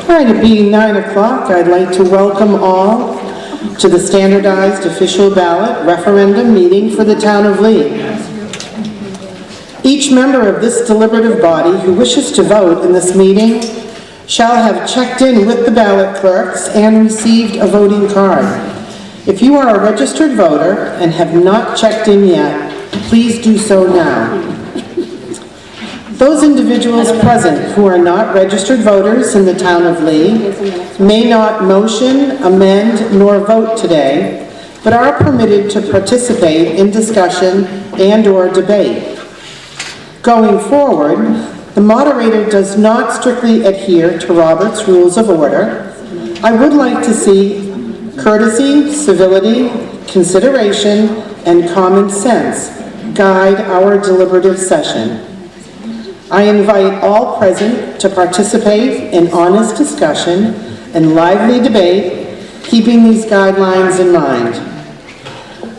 All right, it being 9 o'clock, I'd like to welcome all to the standardized official ballot referendum meeting for the town of Lee. Each member of this deliberative body who wishes to vote in this meeting shall have checked in with the ballot clerks and received a voting card. If you are a registered voter and have not checked in yet, please do so now. Those individuals present who are not registered voters in the town of Lee may not motion, amend, nor vote today, but are permitted to participate in discussion and/or debate. Going forward, the moderator does not strictly adhere to Robert's Rules of Order. I would like to see courtesy, civility, consideration, and common sense guide our deliberative session. I invite all present to participate in honest discussion and lively debate, keeping these guidelines in mind.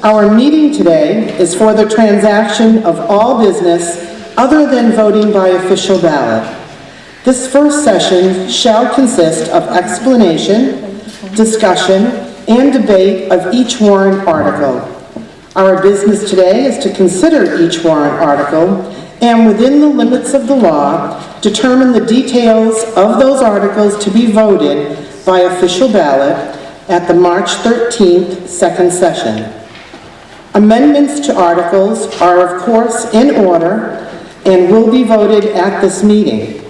Our meeting today is for the transaction of all business other than voting by official ballot. This first session shall consist of explanation, discussion, and debate of each warrant article. Our business today is to consider each warrant article and, within the limits of the law, determine the details of those articles to be voted by official ballot at the March 13th second session. Amendments to articles are, of course, in order and will be voted at this meeting.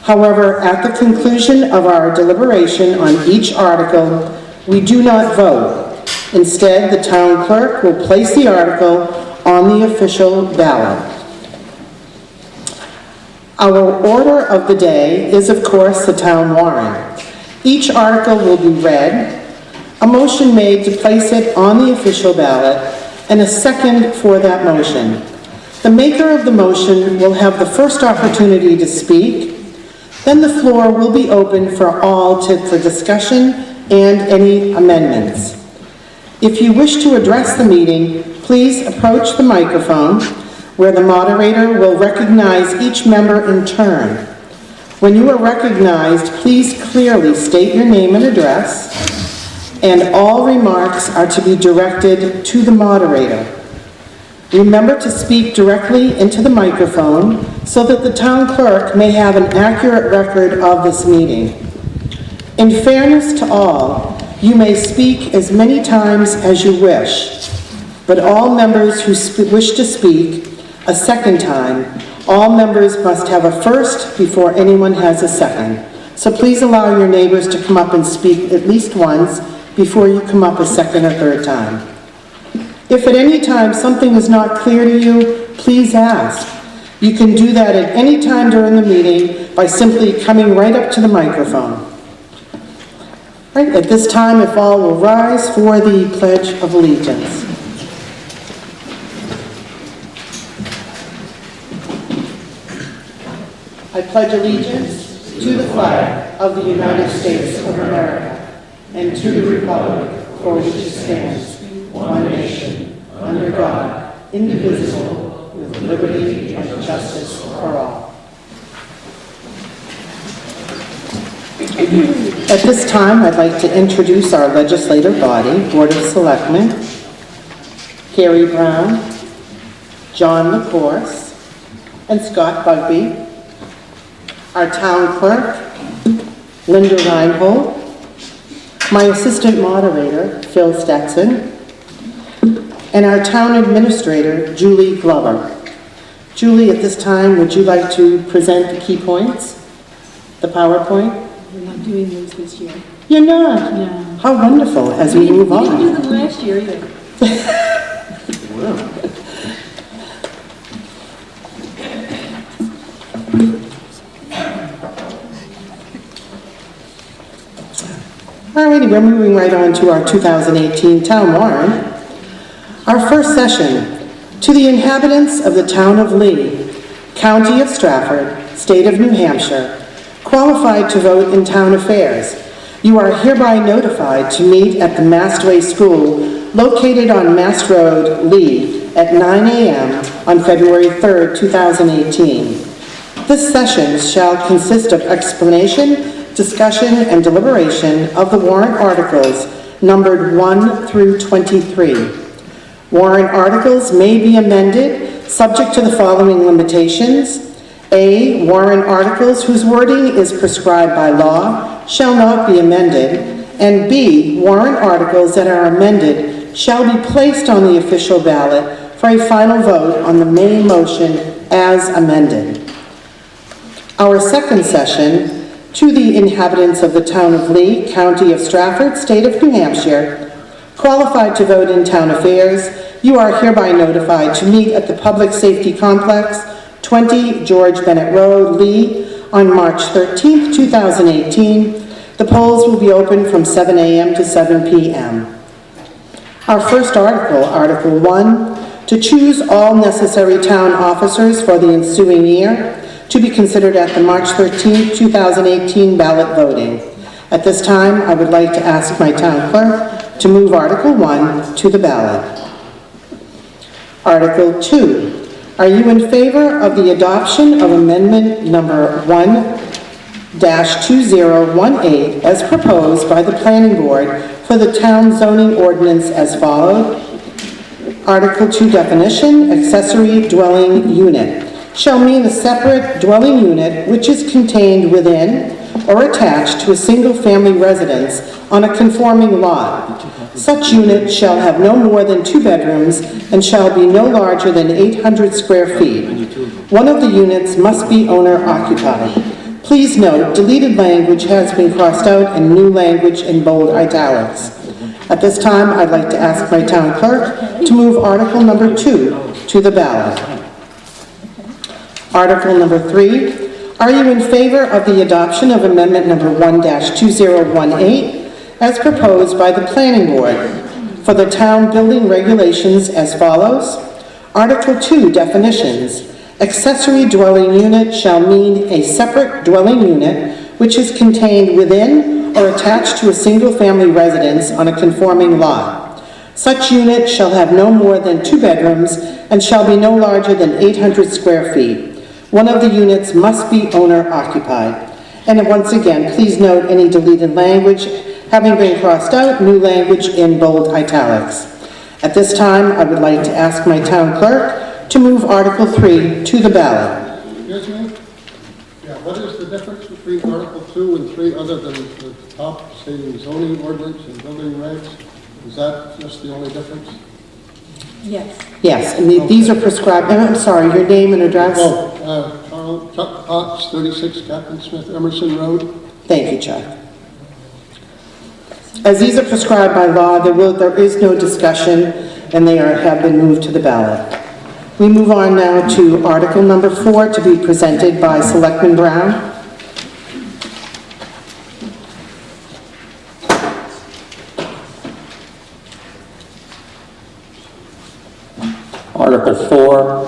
However, at the conclusion of our deliberation on each article, we do not vote. Instead, the town clerk will place the article on the official ballot. Our order of the day is, of course, the town warrant. Each article will be read, a motion made to place it on the official ballot, and a second for that motion. The maker of the motion will have the first opportunity to speak. Then the floor will be open for all for discussion and any amendments. If you wish to address the meeting, please approach the microphone, where the moderator will recognize each member in turn. When you are recognized, please clearly state your name and address, and all remarks are to be directed to the moderator. Remember to speak directly into the microphone so that the town clerk may have an accurate record of this meeting. In fairness to all, you may speak as many times as you wish, but all members who wish to speak a second time, all members must have a first before anyone has a second. So please allow your neighbors to come up and speak at least once before you come up a second or third time. If at any time something is not clear to you, please ask. You can do that at any time during the meeting by simply coming right up to the microphone. Right, at this time, if all will rise for the Pledge of Allegiance. I pledge allegiance to the flag of the United States of America and to the republic for which it stands, one nation, under God, indivisible, with liberty and justice for all. At this time, I'd like to introduce our legislative body, Board of Selectmen, Carrie Brown, John LaCourse, and Scott Bugby. Our town clerk, Linda Reinhold, my assistant moderator, Phil Stetson, and our town administrator, Julie Glover. Julie, at this time, would you like to present the key points? The PowerPoint? We're not doing those this year. You're not? No. How wonderful, as we move on. We didn't do them last year either. Wow. Alrighty, we're moving right on to our 2018 town warrant. Our first session, to the inhabitants of the town of Lee, County of Stratford, State of New Hampshire, qualified to vote in town affairs. You are hereby notified to meet at the Mastway School, located on Mast Road, Lee, at 9 a.m. on February 3rd, 2018. This session shall consist of explanation, discussion and deliberation of the warrant articles numbered 1 through 23. Warrant articles may be amended subject to the following limitations. A, warrant articles whose wording is prescribed by law shall not be amended. And B, warrant articles that are amended shall be placed on the official ballot for a final vote on the main motion as amended. Our second session, to the inhabitants of the town of Lee, county of Stratford, state of New Hampshire, qualified to vote in town affairs, you are hereby notified to meet at the Public Safety Complex, 20 George Bennett Road, Lee, on March 13th, 2018. The polls will be open from 7 a.m. to 7 p.m. Our first article, Article 1, to choose all necessary town officers for the ensuing year, to be considered at the March 13, 2018 ballot voting. At this time, I would like to ask my town clerk to move Article 1 to the ballot. Article 2. Are you in favor of the adoption of amendment number 1-2018 as proposed by the Planning Board for the town zoning ordinance as followed? Article 2 definition, accessory dwelling unit, shall mean a separate dwelling unit which is contained within or attached to a single-family residence on a conforming lot. Such unit shall have no more than 2 bedrooms and shall be no larger than 800 square feet. One of the units must be owner-occupied. Please note, deleted language has been crossed out and new language in bold italics. At this time, I'd like to ask my town clerk to move Article number 2 to the ballot. Article number 3, are you in favor of the adoption of amendment number 1-2018 as proposed by the Planning Board for the town building regulations as follows? Article 2 definitions, accessory dwelling unit shall mean a separate dwelling unit which is contained within or attached to a single-family residence on a conforming lot. Such unit shall have no more than 2 bedrooms and shall be no larger than 800 square feet. One of the units must be owner-occupied. And once again, please note any deleted language having been crossed out, new language in bold italics. At this time, I would like to ask my town clerk to move Article 3 to the ballot. Excuse me? Yeah, what is the difference between Article 2 and 3 other than the top stating zoning ordinance and building regs? Is that just the only difference? Yes. Yes, and these are prescribed, and I'm sorry, your name and address? Chuck Potts, 36 Captain Smith Emerson Road. Thank you, Chuck. As these are prescribed by law, there is no discussion, and they have been moved to the ballot. We move on now to Article number 4 to be presented by Selectman Brown. Article 4,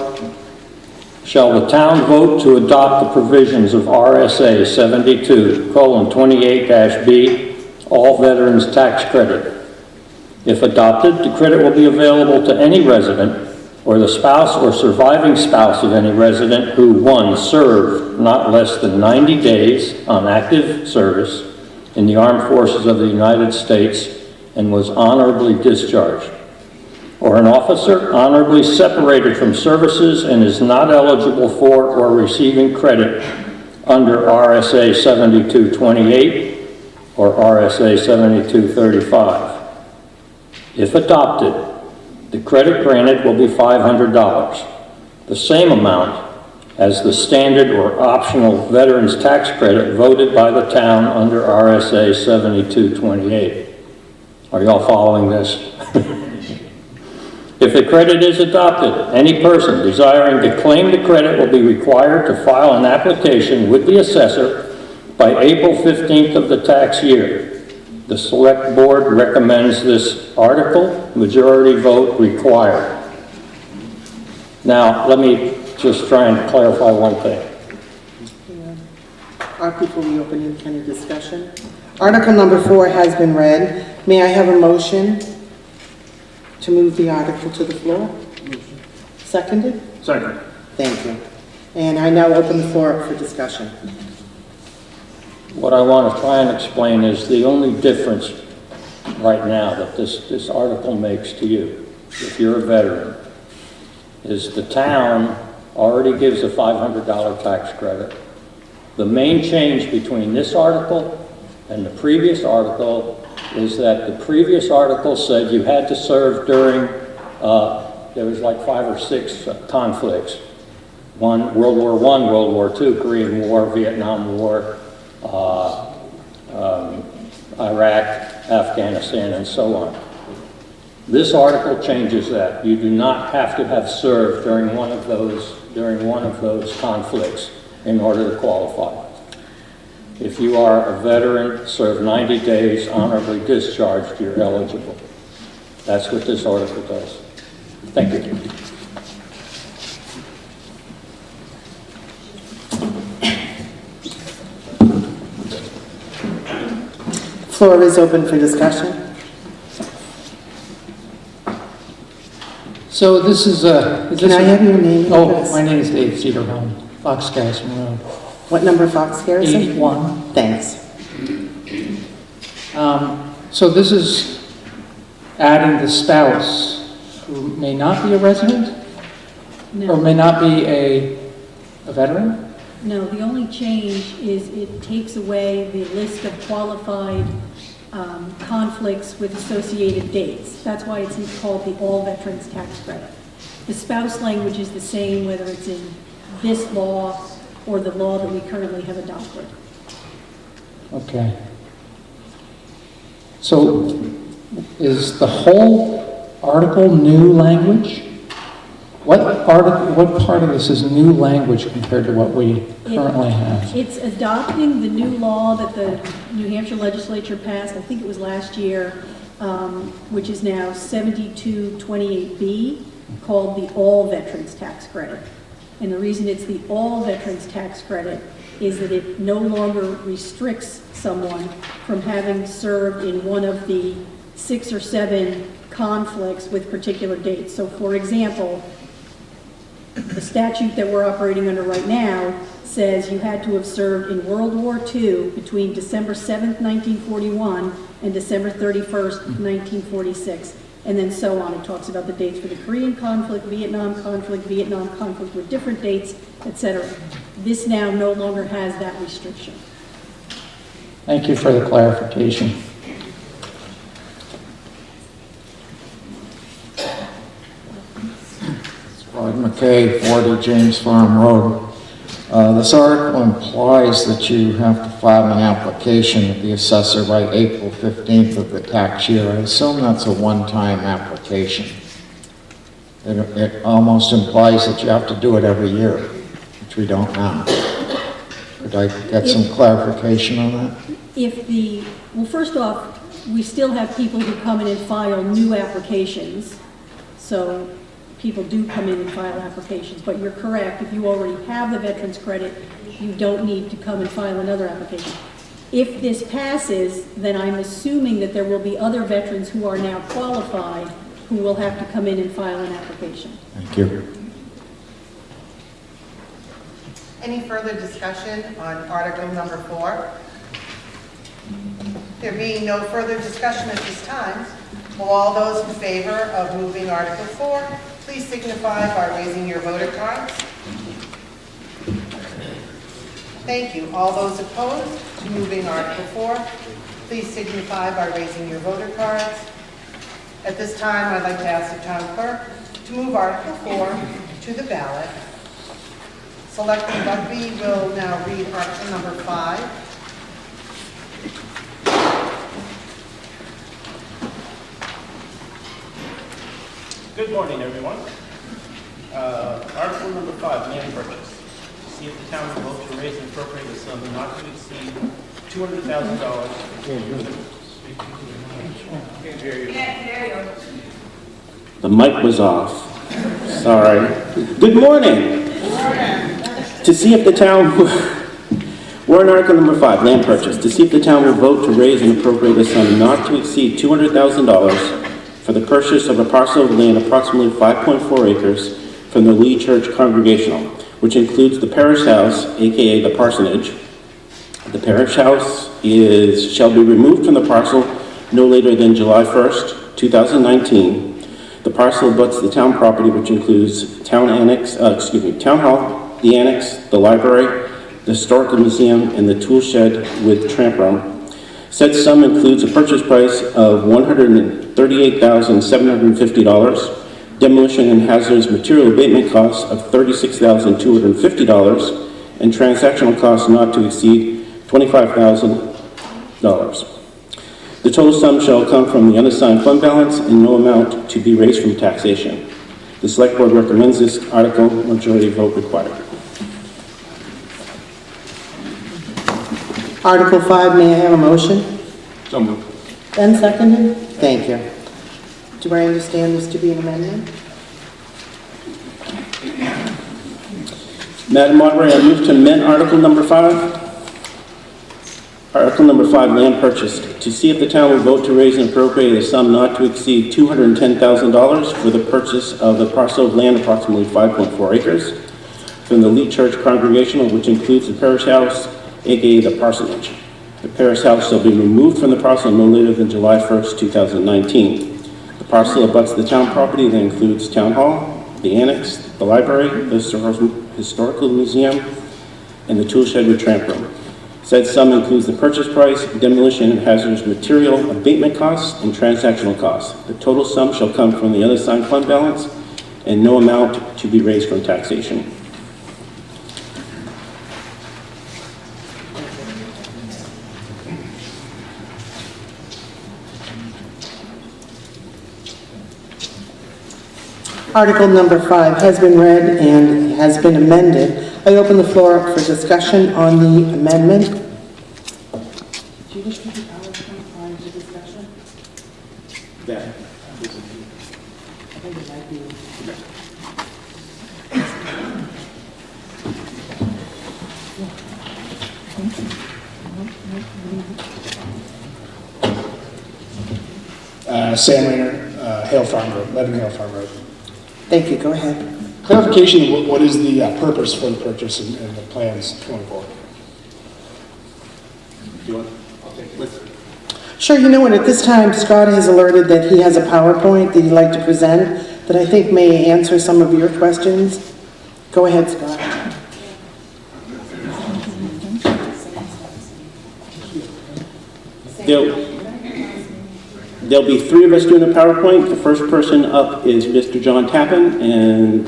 shall the town vote to adopt the provisions of RSA 72:28-B, all veterans tax credit. If adopted, the credit will be available to any resident or the spouse or surviving spouse of any resident who, 1, served not less than 90 days on active service in the armed forces of the United States and was honorably discharged, or an officer honorably separated from services and is not eligible for or receiving credit under RSA 7228 or RSA 7235. If adopted, the credit granted will be $500, the same amount as the standard or optional veterans tax credit voted by the town under RSA 7228. Are y'all following this? If the credit is adopted, any person desiring to claim the credit will be required to file an application with the assessor by April 15th of the tax year. The Select Board recommends this article, majority vote required. Now, let me just try and clarify one thing. Before we open any discussion. Article number 4 has been read. May I have a motion to move the article to the floor? Seconded? Second. Thank you. And I now open the floor up for discussion. What I want to try and explain is the only difference right now that this article makes to you, if you're a veteran, is the town already gives a $500 tax credit. The main change between this article and the previous article is that the previous article said you had to serve during, there was like 5 or 6 conflicts. One, World War I, World War II, Korean War, Vietnam War, Iraq, Afghanistan, and so on. This article changes that. You do not have to have served during one of those conflicts in order to qualify. If you are a veteran, serve 90 days, honorably discharged, you're eligible. That's what this article does. Thank you. Floor is open for discussion. So this is a... Can I have your name and Oh, address? my name is Dave Cedarholm, Fox Garrison Road. What number Fox Garrison? 81. Thanks. So this is adding the spouse who may not be a resident or may not be a veteran? No, the only change is it takes away the list of qualified conflicts with associated dates. That's why it's called the All Veterans Tax Credit. The spouse language is the same whether it's in this law or the law that we currently have adopted. Okay. So is the whole article new language? What part of this is new language compared to what we currently have? It's adopting the new law that the New Hampshire legislature passed, I think it was last year, which is now 7228B, called the All Veterans Tax Credit. And the reason it's the All Veterans Tax Credit is that it no longer restricts someone from having served in one of the 6 or 7 conflicts with particular dates. So for example, the statute that we're operating under right now says you had to have served in World War II between December 7th, 1941 and December 31st, 1946, and then so on. It talks about the dates for the Korean conflict, Vietnam conflict with different dates, etc. This now no longer has that restriction. Thank you for the clarification. Rod McKay, 40 James Farm Road. This article implies that you have to file an application with the assessor by April 15th of the tax year. I assume that's a one-time application. It almost implies that you have to do it every year, which we don't now. Could I get some clarification on that? Well, first off, we still have people who come in and file new applications. So people do come in and file applications, but you're correct. If you already have the veterans credit, you don't need to come and file another application. If this passes, then I'm assuming that there will be other veterans who are now qualified who will have to come in and file an application. Thank you. Any further discussion on article number 4? There being no further discussion at this time, will all those in favor of moving article 4, please signify by raising your voter cards. Thank you. All those opposed to moving article 4, please signify by raising your voter cards. At this time, I'd like to ask the town clerk to move article 4 to the ballot. Selectman Bugby will now read article number 5. Good morning, everyone. Article number 5, land purchase. See if the town will vote to raise and appropriate a sum not to exceed $200,000. The mic was off. Sorry. Good morning. To see if the town, we're on article number 5, land purchase. To see if the town will vote to raise and appropriate a sum not to exceed $200,000 for the purchase of a parcel of land approximately 5.4 acres from the Lee Church Congregational, which includes the parish house, aka the parsonage, The parish house shall be removed from the parcel no later than July 1st, 2019. The parcel abuts the town property, which includes town hall, the annex, the library, the historical museum, and the tool shed with tramp room. Said sum includes a purchase price of $138,750, demolition and hazardous material abatement costs of $36,250, and transactional costs not to exceed $25,000. The total sum shall come from the unassigned fund balance and no amount to be raised from taxation. The Select Board recommends this article, majority vote required. Article 5, may I have a motion? So moved. Ben seconded? Thank you. Do I understand this to be an amendment? Madam Moderator, I move to amend Article number 5. Article number 5, land purchase. To see if the town will vote to raise and appropriate a sum not to exceed $210,000 for the purchase of a parcel of land approximately 5.4 acres from the Lee Church Congregational, which includes the parish house, aka the parsonage. The parish house shall be removed from the parcel no later than July 1st, 2019. The parcel abuts the town property that includes town hall, the annex, the library, the historical museum, and the tool shed with tramp room. Said sum includes the purchase price, demolition and hazardous material abatement costs, and transactional costs. The total sum shall come from the unassigned fund balance and no amount to be raised from taxation. Article number 5 has been read and has been amended. I open the floor up for discussion on the amendment. Do you wish to be on the discussion? Yeah. I think it might be. Sam Rayner, Hale Farm Road, 11 Hale Farm Road. Thank you. Go ahead. Clarification, what is the purpose for the purchase and the plans going forward? Do you want? I'll take it. Sure, you know what, at this time, Scott has alerted that he has a PowerPoint that he'd like to present that I think may answer some of your questions. Go ahead, Scott. There'll be 3 of us doing a PowerPoint. The first person up is Mr. John Tappan and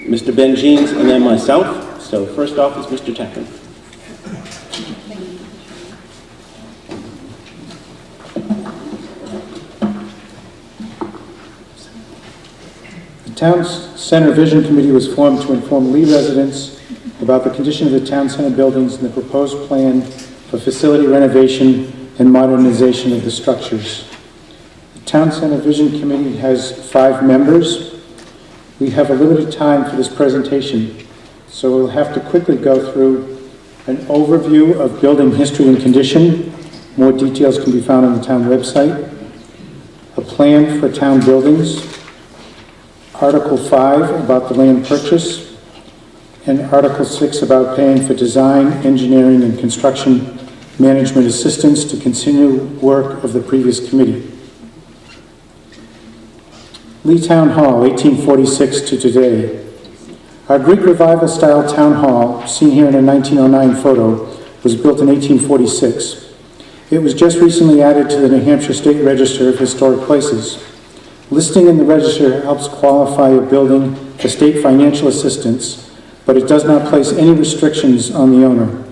Mr. Ben Jeans, and then myself. So first off is Mr. Tappan. The Town Center Vision Committee was formed to inform Lee residents about the condition of the Town Center buildings and the proposed plan for facility renovation and modernization of the structures. The Town Center Vision Committee has 5 members. We have a limited time for this presentation, so we'll have to quickly go through an overview of building history and condition. More details can be found on the town website. A plan for town buildings. Article 5 about the land purchase. And Article 6 about paying for design, engineering, and construction management assistance to continue work of the previous committee. Lee Town Hall, 1846 to today. Our Greek Revival style town hall, seen here in a 1909 photo, was built in 1846. It was just recently added to the New Hampshire State Register of Historic Places. Listing in the register helps qualify a building for state financial assistance, but it does not place any restrictions on the owner.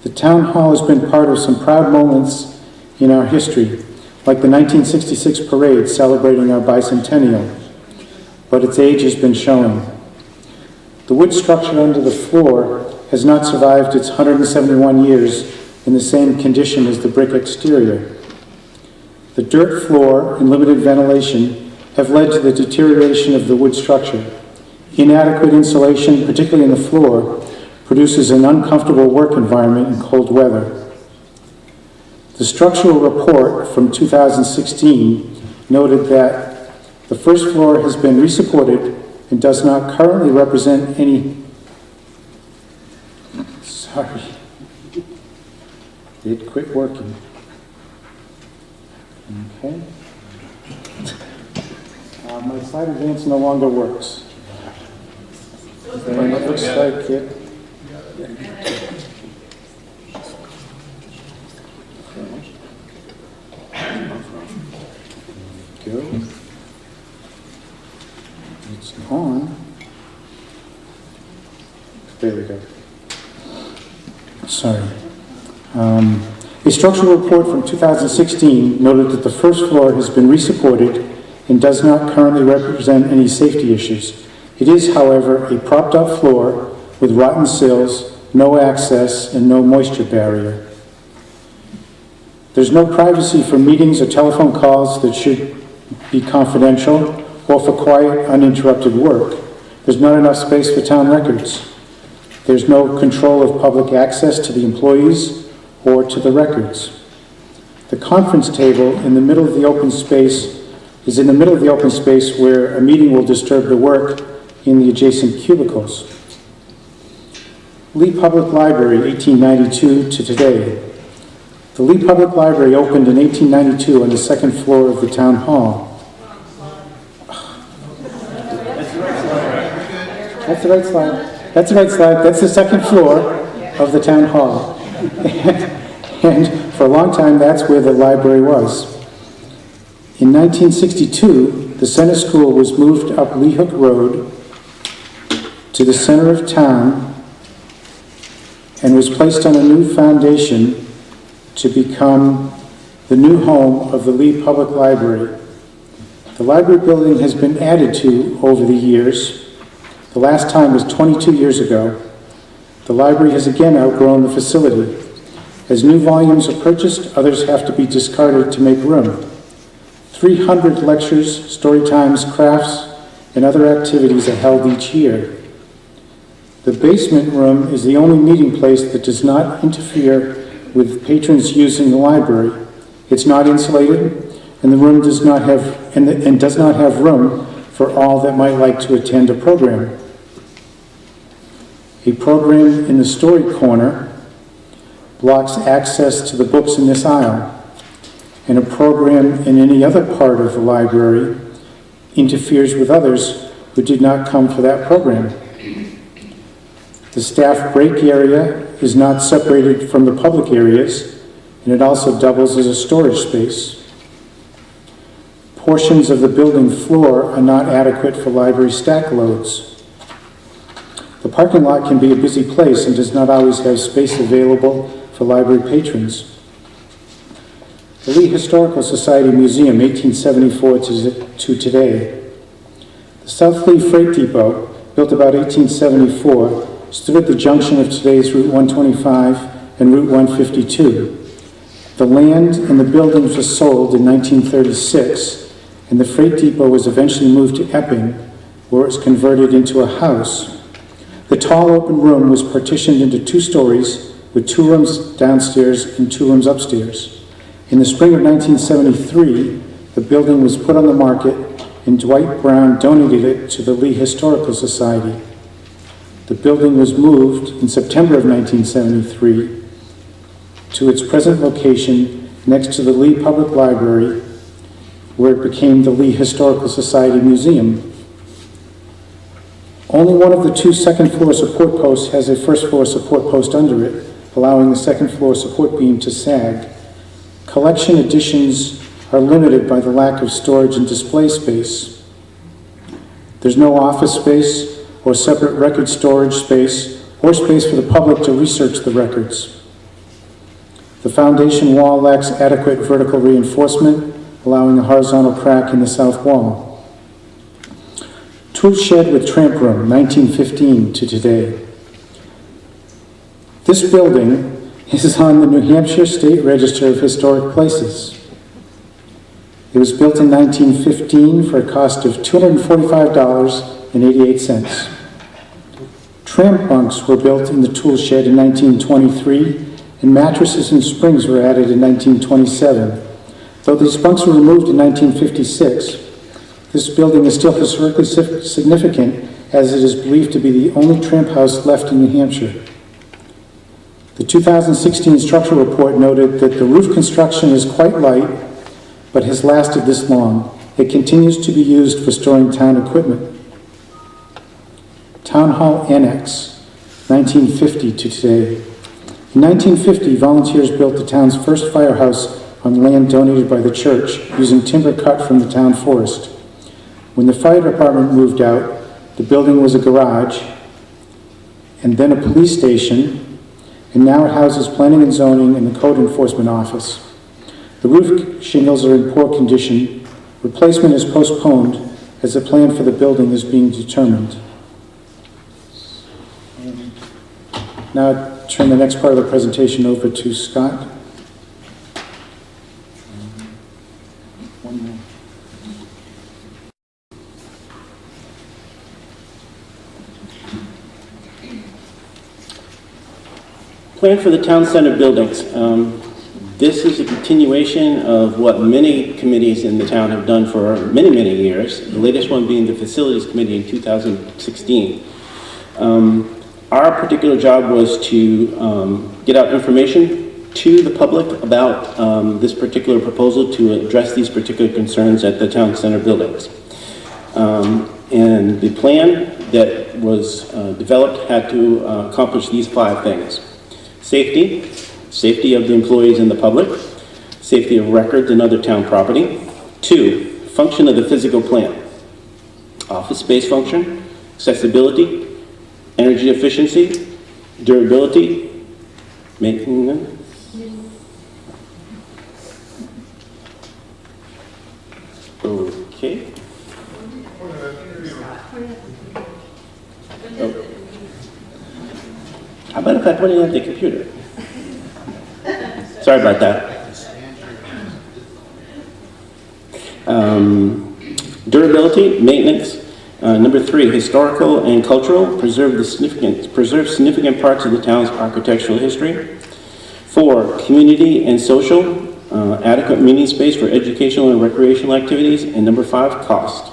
The town hall has been part of some proud moments in our history, like the 1966 parade celebrating our bicentennial, but its age has been showing. The wood structure under the floor has not survived its 171 years in the same condition as the brick exterior. The dirt floor and limited ventilation have led to the deterioration of the wood structure. Inadequate insulation, particularly in the floor, produces an uncomfortable work environment in cold weather. The structural report from 2016 noted that the first floor has been resupported and does not currently represent any It quit working. Okay. My slide advance no longer works. And it looks like it. Go. It's on. There we go. Sorry. A structural report from 2016 noted that the first floor has been resupported and does not currently represent any safety issues. It is, however, a propped-up floor with rotten sills, no access, and no moisture barrier. There's no privacy for meetings or telephone calls that should be confidential or for quiet, uninterrupted work. There's not enough space for town records. There's no control of public access to the employees or to the records. The conference table in the middle of the open space is in the middle of the open space where a meeting will disturb the work in the adjacent cubicles. Lee Public Library, 1892 to today. The Lee Public Library opened in 1892 on the second floor of the town hall. That's the right slide. That's the right slide. That's the second floor of the town hall. And for a long time, that's where the library was. In 1962, the center school was moved up Lee Hook Road to the center of town and was placed on a new foundation to become the new home of the Lee Public Library. The library building has been added to over the years. The last time was 22 years ago. The library has again outgrown the facility. As new volumes are purchased, others have to be discarded to make room. 300 lectures, story times, crafts, and other activities are held each year. The basement room is the only meeting place that does not interfere with patrons using the library. It's not insulated, and the room does not have does not have room for all that might like to attend a program. A program in the story corner blocks access to the books in this aisle, and a program in any other part of the library interferes with others who did not come for that program. The staff break area is not separated from the public areas, and it also doubles as a storage space. Portions of the building floor are not adequate for library stack loads. The parking lot can be a busy place and does not always have space available for library patrons. The Lee Historical Society Museum, 1874 to today. The South Lee Freight Depot, built about 1874, stood at the junction of today's Route 125 and Route 152. The land and the buildings were sold in 1936, and the freight depot was eventually moved to Epping, where it was converted into a house. The tall open room was partitioned into 2 stories, with 2 rooms downstairs and 2 rooms upstairs. In the spring of 1973, the building was put on the market, and Dwight Brown donated it to the Lee Historical Society. The building was moved in September of 1973 to its present location next to the Lee Public Library, where it became the Lee Historical Society Museum. Only one of the 2 second-floor support posts has a first-floor support post under it, allowing the second-floor support beam to sag. Collection additions are limited by the lack of storage and display space. There's no office space or separate record storage space or space for the public to research the records. The foundation wall lacks adequate vertical reinforcement, allowing a horizontal crack in the south wall. Tool shed with tramp room, 1915 to today. This building is on the New Hampshire State Register of Historic Places. It was built in 1915 for a cost of $245.88. Tramp bunks were built in the tool shed in 1923, and mattresses and springs were added in 1927. Though these bunks were removed in 1956, this building is still historically significant, as it is believed to be the only tramp house left in New Hampshire. The 2016 structural report noted that the roof construction is quite light, but has lasted this long. It continues to be used for storing town equipment. Town Hall Annex, 1950 to today. In 1950, volunteers built the town's first firehouse on land donated by the church using timber cut from the town forest. When the fire department moved out, the building was a garage and then a police station, and now it houses planning and zoning and the code enforcement office. The roof shingles are in poor condition. Replacement is postponed as the plan for the building is being determined. Now I turn the next part of the presentation over to Scott. Plan for the town center buildings. This is a continuation of what many committees in the town have done for many, many years, the latest one being the Facilities Committee in 2016. Our particular job was to get out information to the public about this particular proposal to address these particular concerns at the town center buildings. And the plan that was developed had to accomplish these 5 things. Safety of the employees and the public, safety of records and other town property. 2, function of the physical plan, office space function, accessibility, energy efficiency, durability, maintenance. Okay. Oh. How about if I put it at the computer? Sorry about that. Durability, maintenance. Number 3, historical and cultural. Preserve significant parts of the town's architectural history. 4, community and social. Adequate meeting space for educational and recreational activities. And number 5, cost.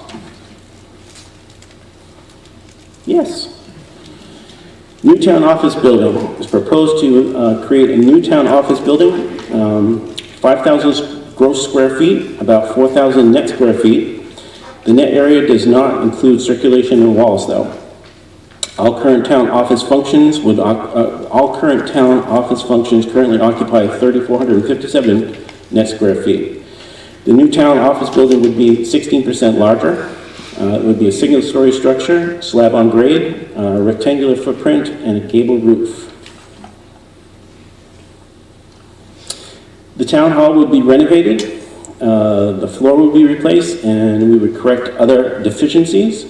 Yes. New town office building. It's proposed to create a new town office building, 5,000 gross square feet, about 4,000 net square feet. The net area does not include circulation and walls, though. All current town office functions currently occupy 3,457 net square feet. The new town office building would be 16% larger. It would be a single-story structure, slab on grade, rectangular footprint, and a gable roof. The town hall would be renovated, the floor would be replaced, and we would correct other deficiencies.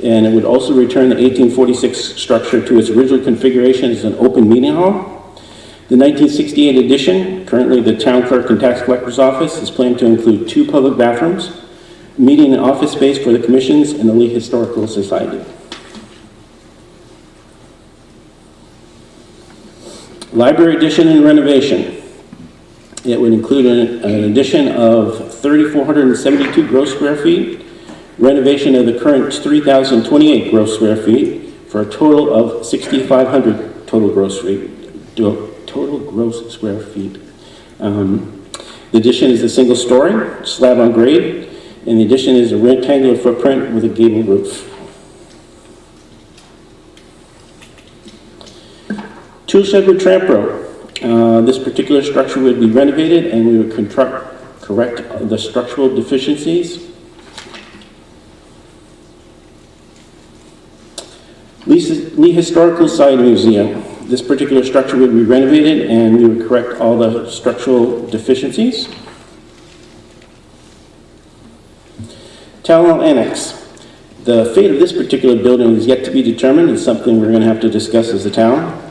And it would also return the 1846 structure to its original configuration as an open meeting hall. The 1968 addition, currently the town clerk and tax collector's office, is planned to include 2 public bathrooms, meeting and office space for the commissions and the Lee Historical Society. Library addition and renovation. It would include an addition of 3,472 gross square feet, renovation of the current 3,028 gross square feet, for a total of 6,500 total gross square feet. The addition is a single story, slab on grade, and the addition is a rectangular footprint with a gable roof. Tool shed with tramp road. This particular structure would be renovated and we would correct the structural deficiencies. Lee Historical Society Museum. This particular structure would be renovated and we would correct all the structural deficiencies. Town Hall Annex. The fate of this particular building is yet to be determined. It's something we're going to have to discuss as a town.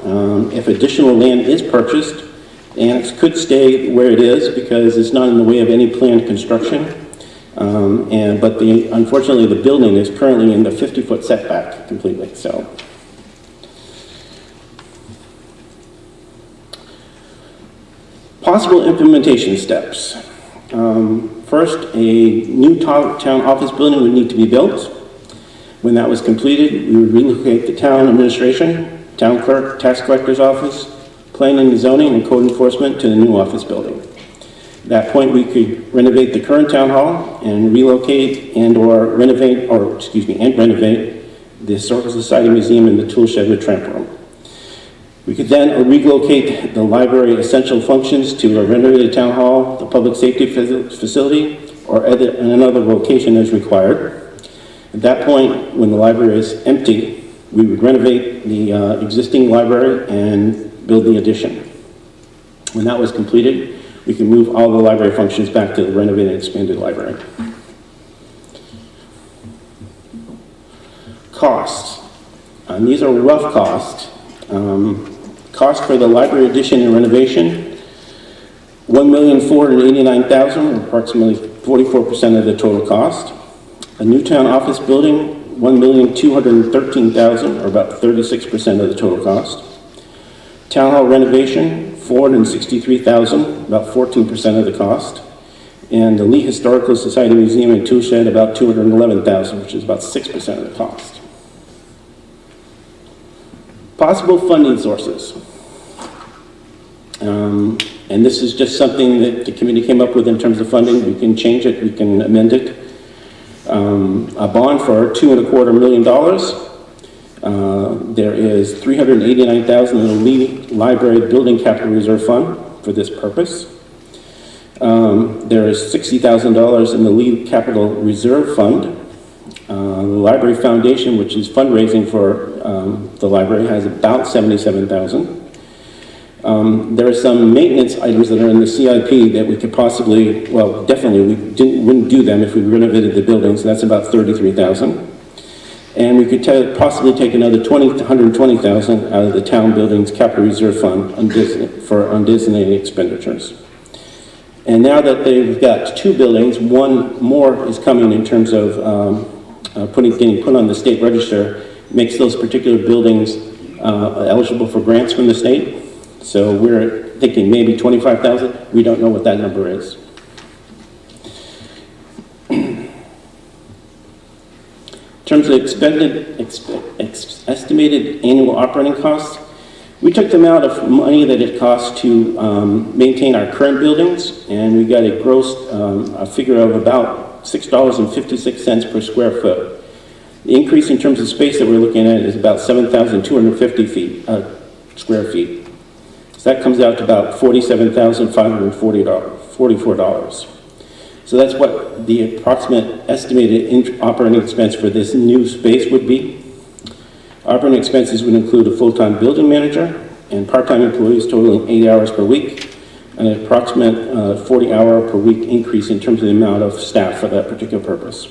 If additional land is purchased, the annex could stay where it is because it's not in the way of any planned construction. But unfortunately, the building is currently in the 50-foot setback completely. So, possible implementation steps. First, a new town office building would need to be built. When that was completed, we would relocate the town administration, town clerk, tax collector's office, planning and zoning and code enforcement to the new office building. At that point, we could renovate the current town hall and relocate and renovate the Historical Society Museum and the tool shed with tramp room. We could then relocate the library essential functions to a renovated town hall, the public safety facility, or in another location as required. At that point, when the library is empty, we would renovate the existing library and build the addition. When that was completed, we could move all the library functions back to the renovated and expanded library. Costs. These are rough costs. Cost for the library addition and renovation, $1,489,000, or approximately 44% of the total cost. A new town office building, $1,213,000, or about 36% of the total cost. Town hall renovation, $463,000, about 14% of the cost. And the Lee Historical Society Museum and Tool Shed, about $211,000, which is about 6% of the cost. Possible funding sources. And this is just something that the committee came up with in terms of funding. We can change it, we can amend it. A bond for $2.25 million. There is $389,000 in the Lee Library Building Capital Reserve Fund for this purpose. There is $60,000 in the Lee Capital Reserve Fund. The Library Foundation, which is fundraising for the library, has about $77,000. There are some maintenance items that are in the CIP that we could possibly, well, definitely wouldn't do them if we renovated the buildings. So that's about $33,000. And we could possibly take another $120,000 out of the town buildings capital reserve fund for undesignated expenditures. And now that they've got two buildings, one more is coming in terms of getting put on the state register, makes those particular buildings eligible for grants from the state. So we're thinking maybe $25,000. We don't know what that number is. In terms of estimated annual operating costs, we took them out of money that it costs to maintain our current buildings, and we got a gross a figure of about $6.56 per square foot. The increase in terms of space that we're looking at is about 7,250 square feet. So that comes out to about $47,544. So that's what the approximate estimated operating expense for this new space would be. Operating expenses would include a full-time building manager and part-time employees totaling 8 hours per week, and an approximate 40-hour per week increase in terms of the amount of staff for that particular purpose.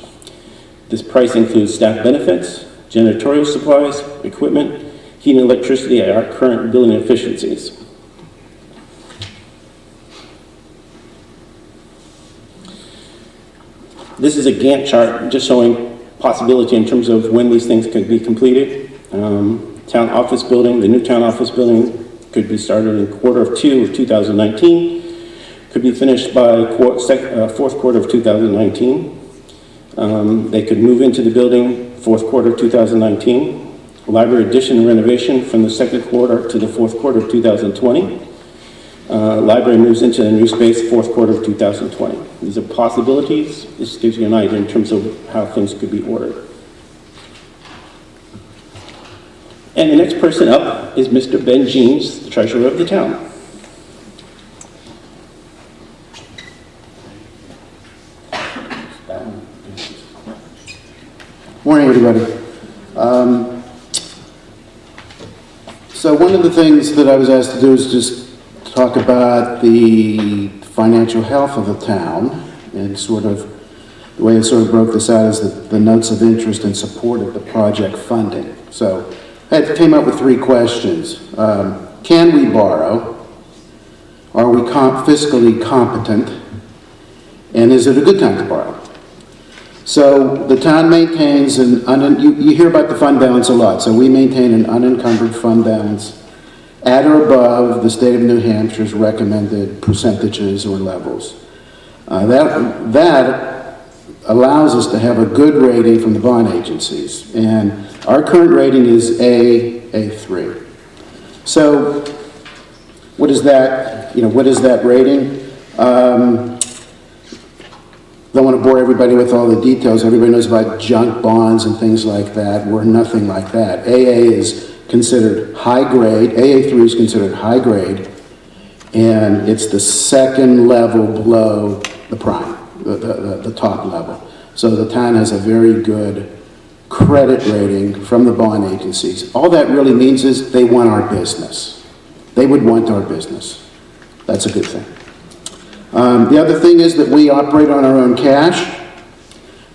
This price includes staff benefits, janitorial supplies, equipment, heat and electricity at our current building efficiencies. This is a Gantt chart just showing possibility in terms of when these things could be completed. Town office building, the new town office building could be started in Q2 of 2019, could be finished by fourth quarter of 2019. They could move into the building fourth quarter of 2019. Library addition and renovation from the second quarter to the fourth quarter of 2020. Library moves into the new space fourth quarter of 2020. These are possibilities. This gives you an idea in terms of how things could be ordered. And the next person up is Mr. Ben Jeans, the treasurer of the town. Morning, everybody. So one of the things that I was asked to do is just talk about the financial health of the town, and sort of the way I sort of broke this out is the notes of interest in support of the project funding. So I came up with 3 questions. Can we borrow? Are we fiscally competent? And is it a good time to borrow? So the town maintains you hear about the fund balance a lot, so we maintain an unencumbered fund balance at or above the state of New Hampshire's recommended percentages or levels. That allows us to have a good rating from the bond agencies, and our current rating is A3. So What is that, what is that rating? Don't want to bore everybody with all the details. Everybody knows about junk bonds and things like that. We're nothing like that. AA is considered high grade. AA3 is considered high grade, and it's the second level below the prime, the top level. So the town has a very good credit rating from the bond agencies. All that really means is they want our business. They would want our business. That's a good thing. The other thing is that we operate on our own cash.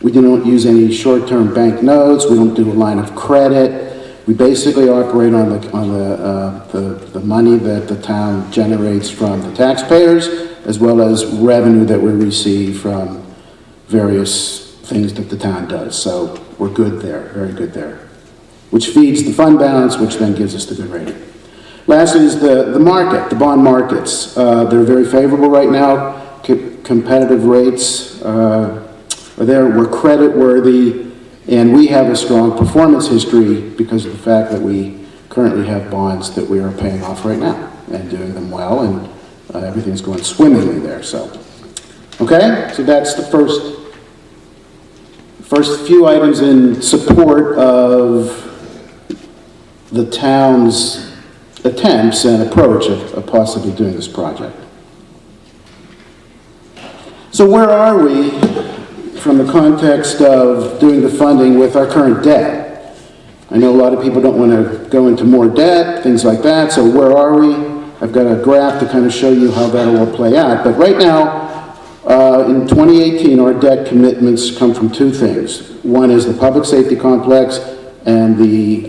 We don't use any short-term bank notes. We don't do a line of credit. We basically operate on the money that the town generates from the taxpayers, as well as revenue that we receive from various things that the town does. So we're good there, very good there, which feeds the fund balance, which then gives us the good rating. Lastly is the market, the bond markets. They're very favorable right now. Competitive rates are there. We're credit worthy, and we have a strong performance history because of the fact that we currently have bonds that we are paying off right now and doing them well, and everything's going swimmingly there. So, okay, so that's the first few items in support of the town's attempts and approach of possibly doing this project. So where are we from the context of doing the funding with our current debt? I know a lot of people don't want to go into more debt, things like that, so where are we? I've got a graph to kind of show you how that'll all play out, but right now, in 2018, our debt commitments come from two things. One is the public safety complex and the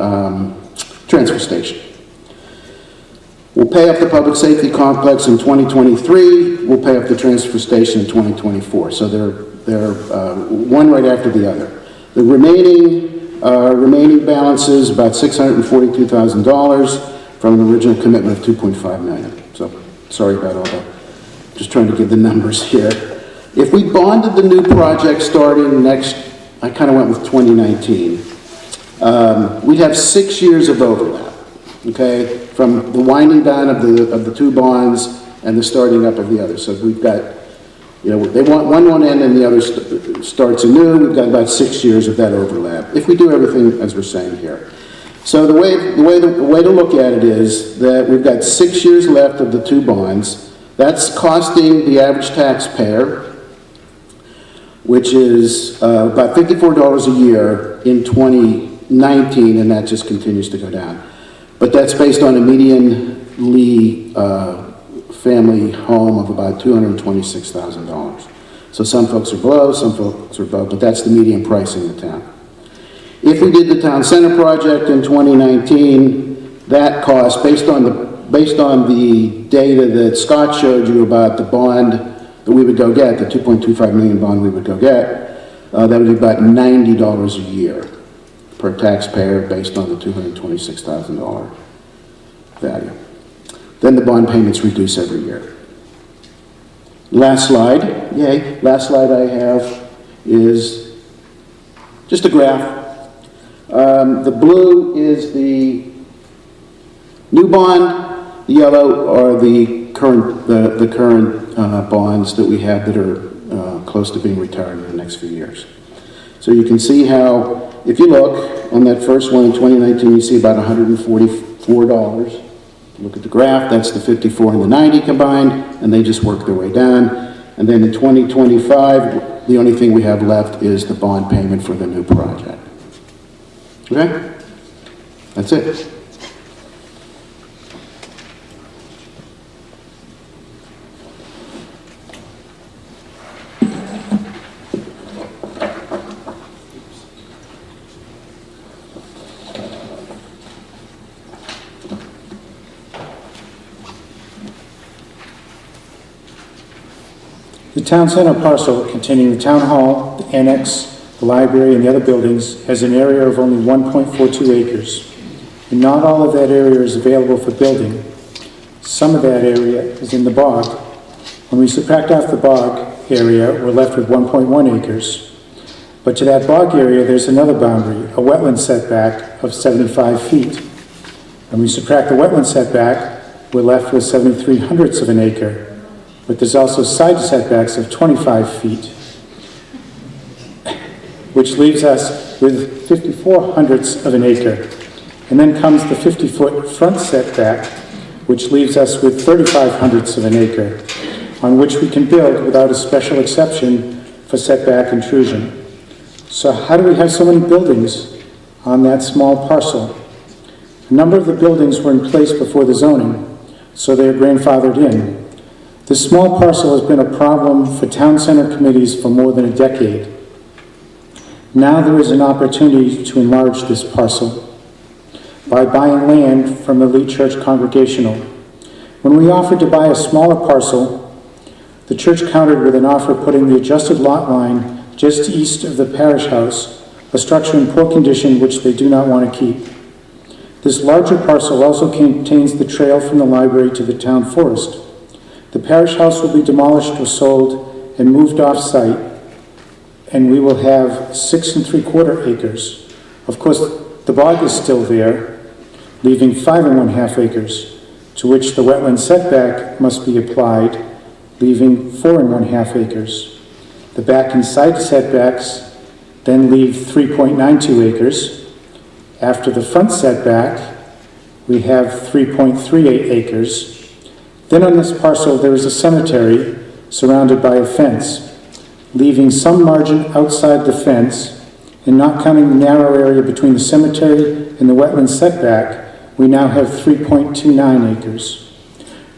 transfer station. We'll pay off the public safety complex in 2023. We'll pay off the transfer station in 2024. So they're one right after the other. The remaining balance is about $642,000 from an original commitment of $2.5 million. So sorry about all that. Just trying to give the numbers here. If we bonded the new project starting next, I kind of went with 2019. We'd have 6 years of overlap. Okay, from the winding down of the two bonds and the starting up of the other. So we've got, they want one end and the other starts anew. We've got about 6 years of that overlap, if we do everything as we're saying here. So the way to look at it is that we've got 6 years left of the two bonds. That's costing the average taxpayer, which is about $54 a year in 2019, and that just continues to go down. But that's based on a median Lee family home of about $226,000. So some folks are below, some folks are above, but that's the median price in the town. If we did the town center project in 2019, that cost, based on the data that Scott showed you about the bond that we would go get, the 2.25 million bond we would go get, that would be about $90 a year per taxpayer based on the $226,000 value. Then the bond payments reduce every year. Last slide, yay, last slide I have is just a graph. The blue is the new bond, the yellow are the current bonds that we have that are close to being retired in the next few years. So you can see how, if you look on that first one in 2019, you see about $144. Look at the graph, that's the 54 and the 90 combined, and they just work their way down. And then in 2025, the only thing we have left is the bond payment for the new project. Okay? That's it. The town center parcel containing the town hall, the annex, the library, and the other buildings has an area of only 1.42 acres. And not all of that area is available for building. Some of that area is in the bog. When we subtract off the bog area, we're left with 1.1 acres. But to that bog area, there's another boundary, a wetland setback of 75 feet. When we subtract the wetland setback, we're left with 73/100ths of an acre, but there's also side setbacks of 25 feet, which leaves us with 54/100ths of an acre. And then comes the 50-foot front setback, which leaves us with 35/100ths of an acre, on which we can build without a special exception for setback intrusion. So how do we have so many buildings on that small parcel? A number of the buildings were in place before the zoning, so they are grandfathered in. This small parcel has been a problem for town center committees for more than a decade. Now there is an opportunity to enlarge this parcel by buying land from the Lee Church Congregational. When we offered to buy a smaller parcel, the church countered with an offer putting the adjusted lot line just east of the parish house, a structure in poor condition which they do not want to keep. This larger parcel also contains the trail from the library to the town forest. The parish house will be demolished or sold and moved off-site, and we will have 6 3/4 acres. Of course, the bog is still there, leaving 5 1/2 acres, to which the wetland setback must be applied, leaving 4 1/2 acres. The back and side setbacks then leave 3.92 acres. After the front setback, we have 3.38 acres. Then on this parcel, there is a cemetery surrounded by a fence, leaving some margin outside the fence, and not counting the narrow area between the cemetery and the wetland setback, we now have 3.29 acres.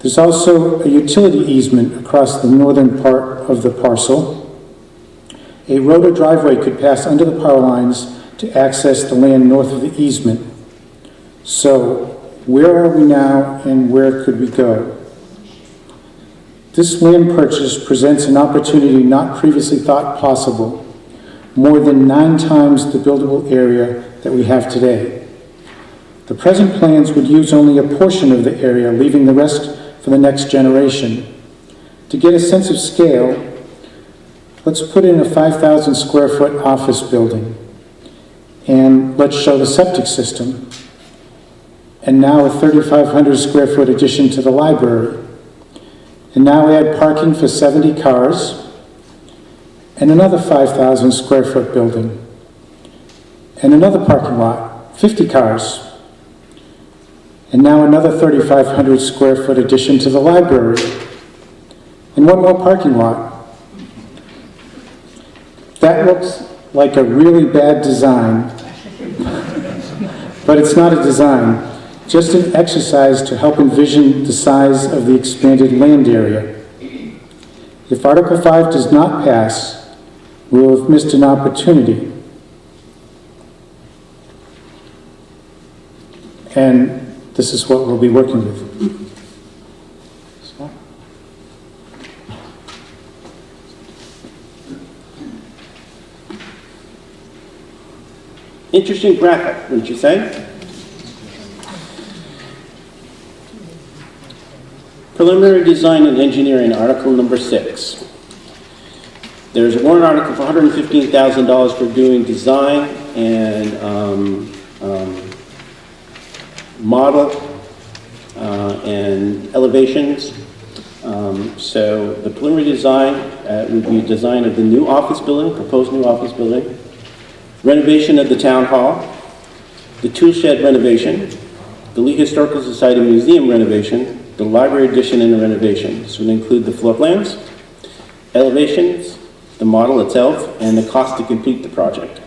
There's also a utility easement across the northern part of the parcel. A road or driveway could pass under the power lines to access the land north of the easement. So, where are we now and where could we go? This land purchase presents an opportunity not previously thought possible, more than 9 times the buildable area that we have today. The present plans would use only a portion of the area, leaving the rest for the next generation. To get a sense of scale, let's put in a 5,000 square foot office building, and let's show the septic system, and now a 3,500 square foot addition to the library. And now add parking for 70 cars, and another 5,000 square foot building, and another parking lot, 50 cars, and now another 3,500 square foot addition to the library, and one more parking lot. That looks like a really bad design, but it's not a design. Just an exercise to help envision the size of the expanded land area. If Article 5 does not pass, we will have missed an opportunity. And this is what we'll be working with. Interesting graphic, wouldn't you say? Preliminary Design and Engineering, Article number 6. There's a warrant article for $115,000 for doing design and model and elevations. So the preliminary design would be a design of the new office building, proposed new office building, renovation of the town hall, the tool shed renovation, the Lee Historical Society Museum renovation, the library addition and renovation. This would include the floor plans, elevations, the model itself, and the cost to complete the project.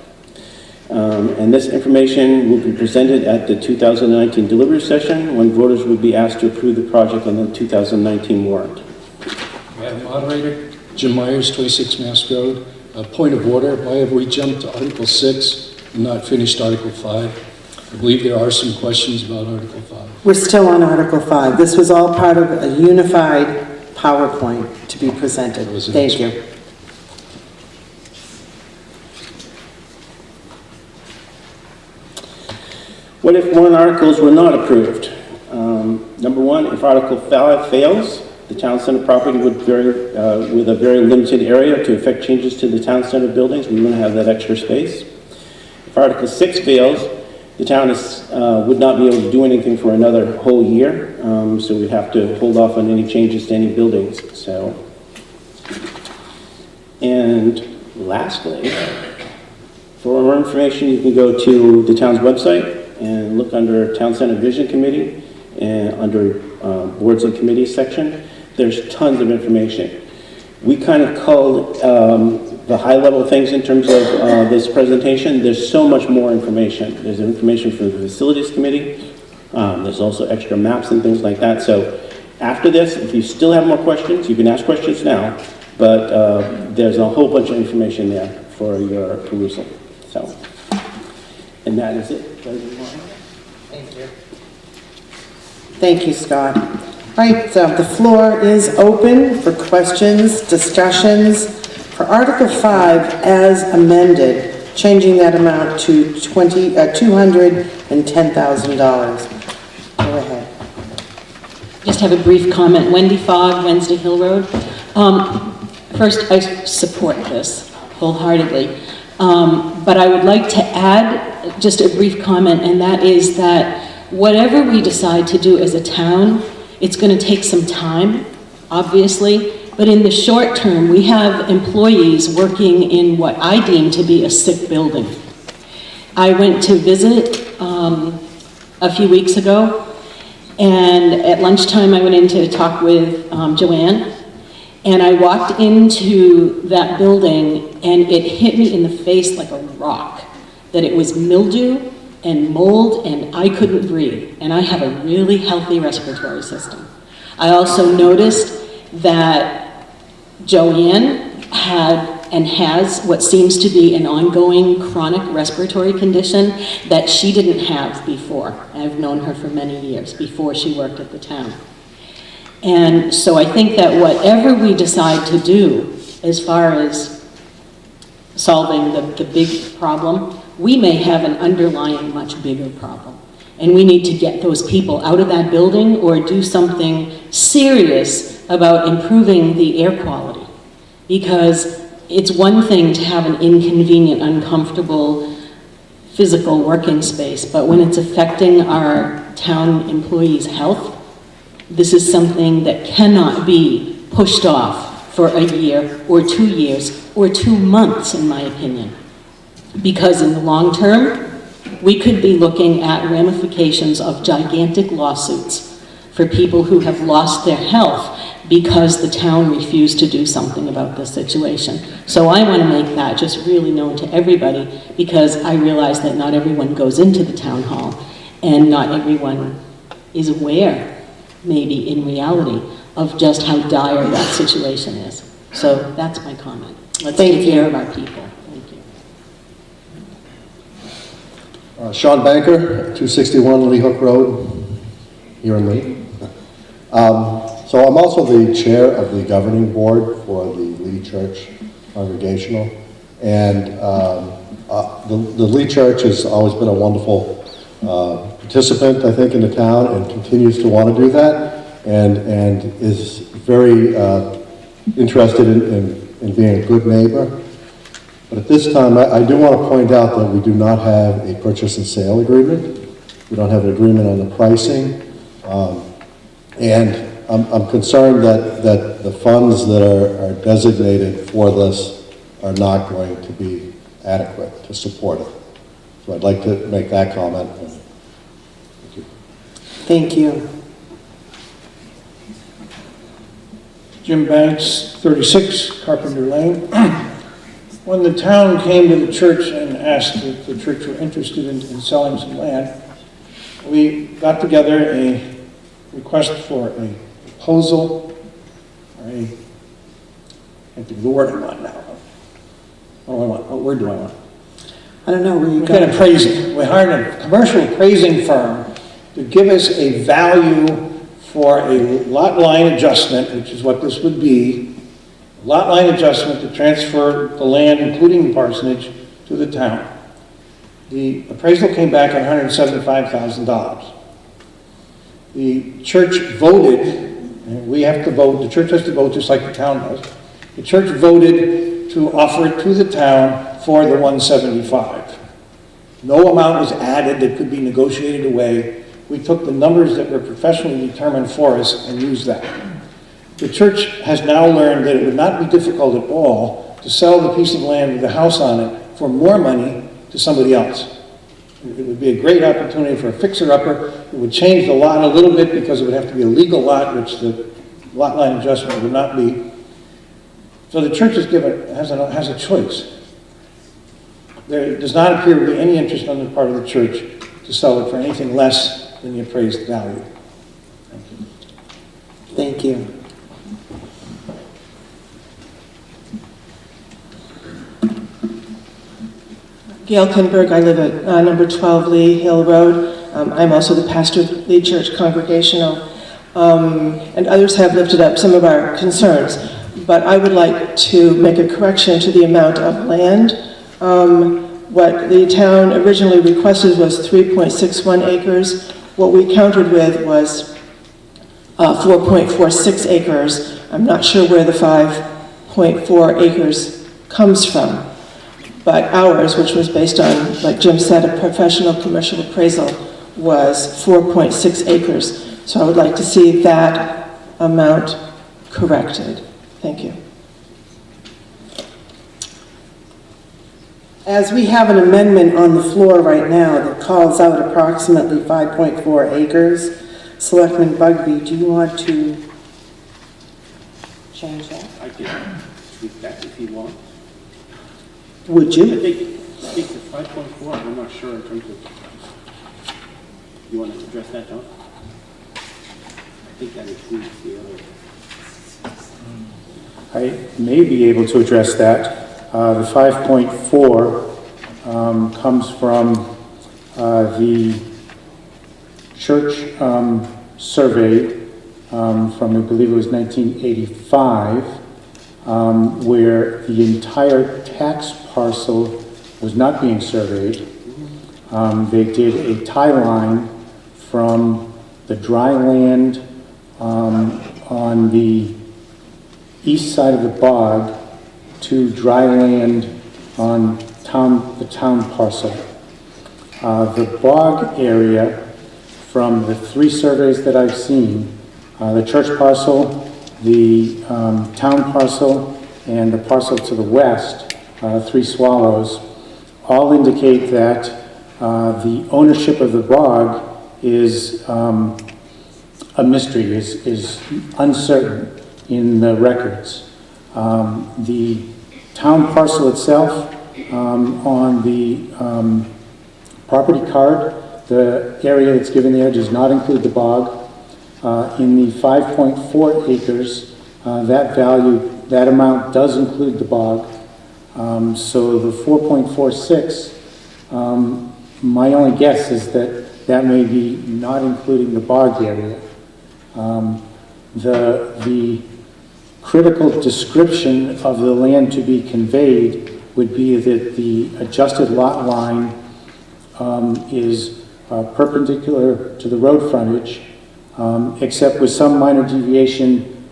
And this information will be presented at the 2019 deliberative session when voters will be asked to approve the project on the 2019 warrant. Madam Moderator, Jim Myers, 26 Mass Road. Point of order, why have we jumped to Article 6 and not finished Article 5? I believe there are some questions about Article 5. We're still on Article 5. This was all part of a unified PowerPoint to be presented. Thank you. What if warrant articles were not approved? Number one, if Article 5 fails, the town center property would with a very limited area to effect changes to the town center buildings. We wouldn't have that extra space. If Article 6 fails, The town would not be able to do anything for another whole year, so we'd have to hold off on any changes to any buildings. So, and lastly, for more information, you can go to the town's website and look under Town Center Vision Committee and under Boards and Committees section. There's tons of information. We kind of culled the high-level things in terms of this presentation. There's so much more information. There's information from the Facilities Committee. There's also extra maps and things like that. So after this, if you still have more questions, you can ask questions now, but there's a whole bunch of information there for your perusal. So, and that is it. Thank you. Thank you, Scott. All right, the floor is open for questions, discussions. For Article 5 as amended, changing that amount to $210,000. Go ahead. Just have a brief comment. Wendy Fogg, Wednesday Hill Road. First, I support this wholeheartedly. But I would like to add just a brief comment, and that is that whatever we decide to do as a town, it's going to take some time, obviously. But in the short term, we have employees working in what I deem to be a sick building. I went to visit a few weeks ago, and at lunchtime I went in to talk with Joanne, and I walked into that building and it hit me in the face like a rock, that it was mildew and mold and I couldn't breathe, and I have a really healthy respiratory system. I also noticed that Joanne had and has what seems to be an ongoing chronic respiratory condition that she didn't have before. I've known her for many years, before she worked at the town. And so I think that whatever we decide to do as far as solving the big problem, we may have an underlying much bigger problem. And we need to get those people out of that building or do something serious about improving the air quality. Because it's one thing to have an inconvenient, uncomfortable physical working space, but when it's affecting our town employees' health, this is something that cannot be pushed off for a year or 2 years or 2 months, in my opinion. Because in the long term, we could be looking at ramifications of gigantic lawsuits for people who have lost their health because the town refused to do something about this situation. So I want to make that just really known to everybody, because I realize that not everyone goes into the town hall and not everyone is aware, maybe in reality, of just how dire that situation is. So that's my comment. Let's take care of our people. Thank you. Sean Banker, 261 Lee Hook Road, here in Lee. So I'm also the chair of the governing board for the Lee Church Congregational. And the Lee Church has always been a wonderful participant, I think, in the town, and continues to want to do that, and is very interested in being a good neighbor. But at this time, I do want to point out that we do not have a purchase and sale agreement. We don't have an agreement on the pricing. And I'm concerned that the funds that are designated for this are not going to be adequate to support it. So I'd like to make that comment. Thank you. Thank you. Jim Banks, 36 Carpenter Lane. When the town came to the church and asked if the church were interested in selling some land, we got together a request for a proposal, or I think the word I want now. What do I want? What word do I want? I don't know where you We got got appraising. We hired a commercial appraising firm to give us a value for a lot line adjustment, which is what this would be, a lot line adjustment to transfer the land, including the parsonage, to the town. The appraisal came back at $175,000. The church voted, and we have to vote, the church has to vote just like the town does. The church voted to offer it to the town for the $175,000. No amount was added that could be negotiated away. We took the numbers that were professionally determined for us and used that. The church has now learned that it would not be difficult at all to sell the piece of land with the house on it for more money to somebody else. It would be a great opportunity for a fixer-upper. It would change the lot a little bit because it would have to be a legal lot, which the lot line adjustment would not be. So the church has a choice. There does not appear to be any interest on the part of the church to sell it for anything less than the appraised value. Thank you. Gail Kinberg, I live at number 12 Lee Hill Road. I'm also the pastor of Lee Church Congregational, and others have lifted up some of our concerns, but I would like to make a correction to the amount of land. What the town originally requested was 3.61 acres. What we countered with was 4.46 acres. I'm not sure where the 5.4 acres comes from. But ours, which was based on, like Jim said, a professional commercial appraisal, was 4.6 acres. So I would like to see that amount corrected. Thank you. As we have an amendment on the floor right now that calls out approximately 5.4 acres, Selectman Bugby, do you want to change that? I can tweak that if you want. Would you? I think the 5.4, I'm not sure in terms of, you want to address that, John? I think that includes the other. I may be able to address that. The 5.4 comes from the church survey from, I believe it was 1985, where the entire tax parcel was not being surveyed. They did a tie line from the dry land on the east side of the bog to dry land on the town parcel. The bog area, from the 3 surveys that I've seen, the church parcel, the town parcel, and the parcel to the west, 3 Swallows, all indicate that the ownership of the bog is a mystery, is uncertain in the records. The town parcel itself, on the property card, the area that's given there does not include the bog. In the 5.4 acres, that amount does include the bog. So the 4.46, my only guess is that may be not including the bog area. The critical description of the land to be conveyed would be that the adjusted lot line is perpendicular to the road frontage, except with some minor deviation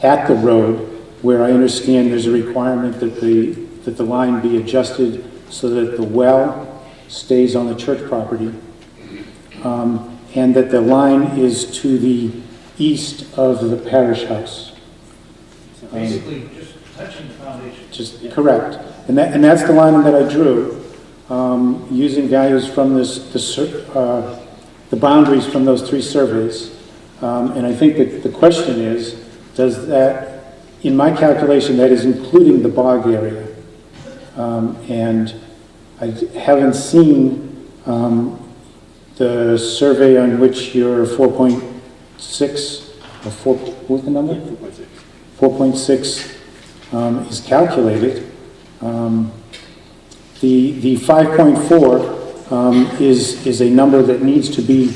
at the road, where I understand there's a requirement that the line be adjusted so that the well stays on the church property, and that the line is to the east of the parish house. So basically, just touching the foundation. Just correct, and that's the line that I drew, using values from the boundaries from those 3 surveys. And I think that the question is, does that, in my calculation, that is including the bog area. And I haven't seen the survey on which your 4.6, or 4, what was the number? 4.6. 4.6 is calculated. The 5.4 is a number that needs to be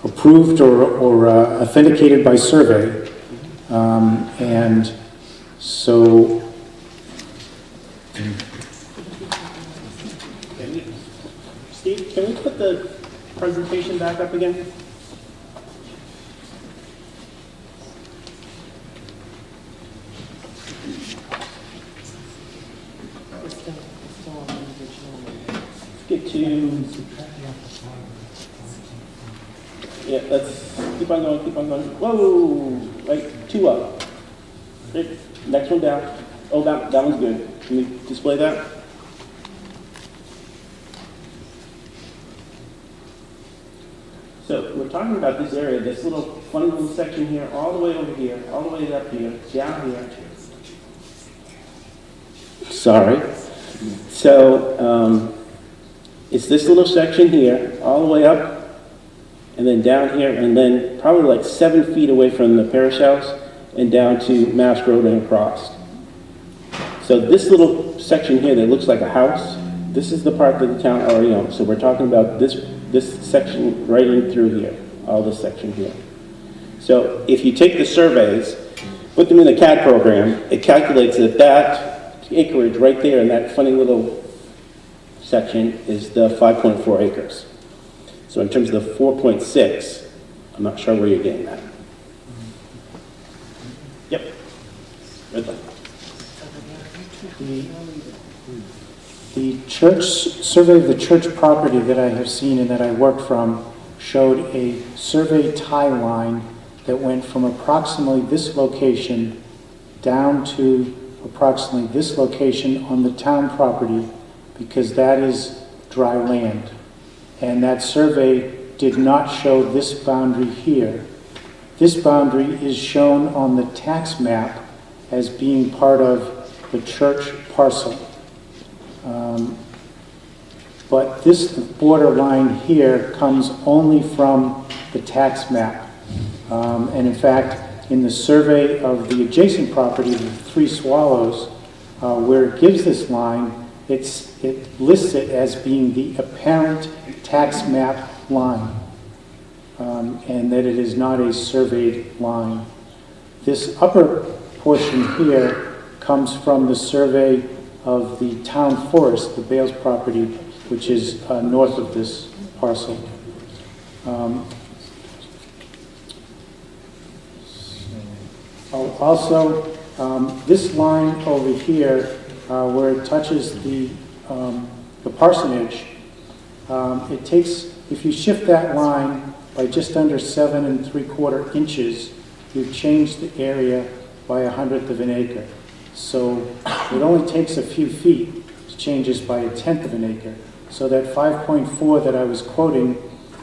approved or authenticated by survey. And so Steve, can we put the presentation back up again? Yeah, let's keep on going, keep on going. Whoa, right, 2 up. Right, next one down. Oh, that one's good. Can you display that? So we're talking about this area, this little funny little section here, all the way over here, all the way up here, down here. Sorry. So it's this little section here, all the way up, and then down here, and then probably like 7 feet away from the parish house, and down to Mass Road and across. So this little section here that looks like a house, this is the part that the town already owns. So we're talking about this section right in through here, all this section here. So if you take the surveys, put them in the CAD program, it calculates that that acreage right there in that funny little section is the 5.4 acres. So in terms of the 4.6, I'm not sure where you're getting that. Yep. Red light. The church survey of the church property that I have seen and that I worked from showed a survey tie line that went from approximately this location down to approximately this location on the town property, because that is dry land. And that survey did not show this boundary here. This boundary is shown on the tax map as being part of the church parcel. But this border line here comes only from the tax map. And in fact, in the survey of the adjacent property, the Three Swallows, where it gives this line, it lists it as being the apparent tax map line, and that it is not a surveyed line. This upper portion here comes from the survey of the town forest, the Bales property, which is north of this parcel. Also, this line over here, where it touches the parsonage, it takes, if you shift that line by just under 7 3/4 inches, you've changed the area by 1/100 of an acre. So it only takes a few feet to change this by 1/10 of an acre. So that 5.4 that I was quoting,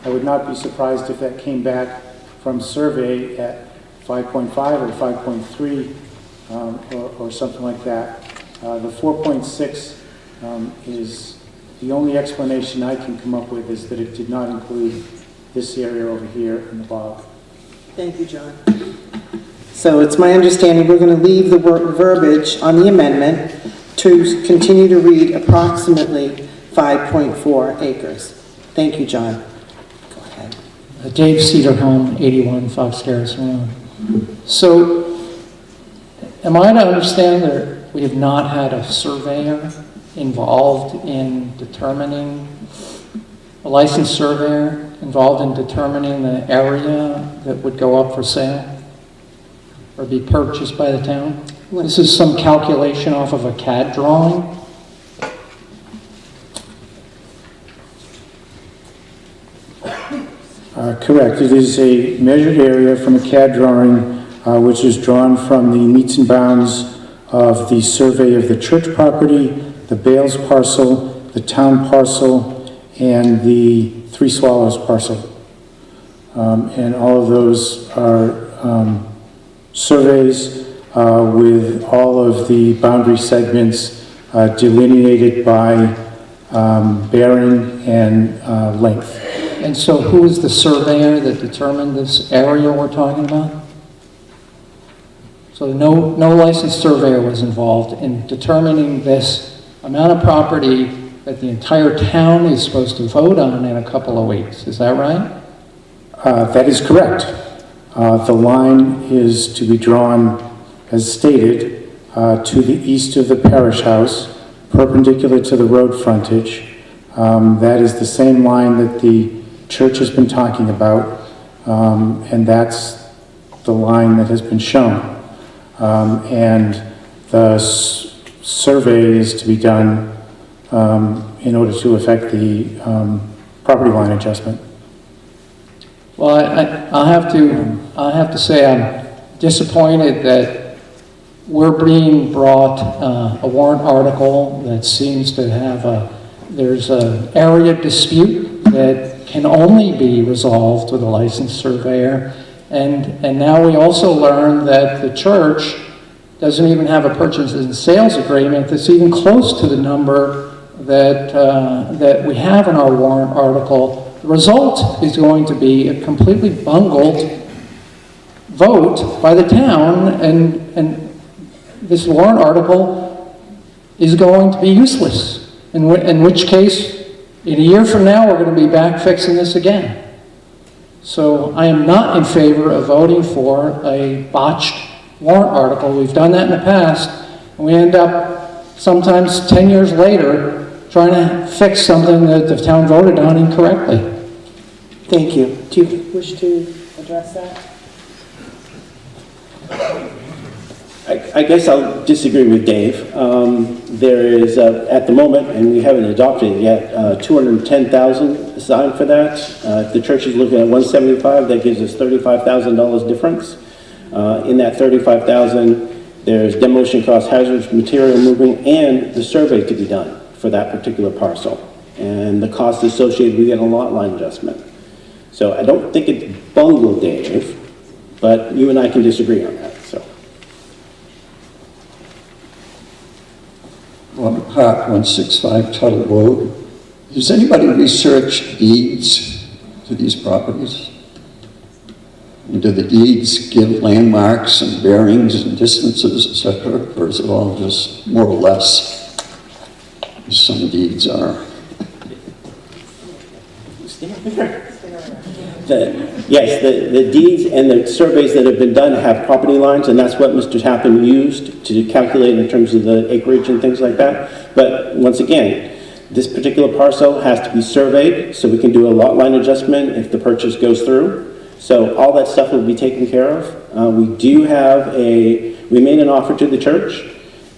I would not be surprised if that came back from survey at 5.5 or 5.3 or something like that. The 4.6 is the only explanation I can come up with, is that it did not include this area over here in the bog. Thank you, John. So it's my understanding we're going to leave the verbiage on the amendment to continue to read approximately 5.4 acres. Thank you, John. Go ahead. Dave Cedarholm, 81 Fox Terrace Road. So, am I to understand that we have not had a surveyor involved in determining, a licensed surveyor involved in determining the area that would go up for sale or be purchased by the town? This is some calculation off of a CAD drawing? Correct. It is a measured area from a CAD drawing, which is drawn from the meets and bounds of the survey of the church property, the Bales parcel, the town parcel, and the Three Swallows parcel. And all of those are surveys with all of the boundary segments delineated by bearing and length. And so who is the surveyor that determined this area we're talking about? So no licensed surveyor was involved in determining this amount of property that the entire town is supposed to vote on in a couple of weeks. Is that right? That is correct. The line is to be drawn, as stated, to the east of the parish house, perpendicular to the road frontage. That is the same line that the church has been talking about, and that's the line that has been shown. And the survey is to be done in order to affect the property line adjustment. Well, I'll have to say I'm disappointed that we're being brought a warrant article that seems to have there's an area dispute that can only be resolved with a licensed surveyor. And now we also learn that the church doesn't even have a purchase and sales agreement that's even close to the number that we have in our warrant article. The result is going to be a completely bungled vote by the town, and this warrant article is going to be useless, in which case, in a year from now, we're going to be back fixing this again. So I am not in favor of voting for a botched warrant article. We've done that in the past, and we end up sometimes 10 years later trying to fix something that the town voted on incorrectly. Thank you. Do you wish to address that? I guess I'll disagree with Dave. There is, at the moment, and we haven't adopted it yet, $210,000 assigned for that. If the church is looking at $175,000, that gives us $35,000 difference. In that $35,000, there's demolition costs, hazardous material moving, and the survey to be done for that particular parcel, and the cost associated with getting a lot line adjustment. So I don't think it's bungled, Dave, but you and I can disagree on that. So. On Park 165 Tuttle Road, has anybody researched deeds to these properties? And do the deeds give landmarks and bearings and distances, etc., or is it all just more or less, as some deeds are? Yes, the deeds and the surveys that have been done have property lines, and that's what Mr. Tappan used to calculate in terms of the acreage and things like that. But once again, this particular parcel has to be surveyed so we can do a lot line adjustment if the purchase goes through. So all that stuff will be taken care of. We made an offer to the church.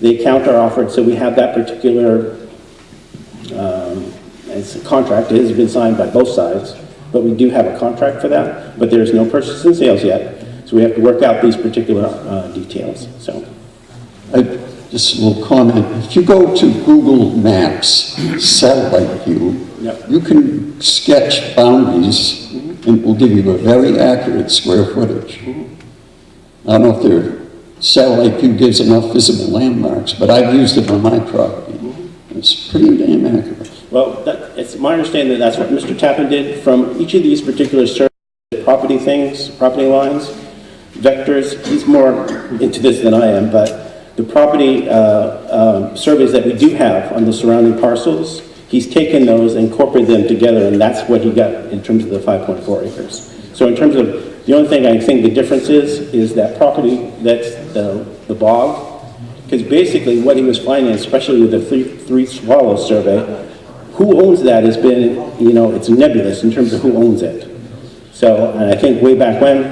They counter-offered, so we have that particular it's a contract. It has been signed by both sides. But we do have a contract for that, but there's no purchase and sales yet. So we have to work out these particular details. So, just a little comment. If you go to Google Maps, satellite view, you can sketch boundaries and it will give you a very accurate square footage. I don't know if their satellite view gives enough visible landmarks, but I've used it on my property. It's pretty damn accurate. Well, it's my understanding that that's what Mr. Tappan did from each of these particular surveys, property things, property lines, vectors. He's more into this than I am, but the property surveys that we do have on the surrounding parcels, he's taken those and incorporated them together, and that's what he got in terms of the 5.4 acres. So in terms of, the only thing I think the difference is that property, that's the bog, because basically what he was finding, especially with the Three Swallows survey, who owns that has been, it's nebulous in terms of who owns it. So, and I think way back when,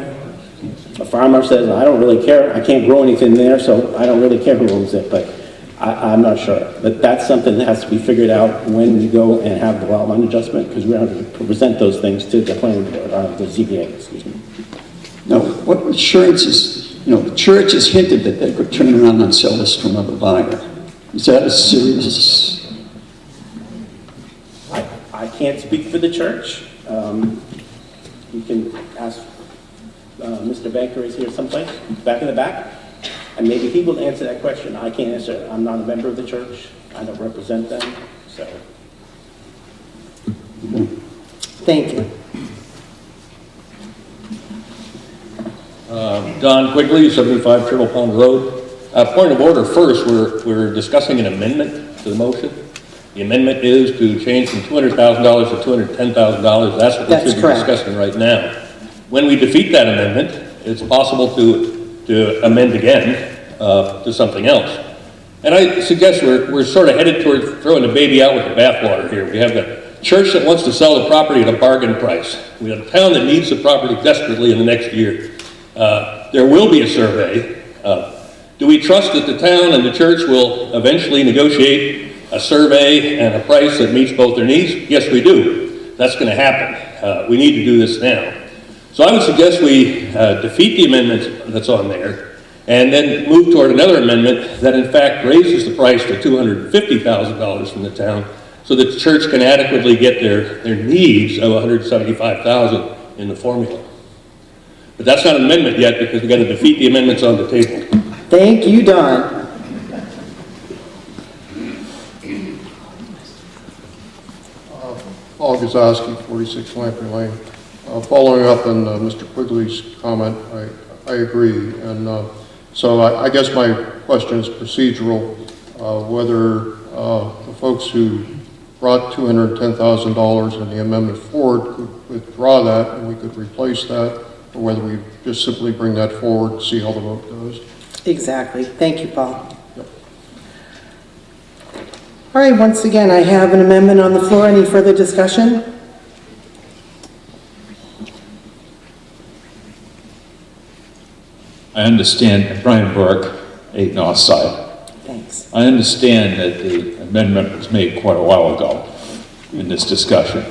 a farmer says, I don't really care, I can't grow anything there, so I don't really care who owns it, but I'm not sure. But that's something that has to be figured out when we go and have the lot line adjustment, because we have to present those things to the planning board, the ZBA, excuse me. Now, what assurances, the church has hinted that they could turn around and sell this to another buyer. Is that a serious... I can't speak for the church. You can ask Mr. Banker is here someplace, back in the back, and maybe he will answer that question. I can't answer it. I'm not a member of the church. I don't represent them, so. Thank you. Don Quigley, 75 Turtle Pond Road. Point of order first, we're discussing an amendment to the motion. The amendment is to change from $200,000 to $210,000. That's what we should be discussing right now. When we defeat that amendment, it's possible to amend again to something else. And I suggest we're sort of headed toward throwing the baby out with the bathwater here. We have the church that wants to sell the property at a bargain price. We have a town that needs the property desperately in the next year. There will be a survey. Do we trust that the town and the church will eventually negotiate a survey and a price that meets both their needs? Yes, we do. That's going to happen. We need to do this now. So I would suggest we defeat the amendment that's on there and then move toward another amendment that in fact raises the price to $250,000 from the town so that the church can adequately get their needs of $175,000 in the formula. But that's not an amendment yet because we've got to defeat the amendments on the table. Thank you, Don. Paul Gazowski, 46 Lamprey Lane. Following up on Mr. Quigley's comment, I agree. And so I guess my question is procedural, whether the folks who brought $210,000 in the amendment forward could withdraw that and we could replace that, or whether we just simply bring that forward and see how the vote goes. Exactly. Thank you, Paul. All right, once again, I have an amendment on the floor. Any further discussion? I understand, Brian Burke, 8 North Side. Thanks. I understand that the amendment was made quite a while ago in this discussion,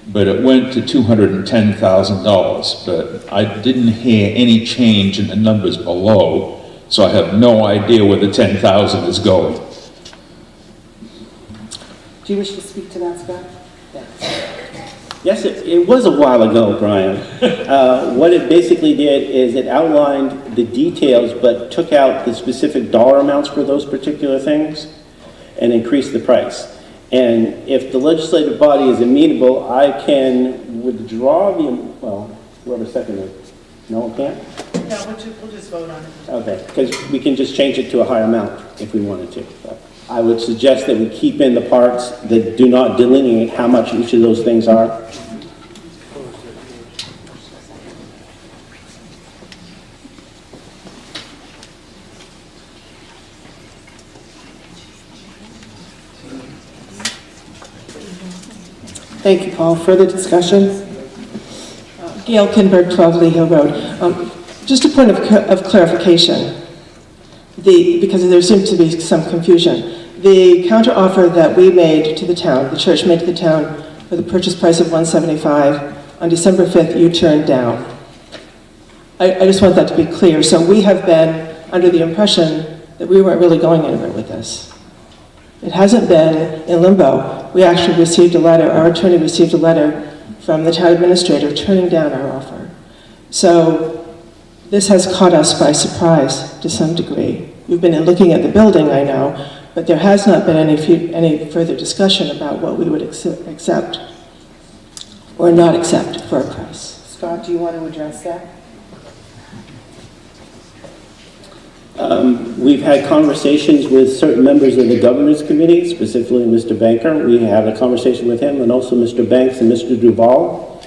but it went to $210,000, but I didn't hear any change in the numbers below, so I have no idea where the $10,000 is going. Do you wish to speak to that, Scott? Yes, it was a while ago, Brian. What it basically did is it outlined the details but took out the specific dollar amounts for those particular things and increased the price. And if the legislative body is amenable, I can withdraw the, well, whoever seconded it. No, it can't? No, we'll just vote on it. Okay, because we can just change it to a higher amount if we wanted to. But I would suggest that we keep in the parts that do not delineate how much each of those things are. Thank you, Paul. Further discussion? Gail Kinberg, 12 Lee Hill Road. Just a point of clarification, because there seemed to be some confusion. The counteroffer that we made to the town, the church made to the town for the purchase price of $175, on December 5th, you turned down. I just want that to be clear. So we have been under the impression that we weren't really going anywhere with this. It hasn't been in limbo. We actually received a letter, our attorney received a letter from the town administrator turning down our offer. So this has caught us by surprise to some degree. We've been looking at the building, I know, but there has not been any further discussion about what we would accept or not accept for a price. Scott, do you want to address that? We've had conversations with certain members of the governance committee, specifically Mr. Banker. We had a conversation with him and also Mr. Banks and Mr. Duval.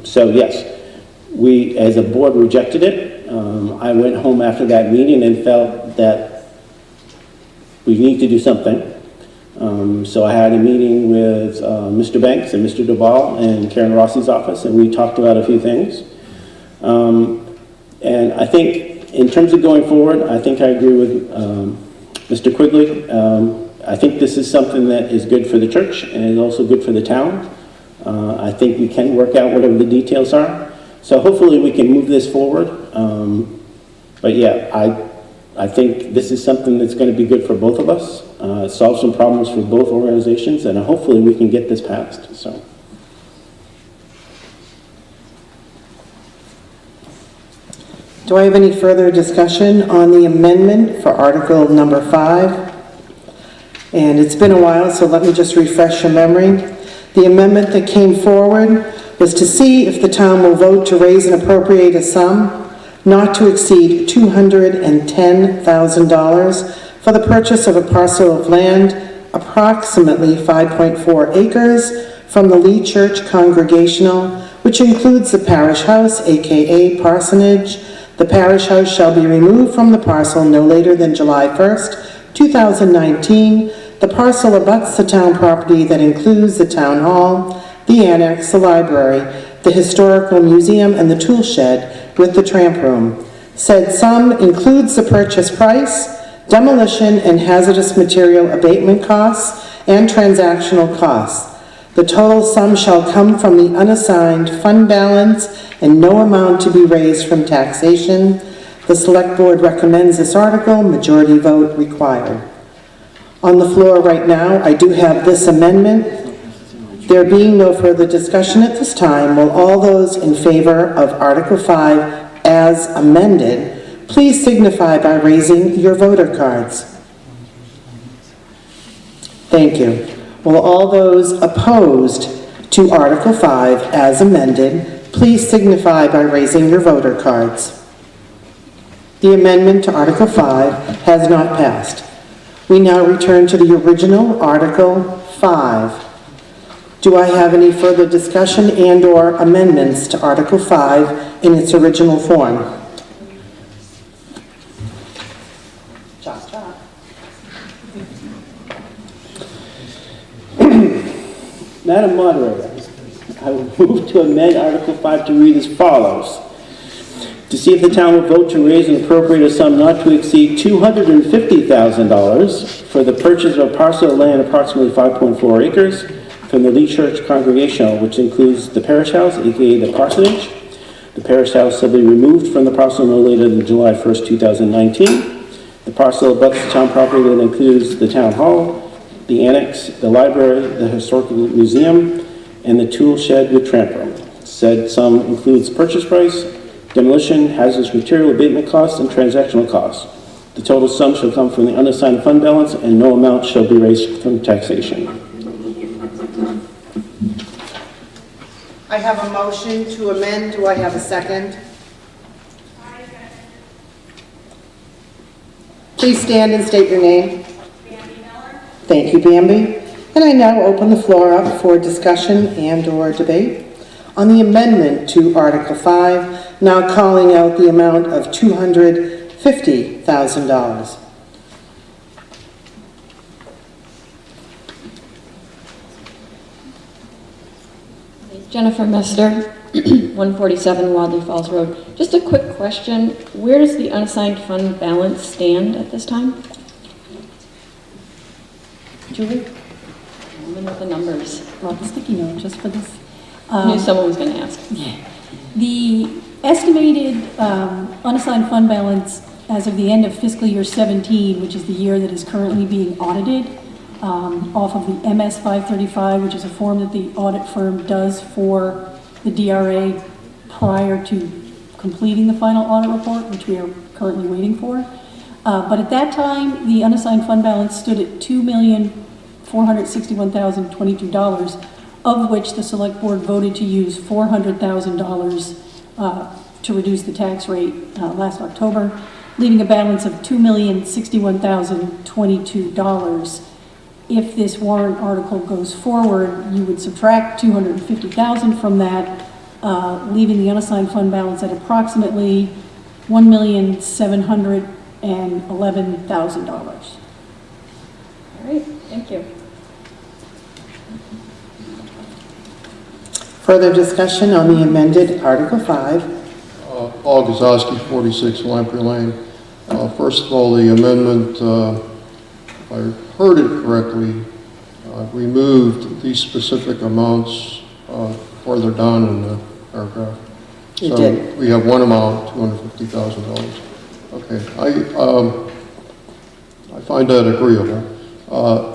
So yes, we as a board rejected it. I went home after that meeting and felt that we need to do something. So I had a meeting with Mr. Banks and Mr. Duval and Karen Rossi's office, and we talked about a few things. And I think in terms of going forward, I think I agree with Mr. Quigley. I think this is something that is good for the church and is also good for the town. I think we can work out whatever the details are. So hopefully we can move this forward. But yeah, I think this is something that's going to be good for both of us, solve some problems for both organizations, and hopefully we can get this passed. So. Do I have any further discussion on the amendment for Article number 5? And it's been a while, so let me just refresh your memory. The amendment that came forward was to see if the town will vote to raise and appropriate a sum not to exceed $210,000 for the purchase of a parcel of land approximately 5.4 acres from the Lee Church Congregational, which includes the parish house, aka parsonage. The parish house shall be removed from the parcel no later than July 1st, 2019. The parcel abuts the town property that includes the town hall, the annex, the library, the historical museum, and the tool shed with the tramp room. Said sum includes the purchase price, demolition and hazardous material abatement costs, and transactional costs. The total sum shall come from the unassigned fund balance and no amount to be raised from taxation. The Select Board recommends this article, majority vote required. On the floor right now, I do have this amendment. There being no further discussion at this time, will all those in favor of Article 5 as amended, please signify by raising your voter cards. Thank you. Will all those opposed to Article 5 as amended, please signify by raising your voter cards. The amendment to Article 5 has not passed. We now return to the original Article 5. Do I have any further discussion and/or amendments to Article 5 in its original form? Madam Moderator, I will move to amend Article 5 to read as follows. To see if the town will vote to raise and appropriate a sum not to exceed $250,000 for the purchase of a parcel of land approximately 5.4 acres from the Lee Church Congregational, which includes the parish house, aka the parsonage. The parish house shall be removed from the parcel no later than July 1st, 2019. The parcel abuts the town property that includes the town hall, the annex, the library, the historical museum, and the tool shed with tramp room. Said sum includes purchase price, demolition, hazardous material abatement costs, and transactional costs. The total sum shall come from the unassigned fund balance, and no amount shall be raised from taxation. I have a motion to amend. Do I have a second? Please stand and state your name. Thank you, Bambi. And I now open the floor up for discussion and/or debate on the amendment to Article 5, now calling out the amount of $250,000. Jennifer Mester, 147 Wadley Falls Road. Just a quick question. Where does the unassigned fund balance stand at this time? Julie? I'm in with the numbers. Brought the sticky note just for this. I knew someone was going to ask. The estimated unassigned fund balance as of the end of fiscal year 17, which is the year that is currently being audited, off of the MS 535, which is a form that the audit firm does for the DRA prior to completing the final audit report, which we are currently waiting for. But at that time, the unassigned fund balance stood at $2,461,022, of which the Select Board voted to use $400,000 to reduce the tax rate last October, leaving a balance of $2,061,022. If this warrant article goes forward, you would subtract $250,000 from that, leaving the unassigned fund balance at approximately $1,711,000. All right, thank you. Further discussion on the amended Article 5. Paul Gazowski, 46 Lamprey Lane. First of all, the amendment, if I heard it correctly, removed these specific amounts further down in the paragraph. It so did. We have one amount, $250,000. Okay, I find that agreeable.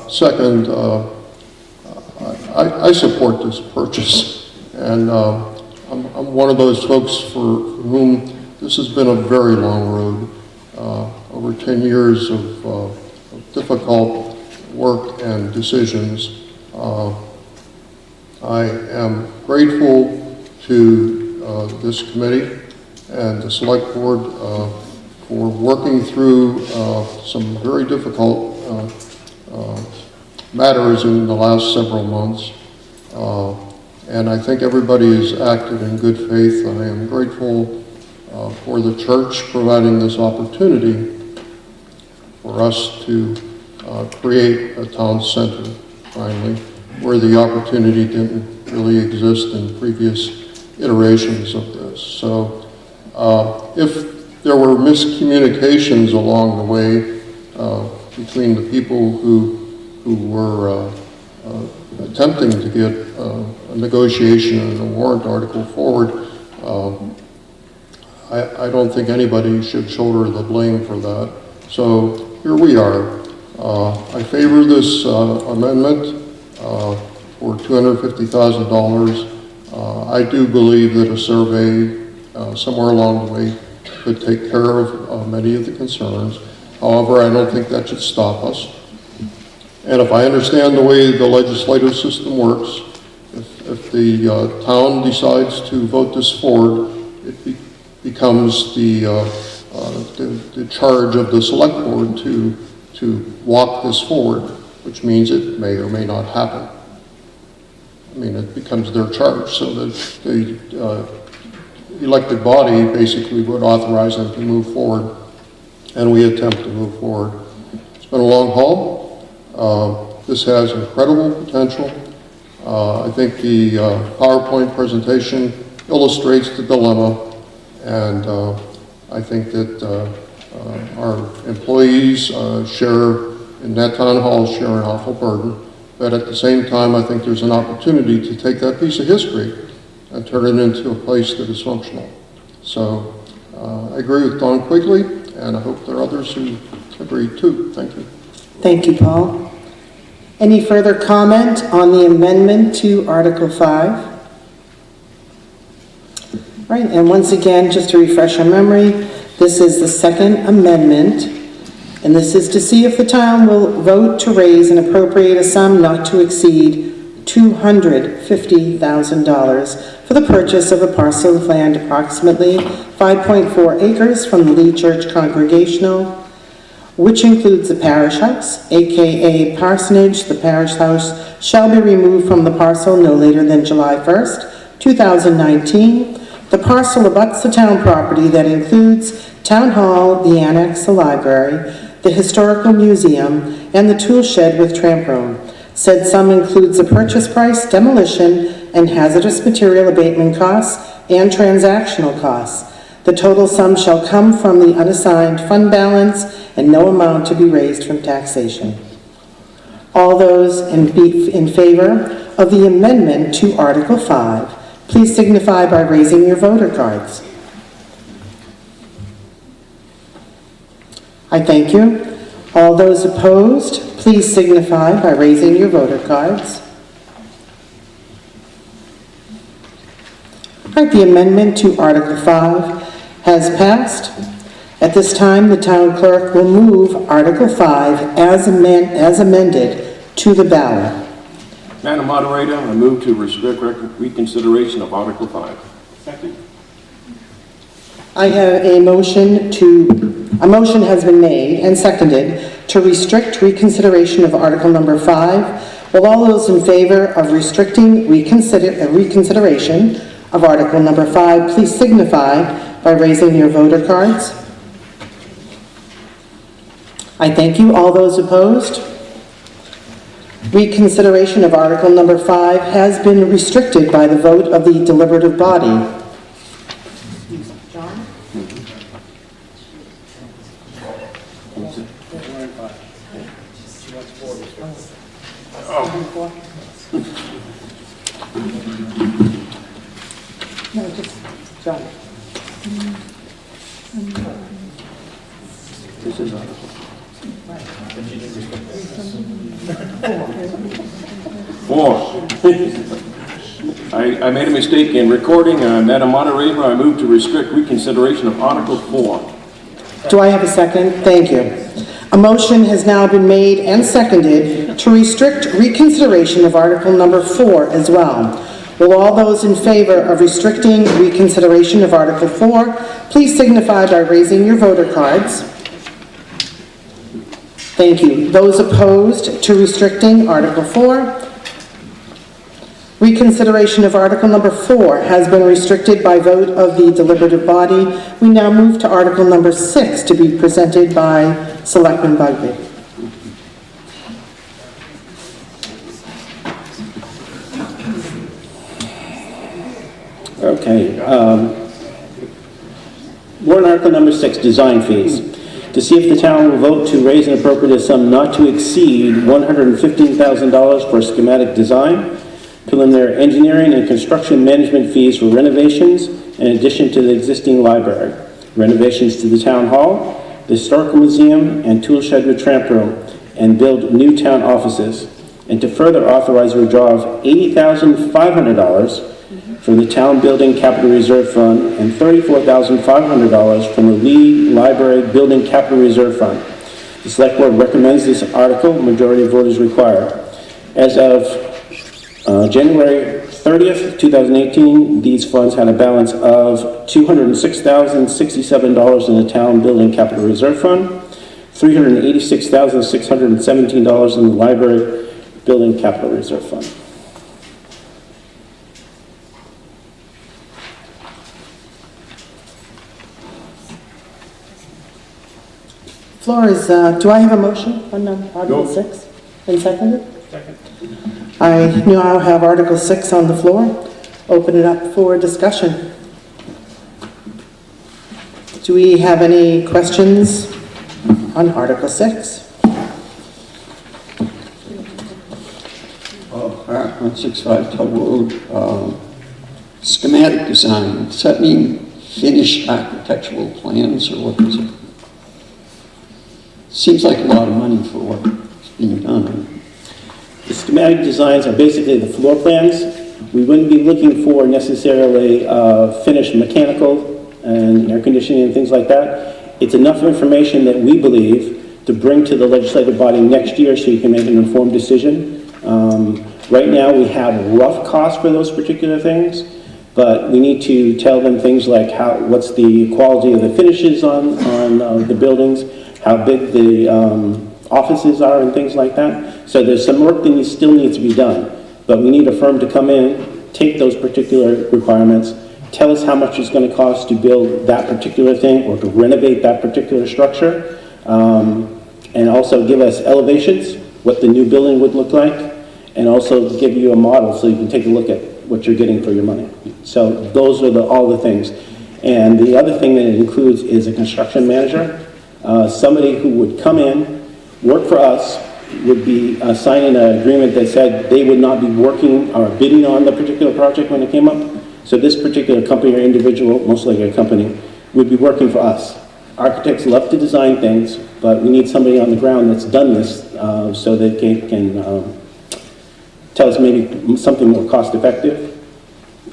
Second, I support this purchase, and I'm one of those folks for whom this has been a very long road, over 10 years of difficult work and decisions. I am grateful to this committee and the Select Board for working through some very difficult matters in the last several months. And I think everybody has acted in good faith. I am grateful for the church providing this opportunity for us to create a town center, finally, where the opportunity didn't really exist in previous iterations of this. So if there were miscommunications along the way between the people who were attempting to get a negotiation and a warrant article forward, I don't think anybody should shoulder the blame for that. So here we are. I favor this amendment for $250,000. I do believe that a survey somewhere along the way could take care of many of the concerns. However, I don't think that should stop us. And if I understand the way the legislative system works, if the town decides to vote this forward, it becomes the charge of the select board to walk this forward, which means it may or may not happen. I mean, it becomes their charge, so that the elected body basically would authorize them to move forward, and we attempt to move forward. It's been a long haul. This has incredible potential. I think the PowerPoint presentation illustrates the dilemma, and I think that our employees in that town hall share an awful burden, but at the same time I think there's an opportunity to take that piece of history and turn it into a place that is functional. So I agree with Don Quigley, and I hope there are others who agree too. Thank you. Thank you, Paul. Any further comment on the amendment to Article 5? All right, and once again, just to refresh our memory, this is the second amendment, and this is to see if the town will vote to raise and appropriate a sum not to exceed $250,000 for the purchase of a parcel of land approximately 5.4 acres from the Lee Church Congregational, which includes the parish house, aka parsonage. The parish house shall be removed from the parcel no later than July 1st, 2019. The parcel abuts the town property that includes Town Hall, the annex, the library, the historical museum, and the tool shed with tramp room. Said sum includes the purchase price, demolition, and hazardous material abatement costs and transactional costs. The total sum shall come from the unassigned fund balance and no amount to be raised from taxation. All those in favor of the amendment to Article 5, please signify by raising your voter cards. I thank you. All those opposed, please signify by raising your voter cards. All right, the amendment to Article 5 has passed. At this time, the town clerk will move Article 5 as amended to the ballot. Madam Moderator, I move to restrict reconsideration of Article 5. Second. I have a motion has been made and seconded to restrict reconsideration of Article number 5. Will all those in favor of restricting reconsideration of Article number 5, please signify by raising your voter cards. I thank you. All those opposed? Reconsideration of Article number 5 has been restricted by the vote of the deliberative body. John? No, just John. This is Article 4. I made a mistake in recording. Madam Moderator, I move to restrict reconsideration of Article 4. Do I have a second? Thank you. A motion has now been made and seconded to restrict reconsideration of Article number 4 as well. Will all those in favor of restricting reconsideration of Article 4, please signify by raising your voter cards. Thank you. Those opposed to restricting Article 4? Reconsideration of Article number 4 has been restricted by vote of the deliberative body. We now move to Article number 6 to be presented by Selectman Bugby. Okay. Warrant Article number 6, design fees. To see if the town will vote to raise and appropriate a sum not to exceed $115,000 for schematic design, preliminary preliminary engineering and construction management fees for renovations in addition to the existing library, renovations to the town hall, the historical museum, and tool shed with tramp room, and build new town offices, and to further authorize withdrawal of $80,500 from the town building capital reserve fund and $34,500 from the Lee Library Building Capital Reserve Fund. The select board recommends this article. Majority of voters required. As of January 30th, 2018, these funds had a balance of $206,067 in the town building capital reserve fund, $386,617 in the library building capital reserve fund. Floor is, do I have a motion on Article 6? And seconded? Second. I now have Article 6 on the floor. Open it up for discussion. Do we have any questions on Article 6? 165 Tull Road, schematic design. Does that mean finished architectural plans, or what is it? Seems like a lot of money for what's being done. The schematic designs are basically the floor plans. We wouldn't be looking for necessarily finished mechanical and air conditioning and things like that. It's enough information that we believe to bring to the legislative body next year so you can make an informed decision. Right now we have rough costs for those particular things, but we need to tell them things like what's the quality of the finishes on the buildings, how big the offices are and things like that. So there's some work that still needs to be done, but we need a firm to come in, take those particular requirements, tell us how much it's going to cost to build that particular thing or to renovate that particular structure, and also give us elevations, what the new building would look like, and also give you a model so you can take a look at what you're getting for your money. So those are all the things. And the other thing that it includes is a construction manager, somebody who would come in, work for us, would be signing an agreement that said they would not be working or bidding on the particular project when it came up. So this particular company or individual, most likely a company, would be working for us. Architects love to design things, but we need somebody on the ground that's done this so they can tell us maybe something more cost effective.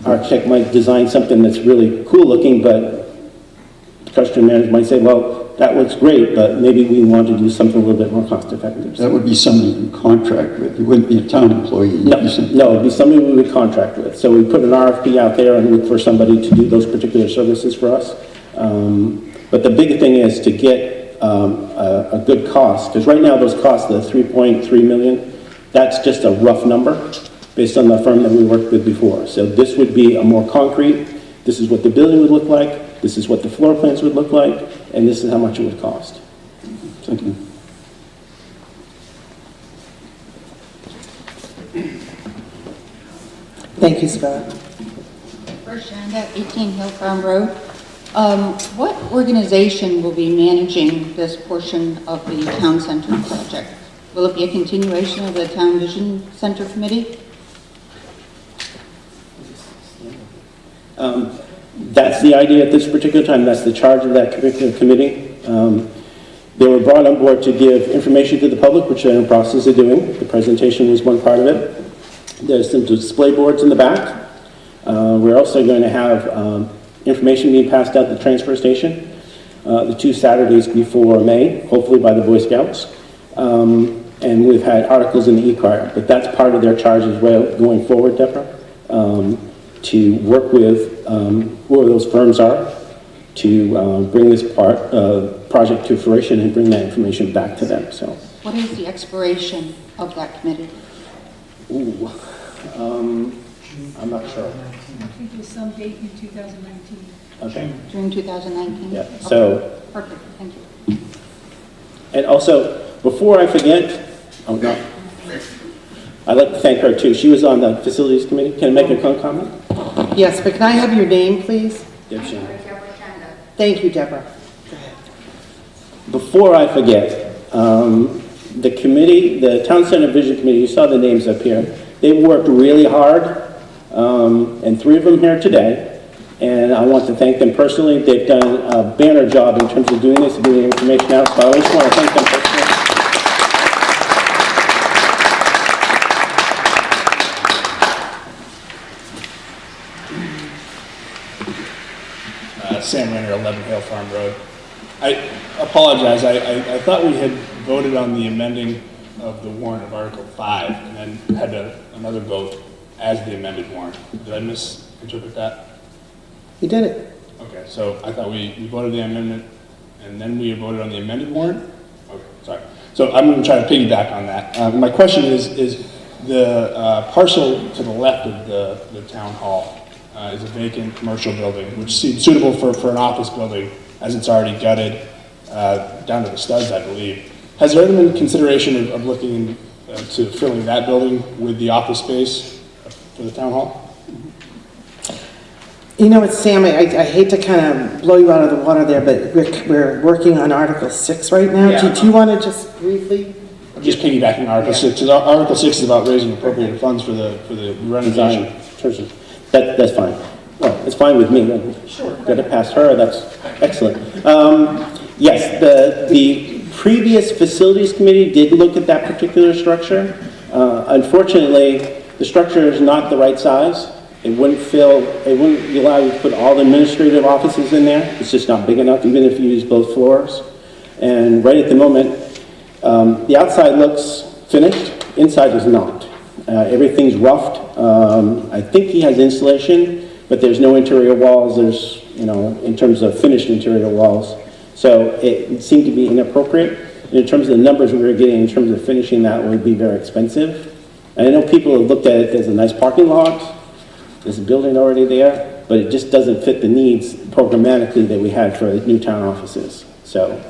Architect might design something that's really cool looking, but the construction manager might say, well, that looks great, but maybe we want to do something a little bit more cost effective. That would be somebody you contract with. You wouldn't be a town employee. No, it'd be somebody we would contract with. So we put an RFP out there and look for somebody to do those particular services for us. But the big thing is to get a good cost, because right now those costs, the $3.3 million, that's just a rough number based on the firm that we worked with before. So this would be a more concrete, this is what the building would look like, this is what the floor plans would look like, and this is how much it would cost. Thank you. Thank you, Scott. First, Shanda, 18 Hill Farm Road. What organization will be managing this portion of the town center project? Will it be a continuation of the Town Vision Center Committee? That's the idea at this particular time. That's the charge of that particular committee. They were brought on board to give information to the public, which they're in the process of doing. The presentation was one part of it. There's some display boards in the back. We're also going to have information being passed out at the transfer station the 2 Saturdays before May, hopefully by the Boy Scouts. And we've had articles in the e-crier, but that's part of their charge as well going forward, Deborah, to work with whoever those firms are to bring this project to fruition and bring that information back to them. So, What is the expiration of that committee? ooh, I'm not sure. I think there's some date in 2019. Okay. June 2019? Yeah, Okay. so- Perfect, thank you. And also, before I forget, no, I'd like to thank her too. She was on the facilities committee. Can I make a comment? Yes, but can I have your name, please? Deb Shannon. Thank you, Deborah. Before I forget, the committee, the Town Center Vision Committee, you saw the names up here. They've worked really hard, and 3 of them here today, and I want to thank them personally. They've done a banner job in terms of doing this and getting information out, so I just want to thank them personally. Sam Renner, 11 Hale Farm Road. I apologize, I thought we had voted on the amending of the warrant of Article 5 and then had another vote as the amended warrant. Did I misinterpret that? You did it. Okay, so I thought we voted the amendment and then we voted on the amended warrant? Okay, sorry. So I'm going to try to piggyback on that. My question is the parcel to the left of the town hall is a vacant commercial building, which seems suitable for an office building, as it's already gutted down to the studs, I believe. Has there been consideration of looking to filling that building with the office space for the town hall? You know, it's Sam, I hate to kind of blow you out of the water there, but we're working on Article 6 right now. Yeah. Do you want to just briefly? I'm just piggybacking on Article 6, because Article 6 is about raising appropriated funds for the renovation. Churches. That's fine. Well, it's fine with me. Sure. Got it past her, that's excellent. Yes, the previous facilities committee did look at that particular structure. Unfortunately, the structure is not the right size. It wouldn't allow you to put all the administrative offices in there. It's just not big enough, even if you use both floors. And right at the moment, the outside looks finished, inside is not. Everything's roughed. I think he has insulation, but there's no interior walls. There's, in terms of finished interior walls. So it seemed to be inappropriate. And in terms of the numbers we were getting in terms of finishing that would be very expensive. And I know people have looked at it as a nice parking lot. There's a building already there, but it just doesn't fit the needs programmatically that we had for the new town offices. So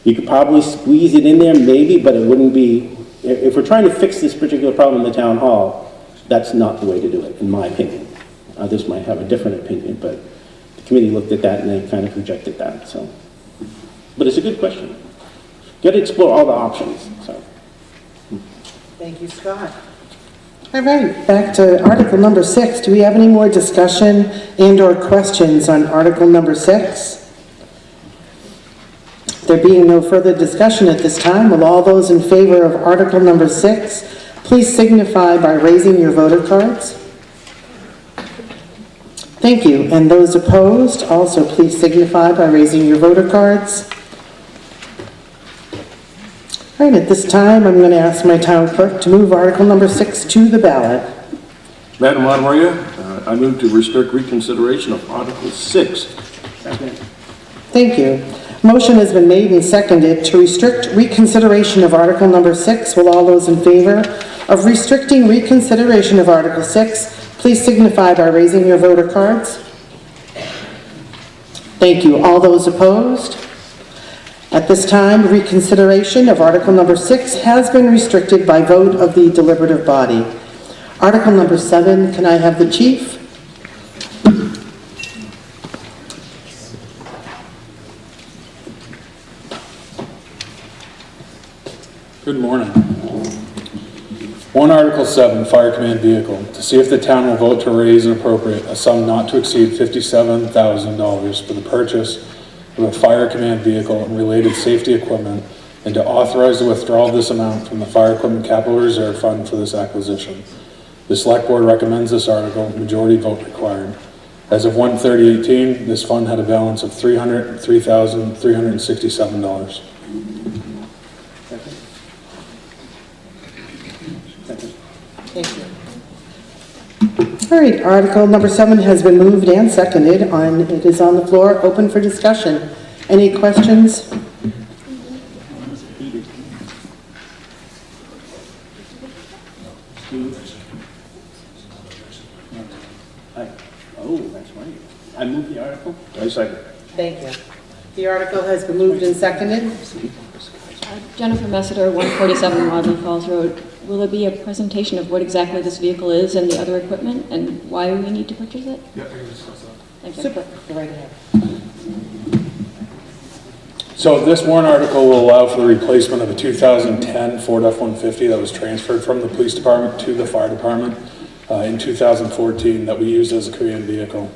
you could probably squeeze it in there maybe, but it wouldn't be, if we're trying to fix this particular problem in the town hall, that's not the way to do it, in my opinion. Others might have a different opinion, but the committee looked at that and they kind of rejected that, so. But it's a good question. You got to explore all the options, so. Thank you, Scott. All right, back to Article number 6. Do we have any more discussion and/or questions on Article number 6? There being no further discussion at this time, will all those in favor of Article number 6 please signify by raising your voter cards? Thank you. And those opposed, also please signify by raising your voter cards. All right, at this time, I'm going to ask my town clerk to move Article number 6 to the ballot. Madam Moderator, I move to restrict reconsideration of Article 6. Second. Thank you. Motion has been made and seconded to restrict reconsideration of Article number 6. Will all those in favor of restricting reconsideration of Article 6, please signify by raising your voter cards. Thank you. All those opposed? At this time, reconsideration of Article number 6 has been restricted by vote of the deliberative body. Article number 7, can I have the chief? Good morning. Warrant Article 7, Fire Command Vehicle, to see if the town will vote to raise and appropriate a sum not to exceed $57,000 for the purchase of a fire command vehicle and related safety equipment, and to authorize the withdrawal of this amount from the Fire Equipment Capital Reserve Fund for this acquisition. The Select Board recommends this article, majority vote required. As of 1/30/18, this fund had a balance of $303,367. Thank you. All right, Article number 7 has been moved and seconded. It is on the floor, open for discussion. Any questions? Oh, that's right. I move the article. I second. Thank you. The article has been moved and seconded. Jennifer Messiter, 147 Wadley Falls Road. Will there be a presentation of what exactly this vehicle is and the other equipment and why we need to purchase it? Yeah, I can discuss that. Thank you. Super. Go right ahead. So this warrant article will allow for the replacement of a 2010 Ford F-150 that was transferred from the police department to the fire department in 2014 that we used as a command vehicle.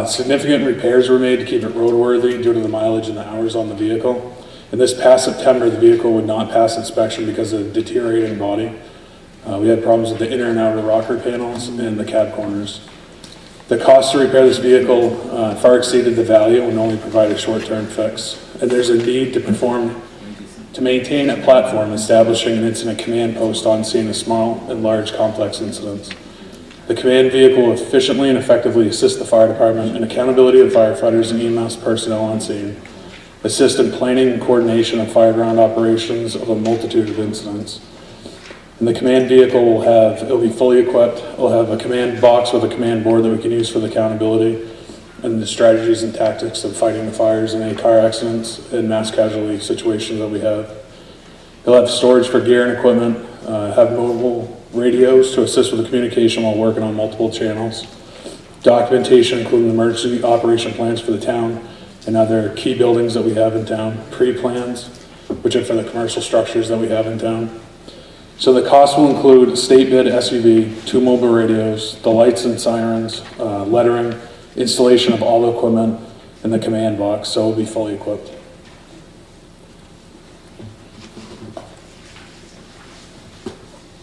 Significant repairs were made to keep it roadworthy due to the mileage and the hours on the vehicle. And this past September, the vehicle would not pass inspection because of the deteriorating body. We had problems with the inner and outer rocker panels and the cab corners. The cost to repair this vehicle far exceeded the value and only provided a short-term fix. And there's a need to maintain a platform establishing an incident command post on scene of small and large complex incidents. The command vehicle will efficiently and effectively assist the fire department in accountability of firefighters and EMS personnel on scene, assist in planning and coordination of fireground operations of a multitude of incidents. And the command vehicle it'll be fully equipped. It'll have a command box with a command board that we can use for the accountability and the strategies and tactics of fighting the fires and any car accidents and mass casualty situations that we have. It'll have storage for gear and equipment, have mobile radios to assist with the communication while working on multiple channels, documentation including emergency operation plans for the town and other key buildings that we have in town, pre-plans, which are for the commercial structures that we have in town. So the cost will include a state bid SUV, 2 mobile radios, the lights and sirens, lettering, installation of all the equipment, and the command box, so it'll be fully equipped.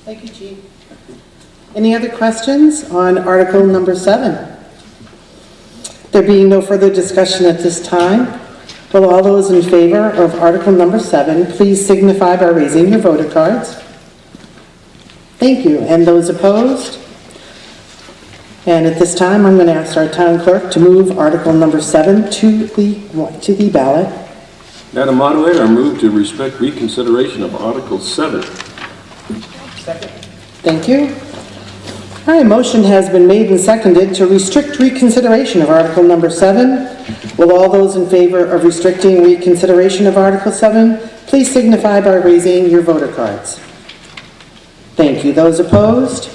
Thank you, Chief. Any other questions on Article number 7? There being no further discussion at this time, will all those in favor of Article number 7 please signify by raising your voter cards? Thank you. And those opposed? And at this time, I'm going to ask our town clerk to move Article number 7 to the ballot. Madam Moderator, I move to respect reconsideration of Article 7. Second. Thank you. All right, motion has been made and seconded to restrict reconsideration of Article number 7. Will all those in favor of restricting reconsideration of Article 7 please signify by raising your voter cards? Thank you. Those opposed?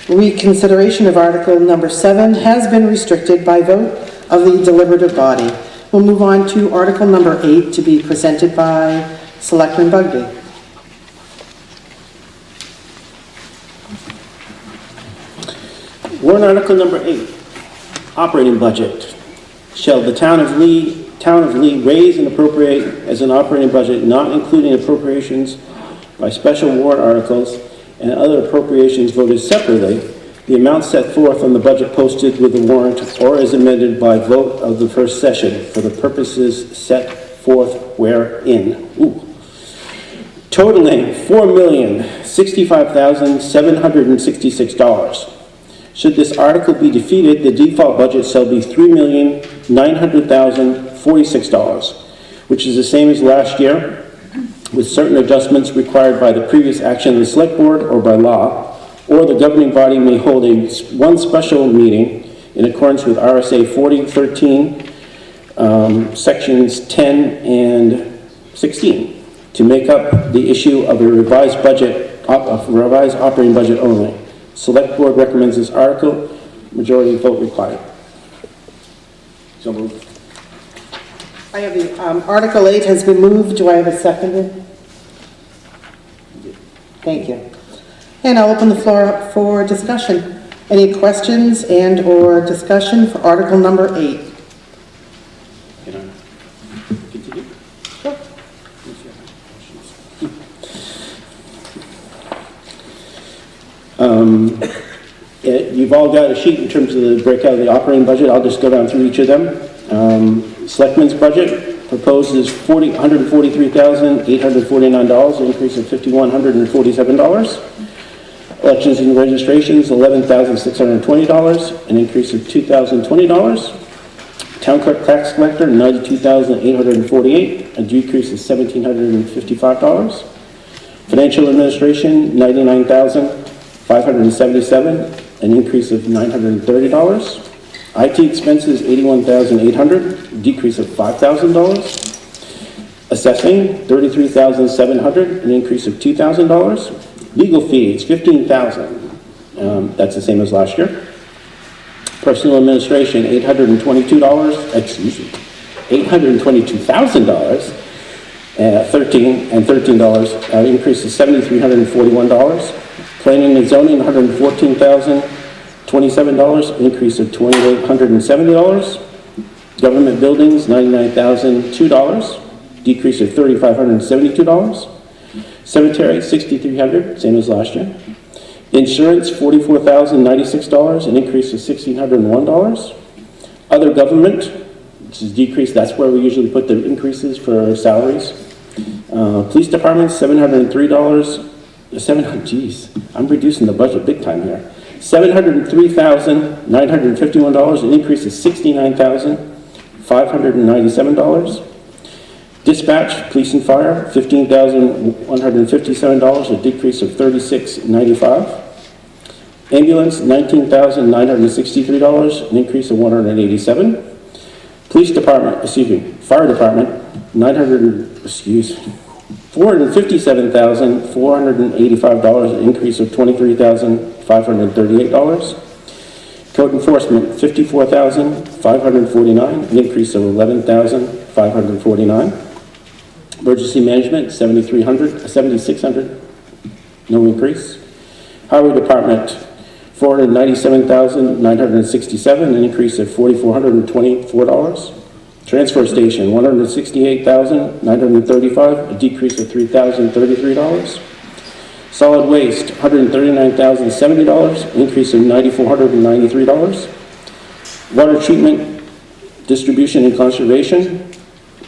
Reconsideration of Article number 7 has been restricted by vote of the deliberative body. We'll move on to Article number 8 to be presented by Selectman Bugby. Warrant Article number 8, operating budget. Shall the town of Lee raise and appropriate as an operating budget, not including appropriations by special warrant articles and other appropriations voted separately, the amount set forth on the budget posted with the warrant or as amended by vote of the first session for the purposes set forth wherein. Totaling $4,065,766. Should this article be defeated, the default budget shall be $3,900,046, which is the same as last year, with certain adjustments required by the previous action of the Select Board or by law, or the governing body may hold one special meeting in accordance with RSA 4013, sections 10 and 16, to make up the issue of a revised operating budget only. Select Board recommends this article. Majority vote required. So moved. I have the Article 8 has been moved. Do I have a seconder? Thank you. And I'll open the floor up for discussion. Any questions and or discussion for Article number 8? Can I continue? Sure. You've all got a sheet in terms of the breakout of the operating budget. I'll just go down through each of them. Selectmen's budget proposes $143,849, an increase of $5,147. Elections and registrations, $11,620, an increase of $2,020. Town clerk tax collector, $92,848, a decrease of $1,755. Financial administration, $99,577, an increase of $930. IT expenses, $81,800, decrease of $5,000. Assessing, $33,700, an increase of $2,000. Legal fees, $15,000, that's the same as last year. Personal administration, $822, $822,000, $13, increase of $7,341. Planning and zoning, $114,027, increase of $2,870. Government buildings, $99,002, decrease of $3,572. Cemetery, $6,300, same as last year. Insurance, $44,096, an increase of $1,601. Other government, which is decreased, that's where we usually put the increases for salaries. Police department, $703. Geez, I'm reducing the budget big time here. $703,951, an increase of $69,597. Dispatch, police and fire, $15,157, a decrease of $36.95. Ambulance, $19,963, an increase of $187. Police department, fire department, $457,485, an increase of $23,538. Code enforcement, $54,549, an increase of $11,549. Emergency management, $7,600, no increase. Highway department, $497,967, an increase of $4,424. Transfer station, $168,935, a decrease of $3,033. Solid waste, $139,070, increase of $9,493. Water treatment, distribution and conservation,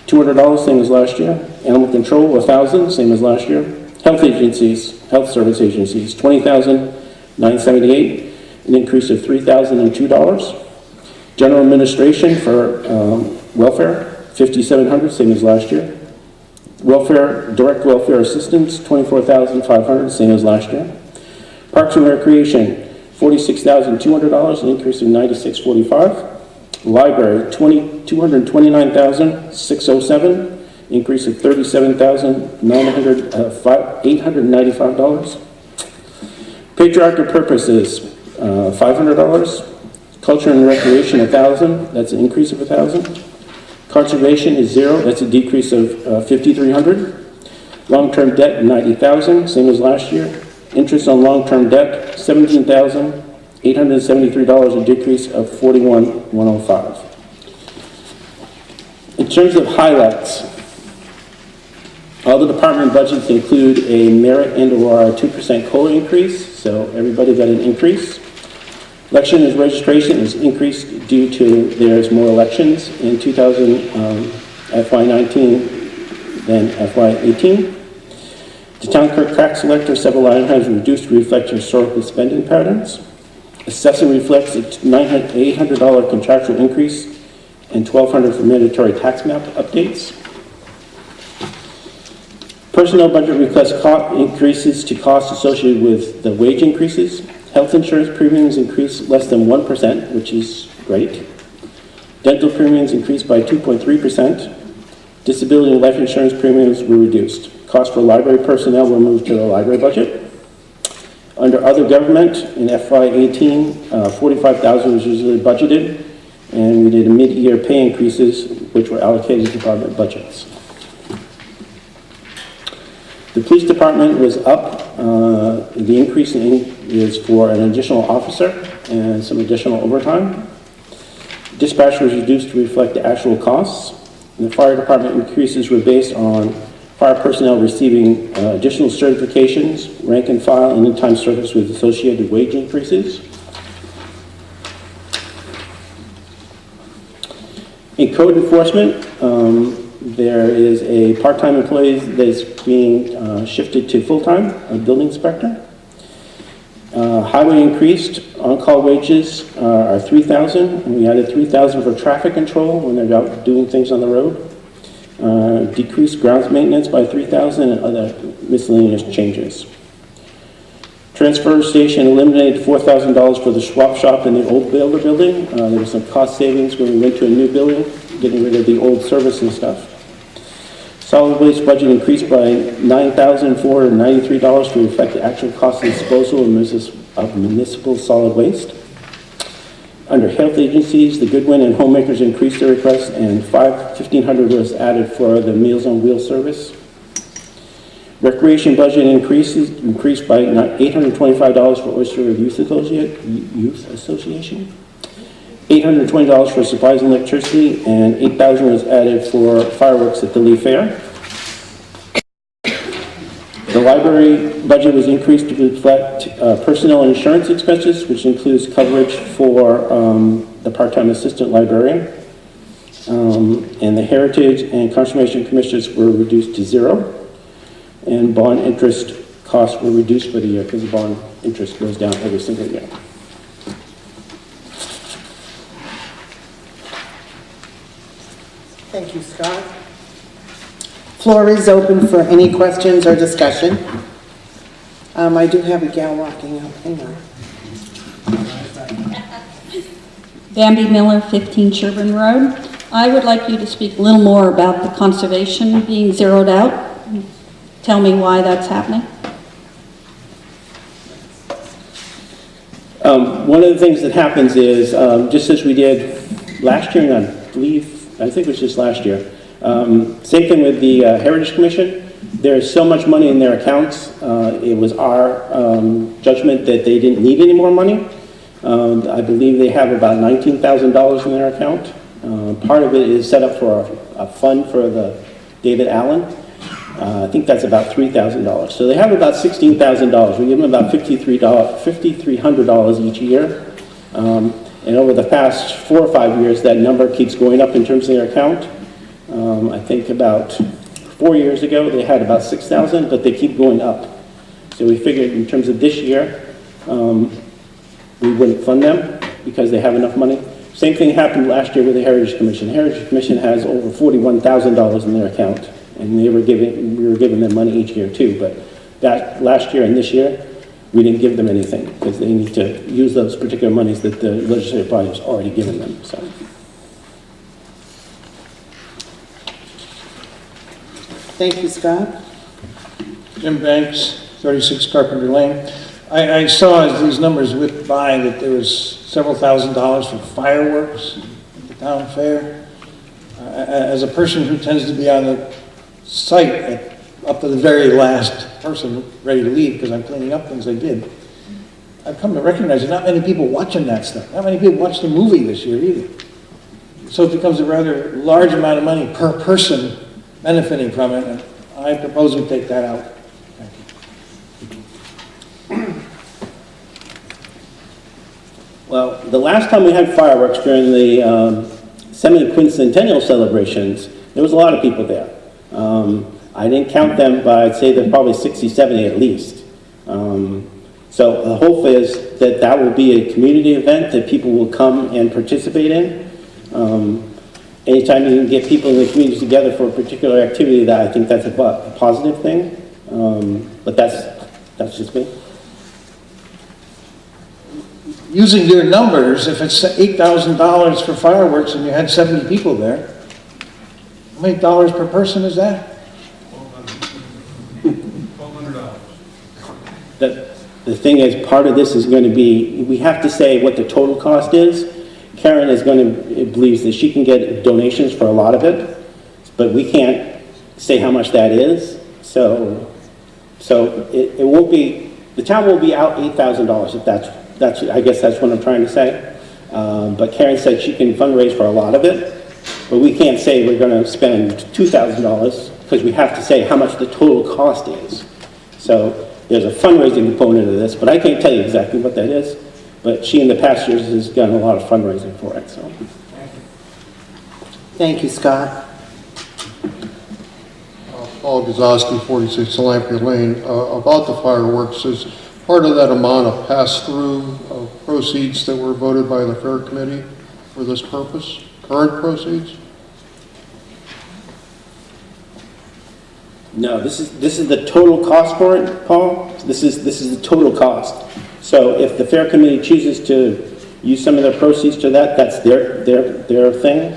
$200, same as last year. Animal control, $1,000, same as last year. Health agencies, health service agencies, $20,978, an increase of $3,002. General administration for welfare, $5,700, same as last year. Welfare, direct welfare assistance, $24,500, same as last year. Parks and recreation, $46,200, an increase of $96.45. Library, $229,607, increase of $37,895. Patriarchal purposes, $500. Culture and recreation, $1,000, that's an increase of $1,000. Conservation is $0, that's a decrease of $5,300. Long-term debt, $90,000, same as last year. Interest on long-term debt, $17,873, a decrease of $41,105. In terms of highlights, all the department budgets include a merit and/or a 2% COLA increase, so everybody got an increase. Election and registration is increased due to there's more elections in FY19 than FY18. The town clerk tax collector, several line items reduced to reflect historical spending patterns. Assessing reflects a $800 contractual increase and $1,200 for mandatory tax map updates. Personnel budget requests increases to costs associated with the wage increases. Health insurance premiums increased less than 1%, which is great. Dental premiums increased by 2.3%. Disability and life insurance premiums were reduced. Costs for library personnel were moved to the library budget. Under other government, in FY18, $45,000 was usually budgeted, and we did a mid-year pay increases, which were allocated to department budgets. The police department was up. The increase is for an additional officer and some additional overtime. Dispatch was reduced to reflect the actual costs. And the fire department increases were based on fire personnel receiving additional certifications, rank and file, and in-time service with associated wage increases. In code enforcement, there is a part-time employee that's being shifted to full-time, a building inspector. Highway increased, on-call wages are $3,000, and we added $3,000 for traffic control when they're out doing things on the road. Decreased grounds maintenance by $3,000 and other miscellaneous changes. Transfer station eliminated $4,000 for the swap shop in the old builder building. There was some cost savings when we went to a new building, getting rid of the old service and stuff. Solid waste budget increased by $9,493 to reflect the actual cost of disposal of municipal solid waste. Under health agencies, the Goodwin and Homemakers increased their request, and $1,500 was added for the Meals on Wheels service. Recreation budget increased by $825 for Oyster River Youth Association, $820 for supplies and electricity, and $8,000 was added for fireworks at the Lee Fair. The library budget was increased to reflect personnel and insurance expenses, which includes coverage for the part-time assistant librarian. And the Heritage and Conservation Commissions were reduced to 0. And bond interest costs were reduced for the year because the bond interest goes down every single year. Thank you, Scott. Floor is open for any questions or discussion. I do have a gal walking up. Hang on. Bambi Miller, 15 Sherburne Road. I would like you to speak a little more about the conservation being zeroed out. Tell me why that's happening. One of the things that happens is, just as we did last year, and I think it was just last year, same thing with the Heritage Commission. There's so much money in their accounts. It was our judgment that they didn't need any more money. I believe they have about $19,000 in their account. Part of it is set up for a fund for the David Allen. I think that's about $3,000. So they have about $16,000. We give them about $5,300 each year. And over the past 4 or 5 years, that number keeps going up in terms of their account. I think about 4 years ago, they had about $6,000, but they keep going up. So we figured in terms of this year, we wouldn't fund them because they have enough money. Same thing happened last year with the Heritage Commission. The Heritage Commission has over $41,000 in their account, and we were giving them money each year too. But that last year and this year, we didn't give them anything because they need to use those particular monies that the legislative body has already given them. So. Thank you, Scott. Jim Banks, 36 Carpenter Lane. I saw as these numbers whipped by that there was several $1,000s for fireworks at the town fair. As a person who tends to be on the site up to the very last person ready to leave because I'm cleaning up things I did, I've come to recognize there's not many people watching that stuff. Not many people watched the movie this year either. So it becomes a rather large amount of money per person benefiting from it, and I propose we take that out. Well, the last time we had fireworks during the semi-quincentennial celebrations, there was a lot of people there. I didn't count them, but I'd say there's probably 60, 70 at least. So the hope is that that will be a community event that people will come and participate in. Anytime you can get people in the community together for a particular activity, that I think that's a positive thing. But that's just me. Using your numbers, if it's $8,000 for fireworks and you had 70 people there, how many dollars per person is that? The thing is, part of this is going to be, we have to say what the total cost is. Karen believes that she can get donations for a lot of it, but we can't say how much that is. So it won't be, the town will be out $8,000 if I guess that's what I'm trying to say. But Karen said she can fundraise for a lot of it, but we can't say we're going to spend $2,000 because we have to say how much the total cost is. So there's a fundraising component of this, but I can't tell you exactly what that is. But she in the past years has done a lot of fundraising for it. So. Thank you, Scott. Paul Gazowski, 46 Lamprey Lane. About the fireworks, is part of that amount of pass-through of proceeds that were voted by the Fair Committee for this purpose? Current proceeds? No, this is the total cost for it, Paul. This is the total cost. So if the Fair Committee chooses to use some of their proceeds to that, that's their thing.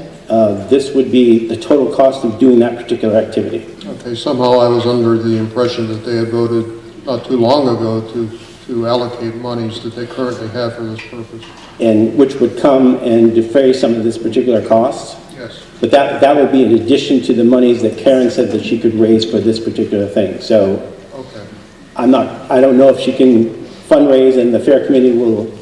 This would be the total cost of doing that particular activity. Okay, somehow I was under the impression that they had voted not too long ago to to allocate monies that they currently have for this purpose. And which would come and defray some of this particular cost. Yes. But that would be in addition to the monies that Karen said that she could raise for this particular thing. So Okay. I don't know if she can fundraise and the fair committee will,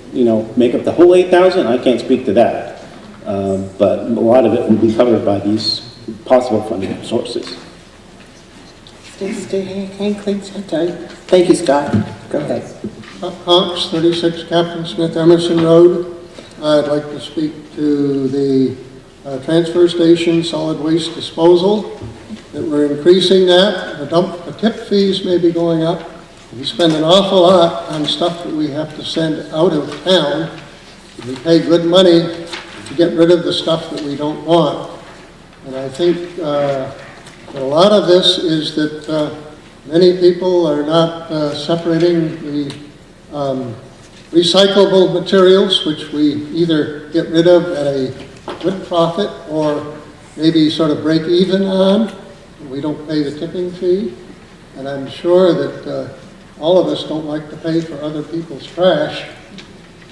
make up the whole 8,000. I can't speak to that. But a lot of it will be covered by these possible funding sources. Thank you, Scott. Go ahead. Cox, 36 Captain Smith Emerson Road. I'd like to speak to the transfer station solid waste disposal, that we're increasing that. The tip fees may be going up. We spend an awful lot on stuff that we have to send out of town. We pay good money to get rid of the stuff that we don't want. And I think that a lot of this is that many people are not separating the recyclable materials, which we either get rid of at a good profit or maybe sort of break even on. We don't pay the tipping fee. And I'm sure that all of us don't like to pay for other people's trash.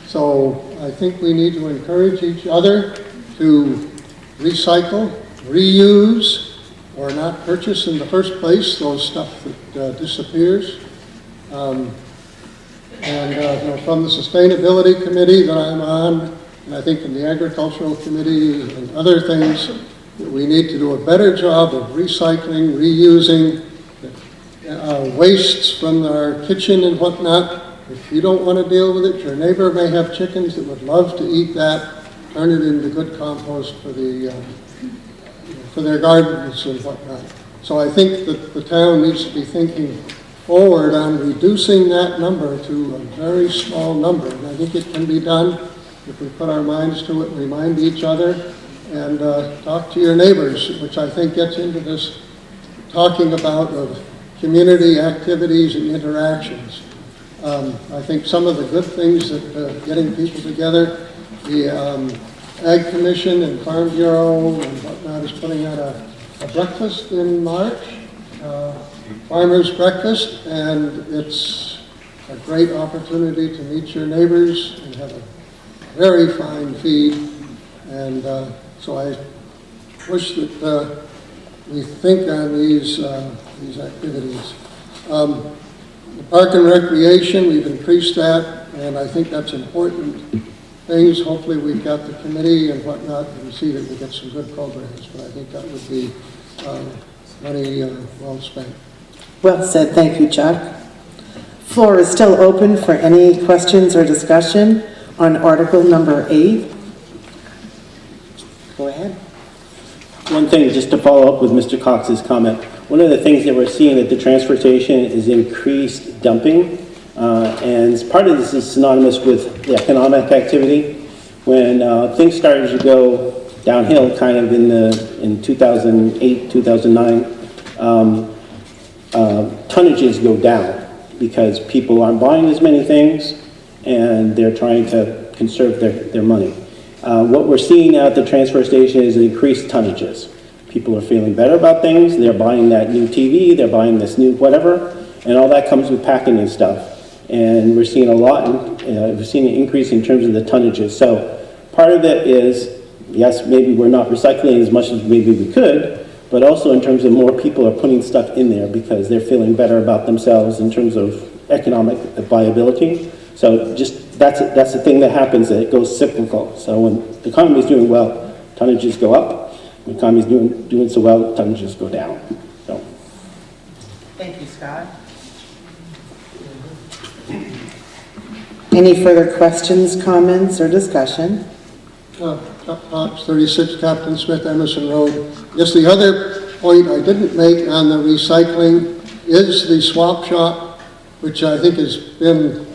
So I think we need to encourage each other to recycle, reuse, or not purchase in the first place those stuff that disappears. From the Sustainability Committee that I'm on, and I think from the Agricultural Committee and other things, that we need to do a better job of recycling, reusing wastes from our kitchen and whatnot. If you don't want to deal with it, your neighbor may have chickens that would love to eat that. Turn it into good compost for their gardens and whatnot. So I think that the town needs to be thinking forward on reducing that number to a very small number. And I think it can be done if we put our minds to it, remind each other, and talk to your neighbors, which I think gets into this talking about of community activities and interactions. I think some of the good things that getting people together, the Ag Commission and Farm Bureau and whatnot is putting out a breakfast in March, Farmers Breakfast, and it's a great opportunity to meet your neighbors and have a very fine feed. And so I wish that we think on these activities. The Park and Recreation, we've increased that, and I think that's important things. Hopefully we've got the committee and whatnot and see that we get some good programs, but I think that would be money well spent. Well said. Thank you, Chuck. Floor is still open for any questions or discussion on Article number 8. Go ahead. One thing, just to follow up with Mr. Cox's comment, one of the things that we're seeing at the transfer station is increased dumping, and part of this is synonymous with the economic activity. When things started to go downhill, kind of in 2008, 2009, tonnages go down because people aren't buying as many things, and they're trying to conserve their money. What we're seeing now at the transfer station is increased tonnages. People are feeling better about things. They're buying that new TV. They're buying this new whatever, and all that comes with packing and stuff. And we're seeing we're seeing an increase in terms of the tonnages. So part of it is, yes, maybe we're not recycling as much as maybe we could, but also in terms of more people are putting stuff in there because they're feeling better about themselves in terms of economic viability. So just that's the thing that happens, that it goes cyclical. So when the economy is doing well, tonnages go up. When the economy is doing so well, tonnages go down. So. Thank you, Scott. Any further questions, comments, or discussion? Cox, 36 Captain Smith Emerson Road. Yes, the other point I didn't make on the recycling is the swap shop, which I think has been,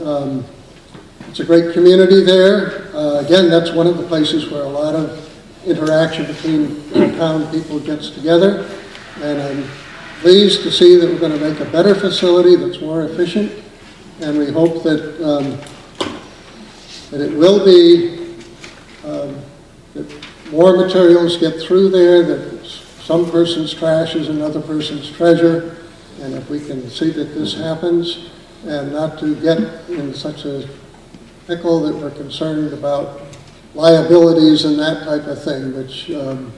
it's a great community there. Again, that's one of the places where a lot of interaction between town people gets together. And I'm pleased to see that we're going to make a better facility that's more efficient. And we hope that, that it will be, that more materials get through there, that some person's trash is another person's treasure. And if we can see that this happens, and not to get in such a pickle that we're concerned about liabilities and that type of thing, which I'm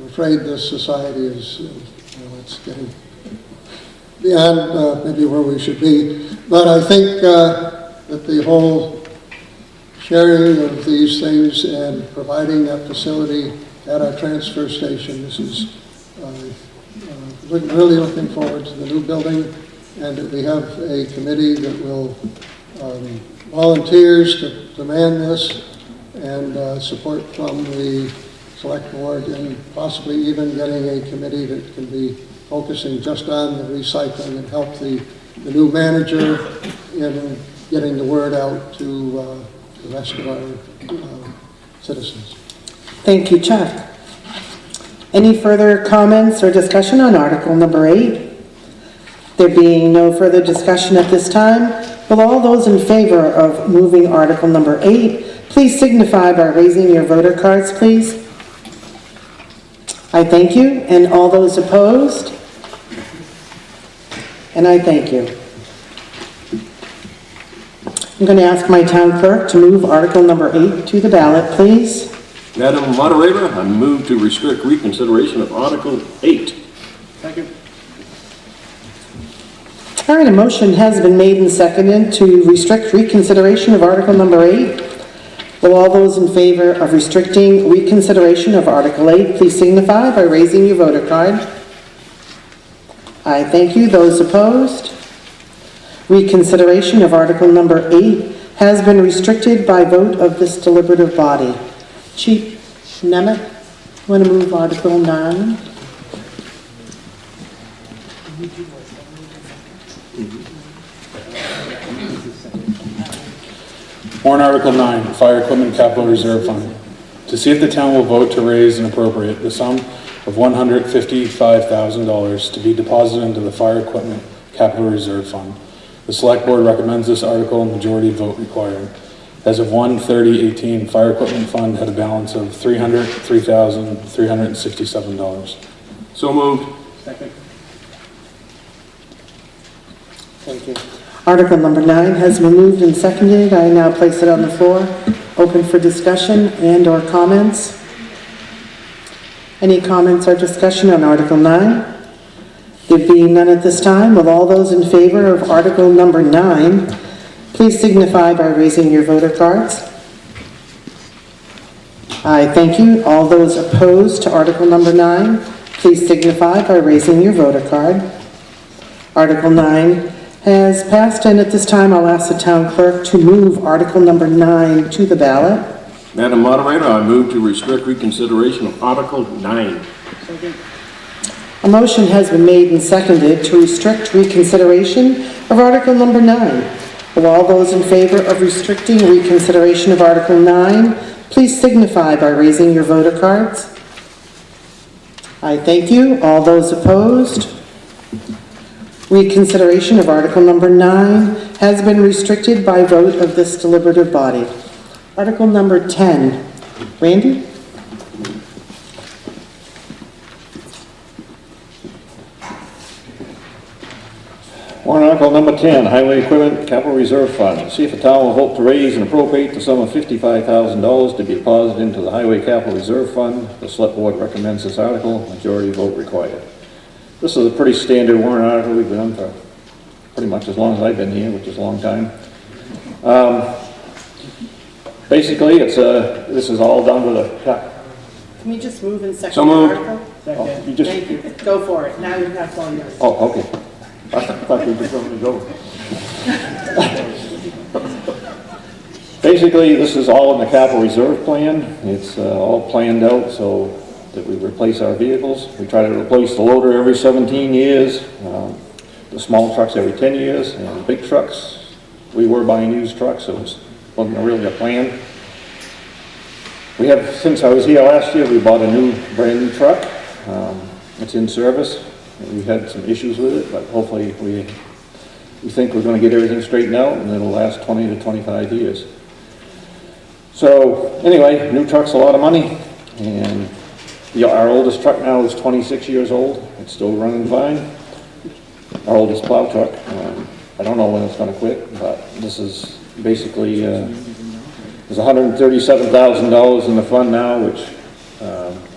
afraid this society is, it's getting beyond maybe where we should be. But I think that the whole sharing of these things and providing that facility at our transfer station, this is really looking forward to the new building, and that we have a committee that will volunteers to man this, and support from the select board, and possibly even getting a committee that can be focusing just on the recycling and help the new manager in getting the word out to the rest of our citizens. Thank you, Chuck. Any further comments or discussion on Article number 8? There being no further discussion at this time, will all those in favor of moving Article number 8 please signify by raising your voter cards, please? I thank you. And all those opposed? And I thank you. I'm going to ask my town clerk to move Article number 8 to the ballot, please. Madam Moderator, I move to restrict reconsideration of Article 8. Second. All right, a motion has been made and seconded to restrict reconsideration of Article number 8. Will all those in favor of restricting reconsideration of Article 8 please signify by raising your voter card? I thank you. Those opposed? Reconsideration of Article number 8 has been restricted by vote of this deliberative body. Chief Nemeth, you want to move Article 9? Warrant Article 9, Fire Equipment Capital Reserve Fund. To see if the town will vote to raise and appropriate the sum of $155,000 to be deposited into the Fire Equipment Capital Reserve Fund. The Select Board recommends this article, majority vote required. As of 1/30/18, Fire Equipment Fund had a balance of $303,367. So moved. Second. Thank you. Article number 9 has been moved and seconded. I now place it on the floor, open for discussion and or comments. Any comments or discussion on Article 9? There being none at this time, will all those in favor of Article number 9 please signify by raising your voter cards? I thank you. All those opposed to Article number 9, please signify by raising your voter card. Article 9 has passed, and at this time I'll ask the town clerk to move Article number 9 to the ballot. Madam Moderator, I move to restrict reconsideration of Article 9. A motion has been made and seconded to restrict reconsideration of Article number 9. Will all those in favor of restricting reconsideration of Article 9 please signify by raising your voter cards? I thank you. All those opposed? Reconsideration of Article number 9 has been restricted by vote of this deliberative body. Article number 10. Randy? Warrant Article number 10, Highway Equipment Capital Reserve Fund. See if the town will vote to raise and appropriate the sum of $55,000 to be deposited into the Highway Capital Reserve Fund. The Select Board recommends this article. Majority vote required. This is a pretty standard warrant article we've been on for pretty much as long as I've been here, which is a long time. Basically, this is all done with a... Can you just move and second So the moved. article? Oh, you just, Thank you. Go for it. Now you have one yours. oh, okay. I thought you were just going to go. Basically, this is all in the capital reserve plan. It's all planned out so that we replace our vehicles. We try to replace the loader every 17 years, the small trucks every 10 years, and the big trucks. We were buying used trucks, so it wasn't really a plan. We have, since I was here last year, we bought a brand new truck. It's in service. We've had some issues with it, but hopefully we think we're going to get everything straightened out and it'll last 20 to 25 years. So anyway, new truck's a lot of money, and our oldest truck now is 26 years old. It's still running fine. Our oldest plow truck. I don't know when it's gonna quit, but this is basically, there's $137,000 in the fund now, which,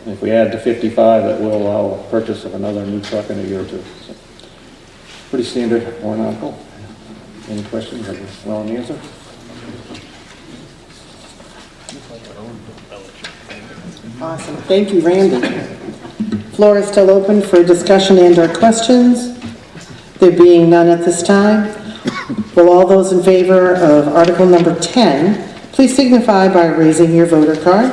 if we add to 55, that will allow purchase of another new truck in a year or two. So, pretty standard warrant article. Any questions? Well, an answer? Awesome. Thank you, Randy. Floor is still open for discussion and/or questions. There being none at this time, will all those in favor of Article number 10 please signify by raising your voter card?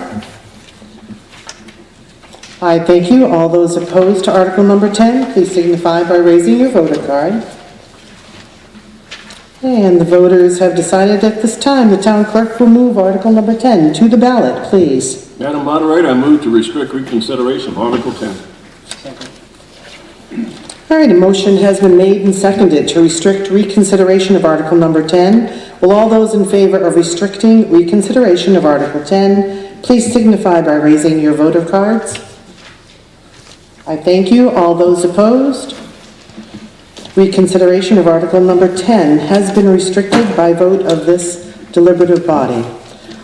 I thank you. All those opposed to Article number 10, please signify by raising your voter card. And the voters have decided at this time the town clerk will move Article number 10 to the ballot, please. Madam Moderator, I move to restrict reconsideration of Article 10. All right, a motion has been made and seconded to restrict reconsideration of Article number 10. Will all those in favor of restricting reconsideration of Article 10, please signify by raising your voter cards. I thank you. All those opposed? Reconsideration of Article number 10 has been restricted by vote of this deliberative body.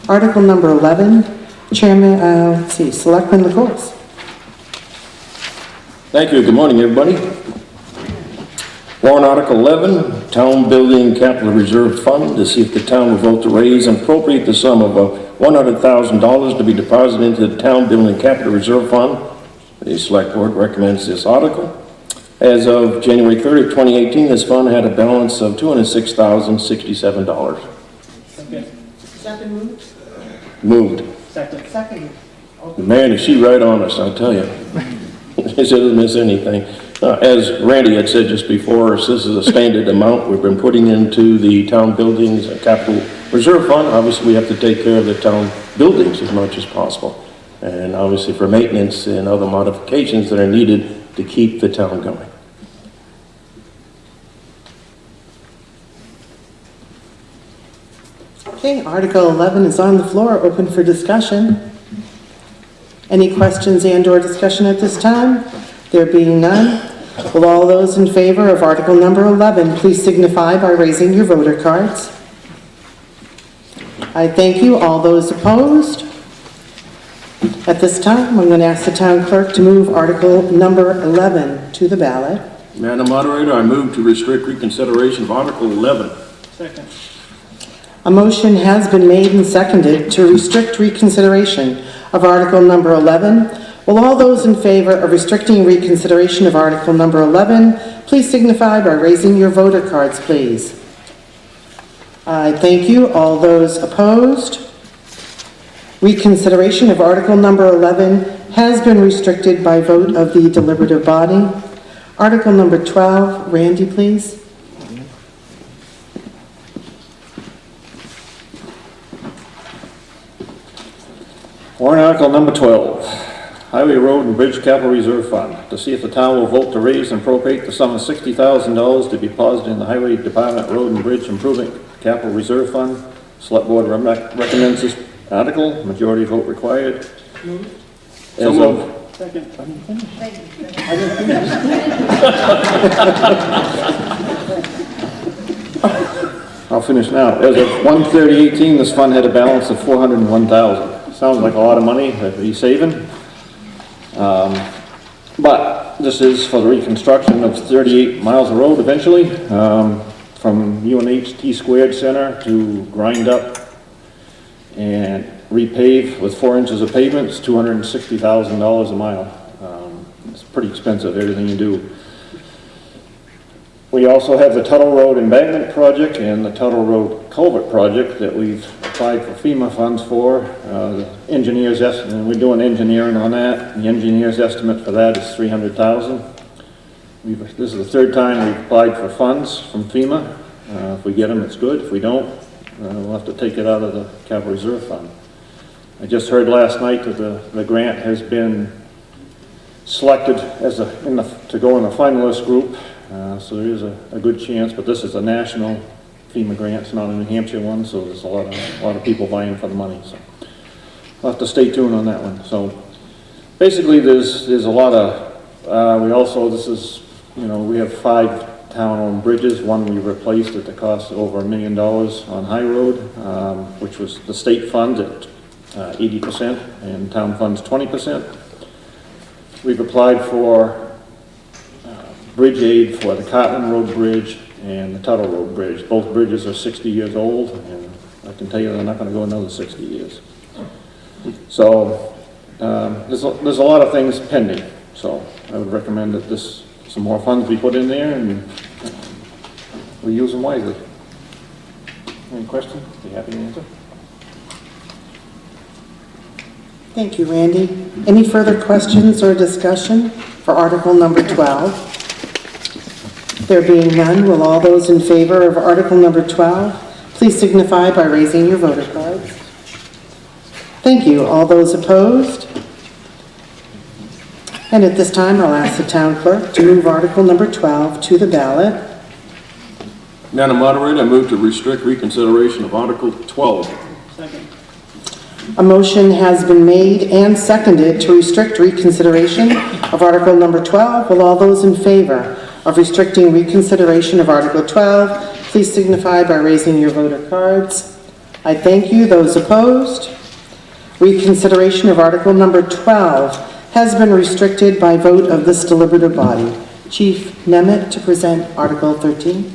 Article number 11, Chairman, Selectman LaCourse. Thank you. Good morning, everybody. Warrant Article 11, Town Building Capital Reserve Fund, to see if the town will vote to raise and appropriate the sum of $100,000 to be deposited into the Town Building Capital Reserve Fund. The Select Board recommends this article. As of January 30th, 2018, this fund had a balance of $206,067. Second moved? Moved. Second. Man, is she right on us, I tell you. She doesn't miss anything. As Randy had said just before, this is a standard amount we've been putting into the town buildings capital reserve fund. Obviously, we have to take care of the town buildings as much as possible. And obviously for maintenance and other modifications that are needed to keep the town going. Okay, Article 11 is on the floor, open for discussion. Any questions and/or discussion at this time? There being none, will all those in favor of Article number 11 please signify by raising your voter cards? I thank you. All those opposed? At this time, I'm going to ask the town clerk to move Article number 11 to the ballot. Madam Moderator, I move to restrict reconsideration of Article 11. Second. A motion has been made and seconded to restrict reconsideration of Article number 11. Will all those in favor of restricting reconsideration of Article number 11, please signify by raising your voter cards, please. I thank you. All those opposed? Reconsideration of Article number 11 has been restricted by vote of the deliberative body. Article number 12, Randy, please. Warrant Article number 12, Highway Road and Bridge Capital Reserve Fund, to see if the town will vote to raise and appropriate the sum of $60,000 to be deposited in the Highway Department Road and Bridge Improvement Capital Reserve Fund. Select Board recommends this article, majority vote required. So moved. Second. I'll finish now. As of 1/30/18, this fund had a balance of $401,000. Sounds like a lot of money that he's saving. But this is for the reconstruction of 38 miles of road eventually, from UNH T² Center to grind up and repave with 4 inches of pavement. It's $260,000 a mile. It's pretty expensive, everything you do. We also have the Tuttle Road Embankment Project and the Tuttle Road Culvert Project that we've applied for FEMA funds for. The engineer's estimate, we're doing engineering on that. The engineer's estimate for that is $300,000. This is the third time we've applied for funds from FEMA. If we get them, it's good. If we don't, we'll have to take it out of the Capital Reserve Fund. I just heard last night that the grant has been selected as to go in the finalist group. So there is a good chance, but this is a national FEMA grant. It's not a New Hampshire one, so there's a lot of people vying for the money. So we'll have to stay tuned on that one. So basically, there's a lot of we have 5 town-owned bridges. One we replaced at the cost of over $1 million on High Road, which was the state funds at 80% and town funds 20%. We've applied for bridge aid for the Cartland Road Bridge and the Tuttle Road Bridge. Both bridges are 60 years old, and I can tell you they're not going to go another 60 years. So there's a lot of things pending. So I would recommend that some more funds be put in there and we use them wisely. Any questions? Be happy to answer. Thank you, Randy. Any further questions or discussion for Article number 12? There being none, will all those in favor of Article number 12 please signify by raising your voter cards? Thank you. All those opposed? And at this time, I'll ask the town clerk to move Article number 12 to the ballot. Madam Moderator, I move to restrict reconsideration of Article 12. A motion has been made and seconded to restrict reconsideration of Article number 12. Will all those in favor of restricting reconsideration of Article 12, please signify by raising your voter cards. I thank you. Those opposed? Reconsideration of Article number 12 has been restricted by vote of this deliberative body. Chief Nemeth to present Article 13.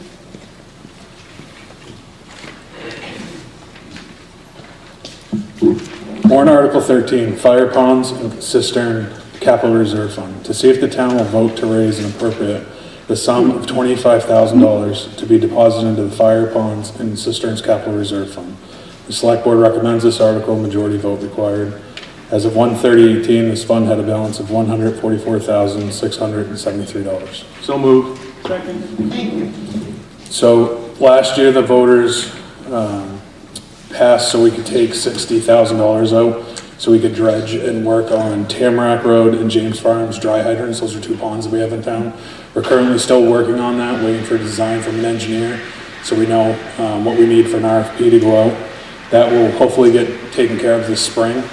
Warrant Article 13, Fire Ponds and Cistern Capital Reserve Fund, to see if the town will vote to raise and appropriate the sum of $25,000 to be deposited into the Fire Ponds and Cisterns Capital Reserve Fund. The Select Board recommends this article, majority vote required. As of 1/30/18, this fund had a balance of $144,673. So moved. Second. Thank you. So last year, the voters passed so we could take $60,000 out so we could dredge and work on Tamarack Road and James Farms dry hydrants. Those are two ponds that we have in town. We're currently still working on that, waiting for design from an engineer so we know what we need for an RFP to go out. That will hopefully get taken care of this spring.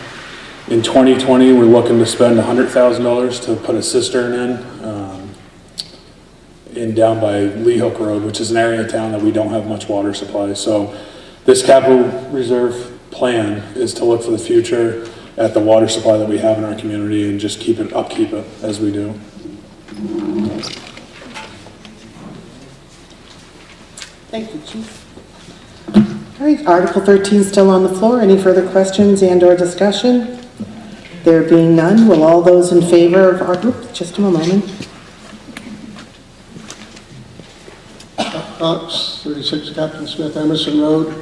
In 2020, we're looking to spend $100,000 to put a cistern in down by Lee Hook Road, which is an area of town that we don't have much water supply. So this capital reserve plan is to look for the future at the water supply that we have in our community and just upkeep it as we do. Thank you, Chief. All right, Article 13 still on the floor. Any further questions and or discussion? There being none, will all those in favor of Article, just a moment. Cox, 36 Captain Smith Emerson Road.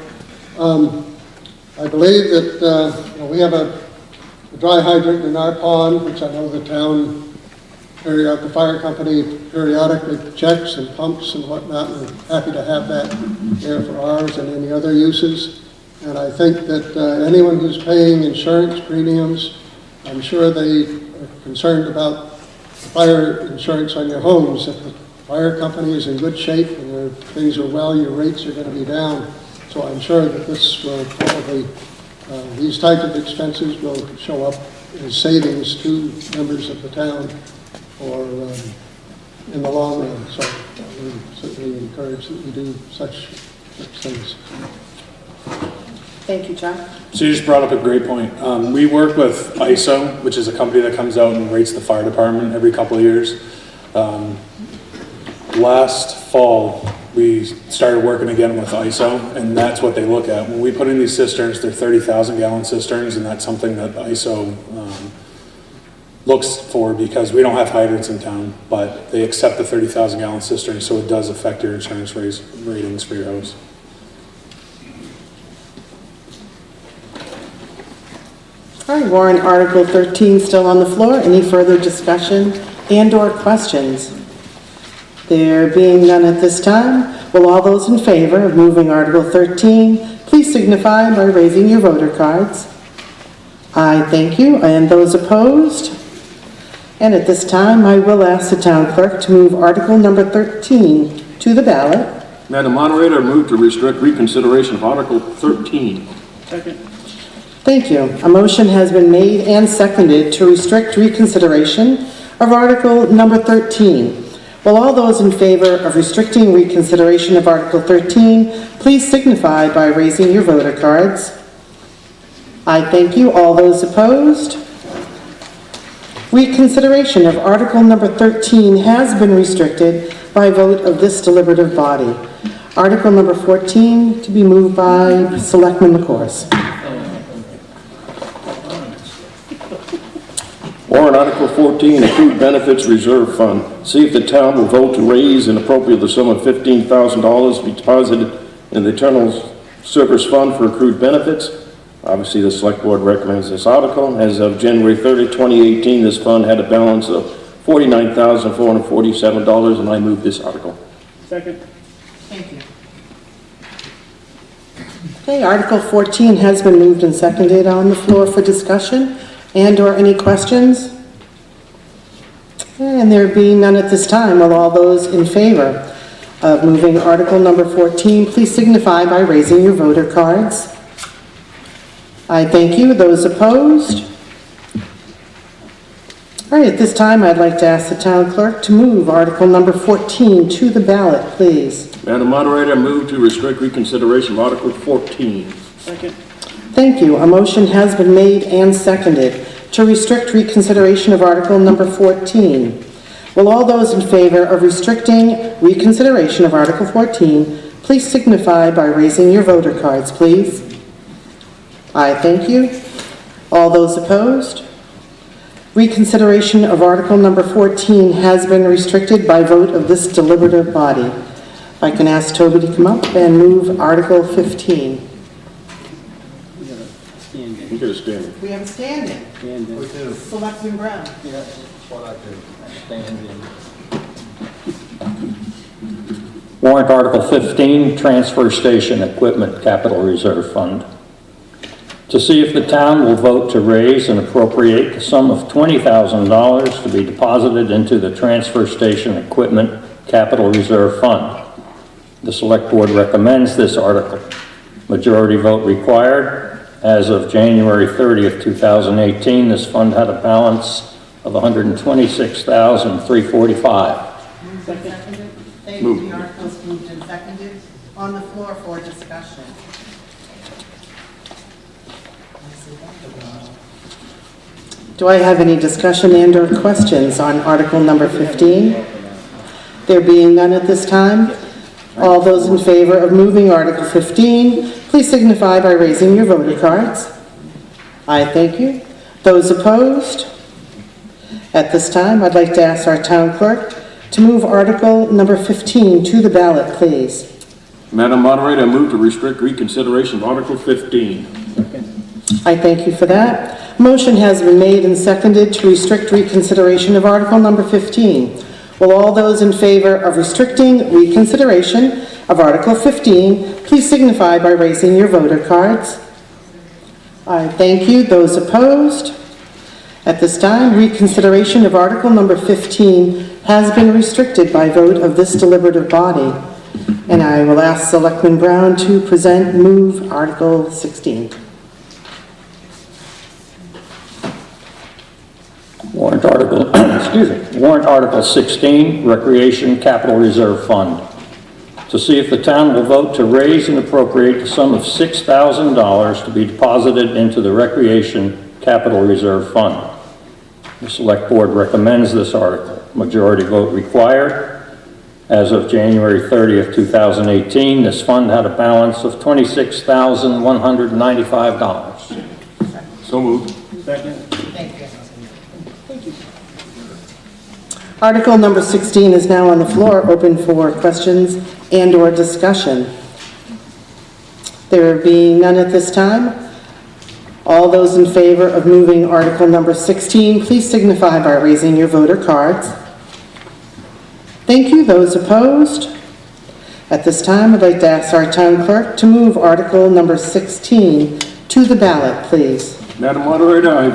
I believe that we have a dry hydrant in our pond, which I know the town, the fire company periodically checks and pumps and whatnot. We're happy to have that there for ours and any other uses. And I think that anyone who's paying insurance premiums, I'm sure they are concerned about fire insurance on your homes. If the fire company is in good shape and things are well, your rates are going to be down. So I'm sure that this will probably, these types of expenses will show up as savings to members of the town or in the long run. So we certainly encourage that we do such things. Thank you, John. So you just brought up a great point. We work with ISO, which is a company that comes out and rates the fire department every couple of years. Last fall, we started working again with ISO, and that's what they look at. When we put in these cisterns, they're 30,000-gallon cisterns, and that's something that ISO looks for because we don't have hydrants in town, but they accept the 30,000-gallon cisterns, so it does affect your insurance ratings for your house. All right, warrant Article 13 still on the floor. Any further discussion and or questions? There being none at this time, will all those in favor of moving Article 13 please signify by raising your voter cards. I thank you. And those opposed? And at this time, I will ask the town clerk to move Article number 13 to the ballot. Madam Moderator, I move to restrict reconsideration of Article 13. Second. Thank you. A motion has been made and seconded to restrict reconsideration of Article number 13. Will all those in favor of restricting reconsideration of Article 13, please signify by raising your voter cards. I thank you. All those opposed? Reconsideration of Article number 13 has been restricted by vote of this deliberative body. Article number 14 to be moved by Selectman LaCourse. Warrant Article 14, Accrued Benefits Reserve Fund. See if the town will vote to raise and appropriate the sum of $15,000 to be deposited in the Internal Service Fund for accrued benefits. Obviously, the Select Board recommends this article. As of January 30, 2018, this fund had a balance of $49,447, and I move this article. Second. Thank you. Okay, Article 14 has been moved and seconded on the floor for discussion and/or any questions. And there being none at this time, will all those in favor of moving Article number 14, please signify by raising your voter cards. I thank you. Those opposed? All right, at this time, I'd like to ask the town clerk to move Article number 14 to the ballot, please. Madam Moderator, I move to restrict reconsideration of Article 14. Second. Thank you. A motion has been made and seconded to restrict reconsideration of Article number 14. Will all those in favor of restricting reconsideration of Article 14, please signify by raising your voter cards, please. I thank you. All those opposed? Reconsideration of Article number 14 has been restricted by vote of this deliberative body. If I can ask Toby to come up and move Article 15. We got a stand. We have a stand-in. We do. Selectman Brown. Yeah, that's what I do. Stand in. Warrant Article 15, Transfer Station Equipment Capital Reserve Fund. To see if the town will vote to raise and appropriate the sum of $20,000 to be deposited into the Transfer Station Equipment Capital Reserve Fund. The Select Board recommends this article. Majority vote required. As of January 30th, 2018, this fund had a balance of $126,345. Second. Thank you. The article is moved and seconded. On the floor for discussion. Do I have any discussion and/or questions on Article number 15? There being none at this time, all those in favor of moving Article 15, please signify by raising your voter cards. I thank you. Those opposed? At this time, I'd like to ask our town clerk to move Article number 15 to the ballot, please. Madam Moderator, I move to restrict reconsideration of Article 15. I thank you for that. Motion has been made and seconded to restrict reconsideration of Article number 15. Will all those in favor of restricting reconsideration of Article 15, please signify by raising your voter cards. I thank you. Those opposed? At this time, reconsideration of Article number 15 has been restricted by vote of this deliberative body. And I will ask Selectman Brown to move Article 16. Warrant Article, Warrant Article 16, Recreation Capital Reserve Fund. To see if the town will vote to raise and appropriate the sum of $6,000 to be deposited into the Recreation Capital Reserve Fund. The Select Board recommends this article. Majority vote required. As of January 30th, 2018, this fund had a balance of $26,195. So moved. Second. Thank you. Article number 16 is now on the floor, open for questions and/or discussion. There being none at this time, all those in favor of moving Article number 16, please signify by raising your voter cards. Thank you. Those opposed? At this time, I'd like to ask our town clerk to move Article number 16 to the ballot, please. Madam Moderator, I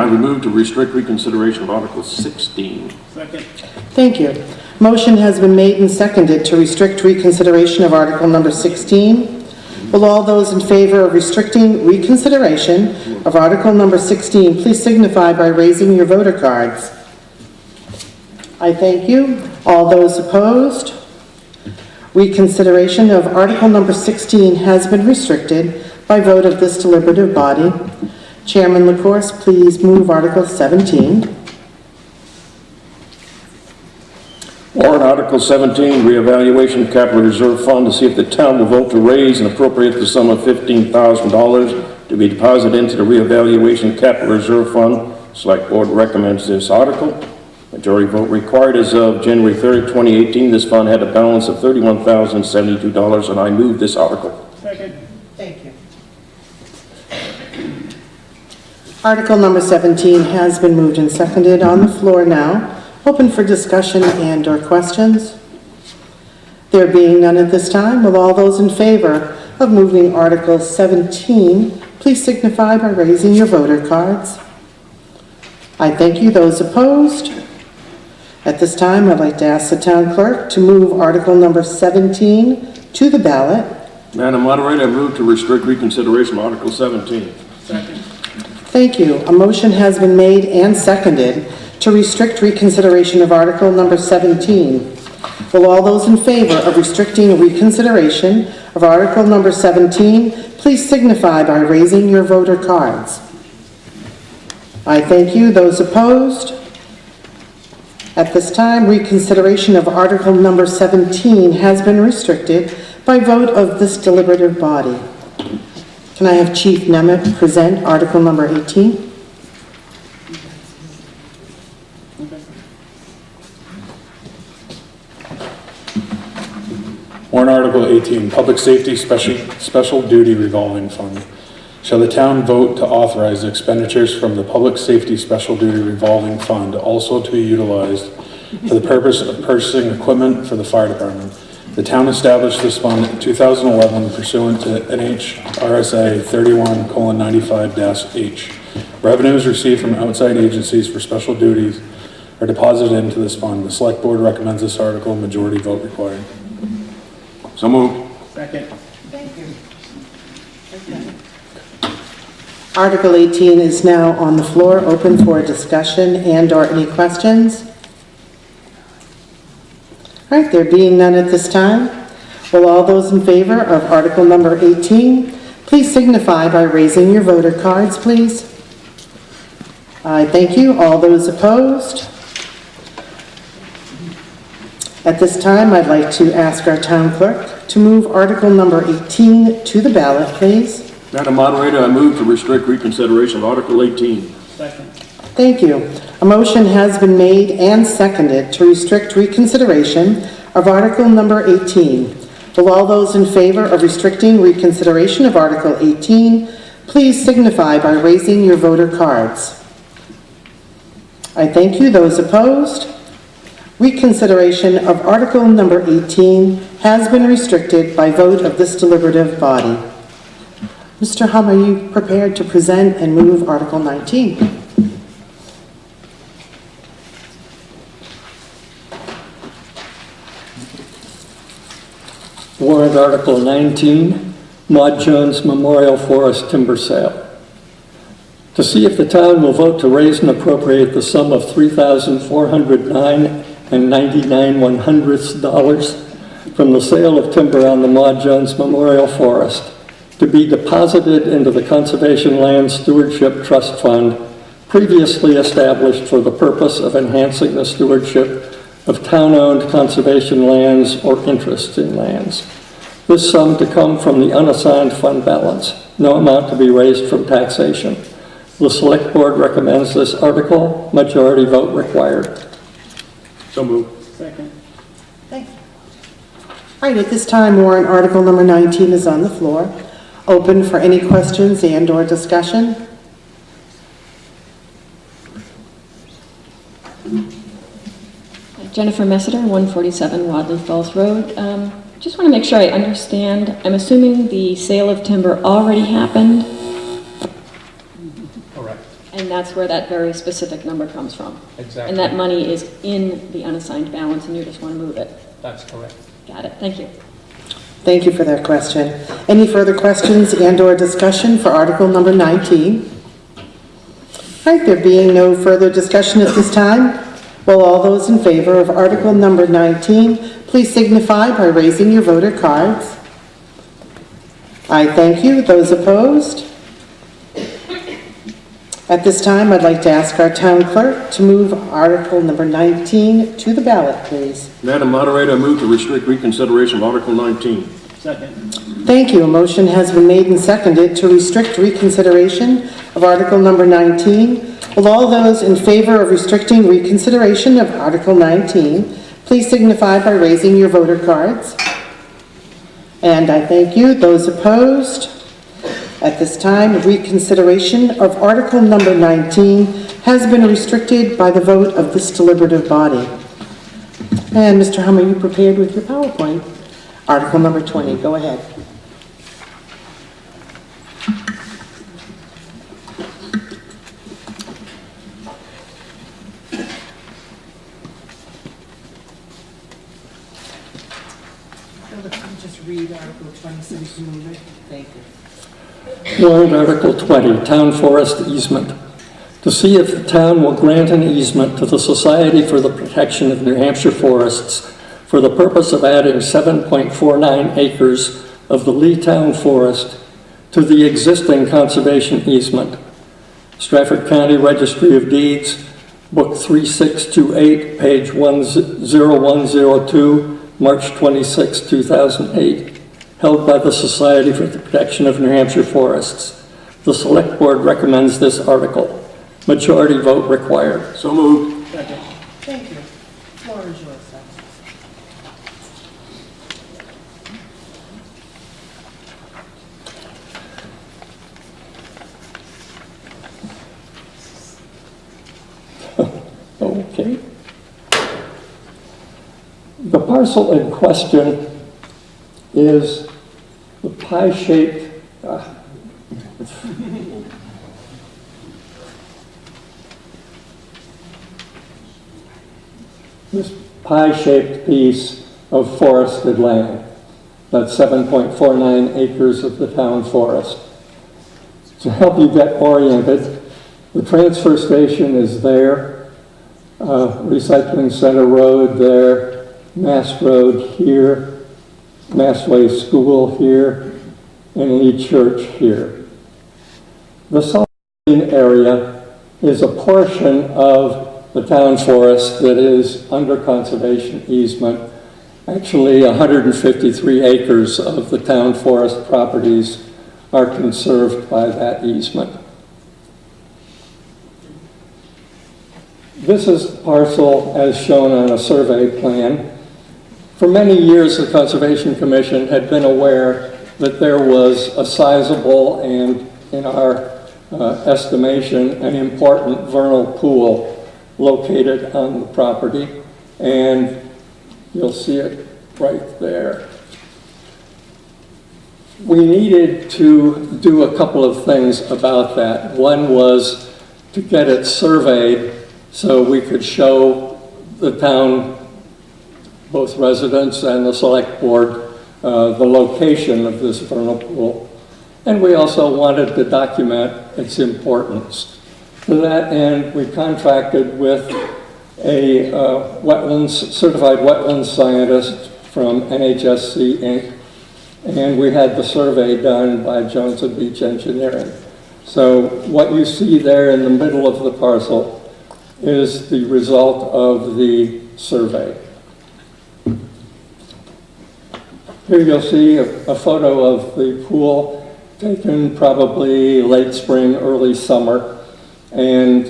move to restrict reconsideration of Article 16. Second. Thank you. Motion has been made and seconded to restrict reconsideration of Article number 16. Will all those in favor of restricting reconsideration of Article number 16 please signify by raising your voter cards? I thank you. All those opposed? Reconsideration of Article number 16 has been restricted by vote of this deliberative body. Chairman LaCourse, please move Article 17. Warrant Article 17, reevaluation of capital reserve fund to see if the town will vote to raise and appropriate the sum of $15,000 to be deposited into the reevaluation capital reserve fund. Select Board recommends this article. Majority vote required as of January 3rd, 2018. This fund had a balance of $31,072, and I move this article. Second. Thank you. Article number 17 has been moved and seconded on the floor now. Open for discussion and or questions. There being none at this time, will all those in favor of moving Article 17 please signify by raising your voter cards. I thank you. Those opposed? At this time, I'd like to ask the town clerk to move Article number 17 to the ballot. Madam Moderator, I move to restrict reconsideration of Article 17. Second. Thank you. A motion has been made and seconded to restrict reconsideration of Article number 17. Will all those in favor of restricting reconsideration of Article number 17 please signify by raising your voter cards. I thank you. Those opposed? At this time, reconsideration of Article number 17 has been restricted by vote of this deliberative body. Can I have Chief Nemeth present Article number 18? Warrant Article 18, Public Safety Special Duty Revolving Fund. Shall the town vote to authorize the expenditures from the Public Safety Special Duty Revolving Fund also to be utilized for the purpose of purchasing equipment for the fire department? The town established this fund in 2011 pursuant to NHRSA 31:95-H. Revenues received from outside agencies for special duties are deposited into this fund. The Select Board recommends this article. Majority vote required. So moved. Second. Thank you. Article 18 is now on the floor, open for discussion and or any questions. All right, there being none at this time, will all those in favor of Article number 18 please signify by raising your voter cards, please. I thank you. All those opposed? At this time, I'd like to ask our town clerk to move Article number 18 to the ballot, please. Madam Moderator, I move to restrict reconsideration of Article 18. Second. Thank you. A motion has been made and seconded to restrict reconsideration of Article number 18. Will all those in favor of restricting reconsideration of Article 18 please signify by raising your voter cards. I thank you. Those opposed? Reconsideration of Article number 18 has been restricted by vote of this deliberative body. Mr. Hum, are you prepared to present and move Article 19? Warrant Article 19, Maud Jones Memorial Forest Timber Sale. To see if the town will vote to raise and appropriate the sum of $3,409.99 from the sale of timber on the Maud Jones Memorial Forest to be deposited into the Conservation Land Stewardship Trust Fund previously established for the purpose of enhancing the stewardship of town-owned conservation lands or interests in lands. This sum to come from the unassigned fund balance, no amount to be raised from taxation. The Select Board recommends this article. Majority vote required. So moved. Second. Thank you. All right, at this time, warrant Article number 19 is on the floor. Open for any questions and or discussion. Jennifer Messiter, 147 Wadley Falls Road. Just want to make sure I understand. I'm assuming the sale of timber already happened, Correct. and that's where that very specific number comes from. Exactly. And that money is in the unassigned balance, and you just want to move it. That's correct. Got it. Thank you. Thank you for that question. Any further questions and or discussion for Article number 19? All right, there being no further discussion at this time, Will all those in favor of Article number 19 please signify by raising your voter cards? I thank you. Those opposed? At this time, I'd like to ask our town clerk to move Article number 19 to the ballot, please. Madam Moderator, I move to restrict reconsideration of Article 19. Second. Thank you. A motion has been made and seconded to restrict reconsideration of Article number 19. Will all those in favor of restricting reconsideration of Article 19 please signify by raising your voter cards? And I thank you. Those opposed? At this time, reconsideration of Article number 19 has been restricted by the vote of this deliberative body. And Mr. Hum, are you prepared with your PowerPoint? Article number 20, go ahead. Just read Article 20 so we can move it. Thank you. Warrant Article 20, Town Forest Easement. To see if the town will grant an easement to the Society for the Protection of New Hampshire Forests for the purpose of adding 7.49 acres of the Lee Town Forest to the existing conservation easement. Stratford County Registry of Deeds, Book 3628, page 10102, March 26, 2008. Held by the Society for the Protection of New Hampshire Forests. The Select Board recommends this article. Majority vote required. So moved. Second. Thank you. Floor is yours, sir. Okay. The parcel in question is the pie-shaped, this pie-shaped piece of forested land. That's 7.49 acres of the town forest. To help you get oriented, the transfer station is there, recycling center road there, Mass Road here, Massway School here, and Lee Church here. The southern area is a portion of the town forest that is under conservation easement. Actually, 153 acres of the town forest properties are conserved by that easement. This is the parcel as shown on a survey plan. For many years, the Conservation Commission had been aware that there was a sizable and, in our estimation, an important vernal pool located on the property, and you'll see it right there. We needed to do a couple of things about that. One was to get it surveyed so we could show the town, both residents and the select board, the location of this vernal pool. And we also wanted to document its importance. To that end, we contracted with a certified wetlands scientist from NHSC Inc., and we had the survey done by Jones and Beach Engineering. So what you see there in the middle of the parcel is the result of the survey. Here you'll see a photo of the pool taken probably late spring, early summer, and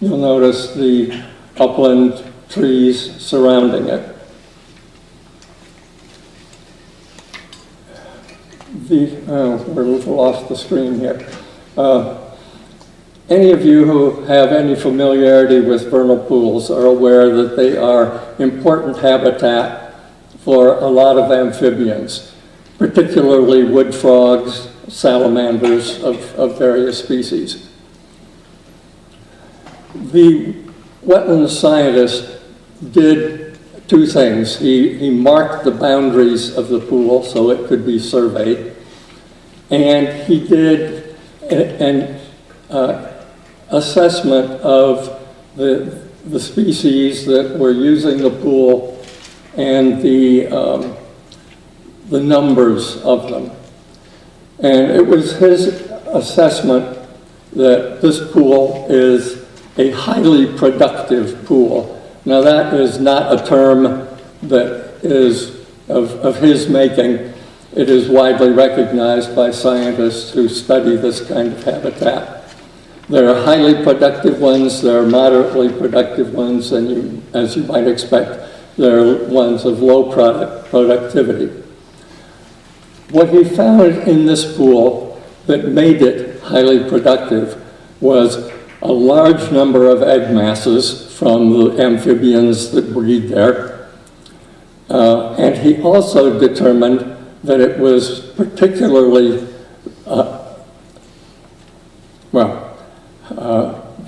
you'll notice the upland trees surrounding it. We're a little off the screen here. Any of you who have any familiarity with vernal pools are aware that they are important habitat for a lot of amphibians, particularly wood frogs, salamanders of various species. The wetlands scientist did two things. He marked the boundaries of the pool so it could be surveyed, and he did an assessment of the the species that were using the pool and the numbers of them. And it was his assessment that this pool is a highly productive pool. Now that is not a term that is of his making. It is widely recognized by scientists who study this kind of habitat. There are highly productive ones, there are moderately productive ones, and as you might expect, there are ones of low productivity. What he found in this pool that made it highly productive was a large number of egg masses from the amphibians that breed there. And he also determined that it was particularly,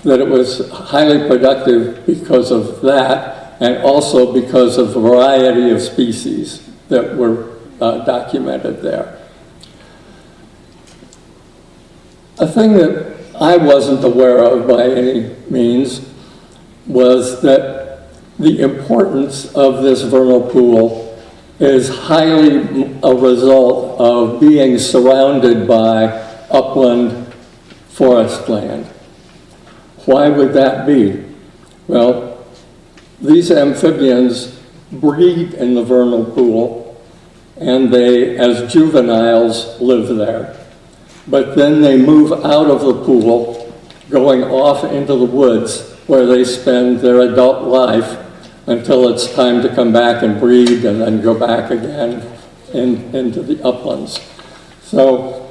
that it was highly productive because of that, and also because of a variety of species that were documented there. A thing that I wasn't aware of by any means was that the importance of this vernal pool is highly a result of being surrounded by upland forest land. Why would that be? Well, these amphibians breed in the vernal pool, and they, as juveniles, live there. But then they move out of the pool, going off into the woods, where they spend their adult life until it's time to come back and breed and then go back again into the uplands. So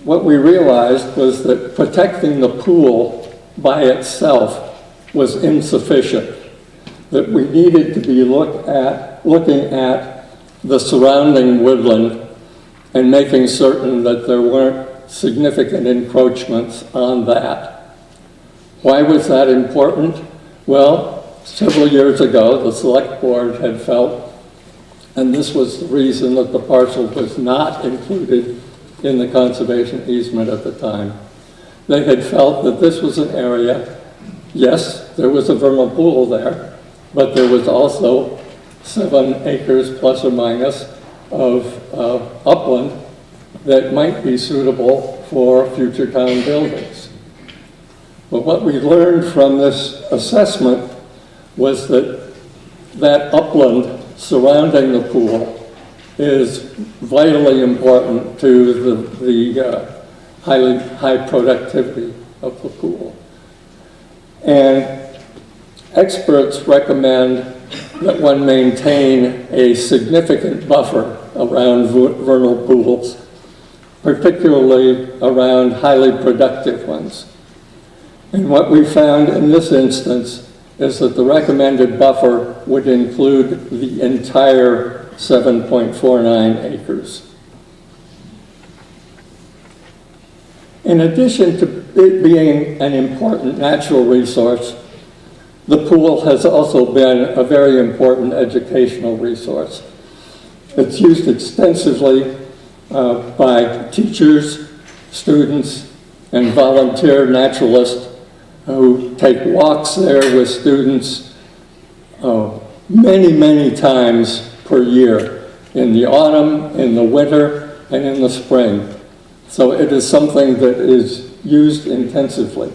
what we realized was that protecting the pool by itself was insufficient, that we needed to be looking at the surrounding woodland and making certain that there weren't significant encroachments on that. Why was that important? Well, several years ago, the select board had felt, and this was the reason that the parcel was not included in the conservation easement at the time. They had felt that this was an area, yes, there was a vernal pool there, but there was also 7 acres plus or minus of upland that might be suitable for future town buildings. But what we learned from this assessment was that that upland surrounding the pool is vitally important to the high productivity of the pool. And experts recommend that one maintain a significant buffer around vernal pools, particularly around highly productive ones. And what we found in this instance is that the recommended buffer would include the entire 7.49 acres. In addition to it being an important natural resource, the pool has also been a very important educational resource. It's used extensively by teachers, students, and volunteer naturalists who take walks there with students many, many times per year, in the autumn, in the winter, and in the spring. So it is something that is used intensively,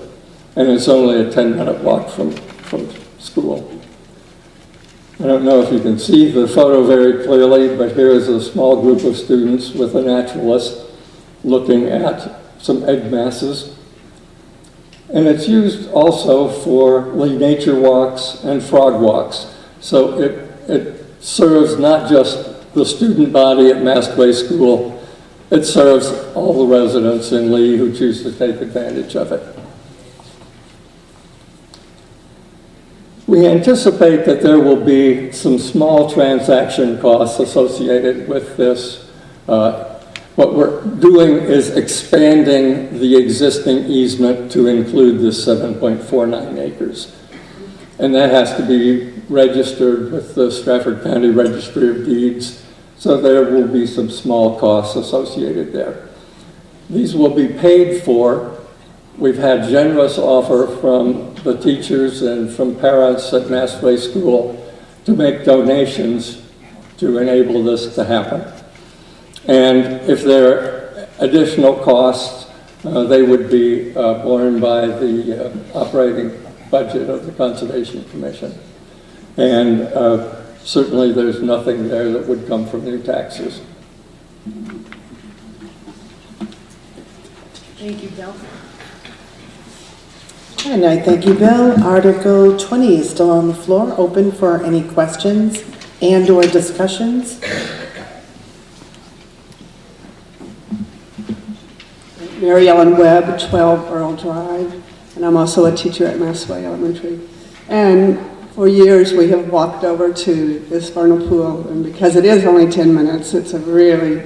and it's only a 10-minute walk from school. I don't know if you can see the photo very clearly, but here is a small group of students with a naturalist looking at some egg masses. And it's used also for nature walks and frog walks. So it serves not just the student body at Mastway School, it serves all the residents in Lee who choose to take advantage of it. We anticipate that there will be some small transaction costs associated with this. What we're doing is expanding the existing easement to include this 7.49 acres. And that has to be registered with the Stratford County Registry of Deeds, so there will be some small costs associated there. These will be paid for. We've had generous offer from the teachers and from parents at Massway School to make donations to enable this to happen. And if there are additional costs, they would be borne by the operating budget of the Conservation Commission. And certainly there's nothing there that would come from new taxes. Thank you, Bill. And I thank you, Bill. Article 20 is still on the floor, open for any questions and/or discussions. Mary Ellen Webb, 12 Earl Drive, and I'm also a teacher at Massway Elementary. And for years we have walked over to this vernal pool, and because it is only 10 minutes, it's a really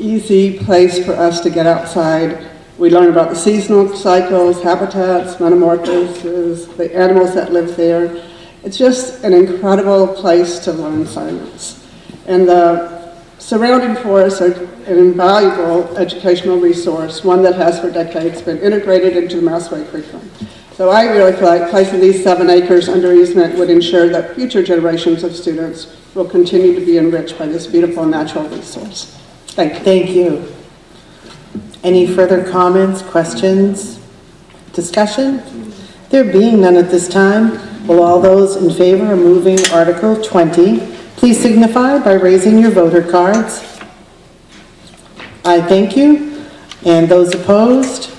easy place for us to get outside. We learn about the seasonal cycles, habitats, metamorphoses, the animals that live there. It's just an incredible place to learn science. And the surrounding forests are an invaluable educational resource, one that has for decades been integrated into the Massway curriculum. So I really feel like placing these 7 acres under easement would ensure that future generations of students will continue to be enriched by this beautiful natural resource. Thank you. Thank you. Any further comments, questions, discussion? There being none at this time, will all those in favor of moving Article 20 please signify by raising your voter cards? I thank you. And those opposed?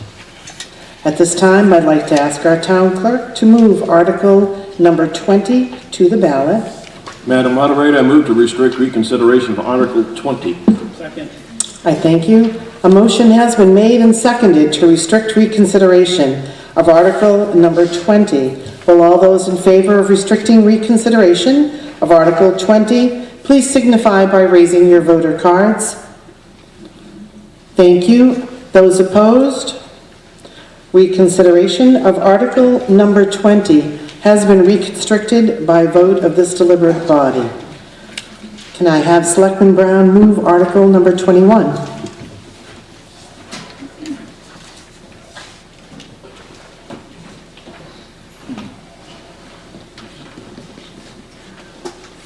At this time, I'd like to ask our town clerk to move Article number 20 to the ballot. Madam Moderator, I move to restrict reconsideration for Article 20. Second. I thank you. A motion has been made and seconded to restrict reconsideration of Article number 20. Will all those in favor of restricting reconsideration of Article 20 please signify by raising your voter cards? Thank you. Those opposed? Reconsideration of Article number 20 has been reconstructed by vote of this deliberative body. Can I have Selectman Brown move Article number 21?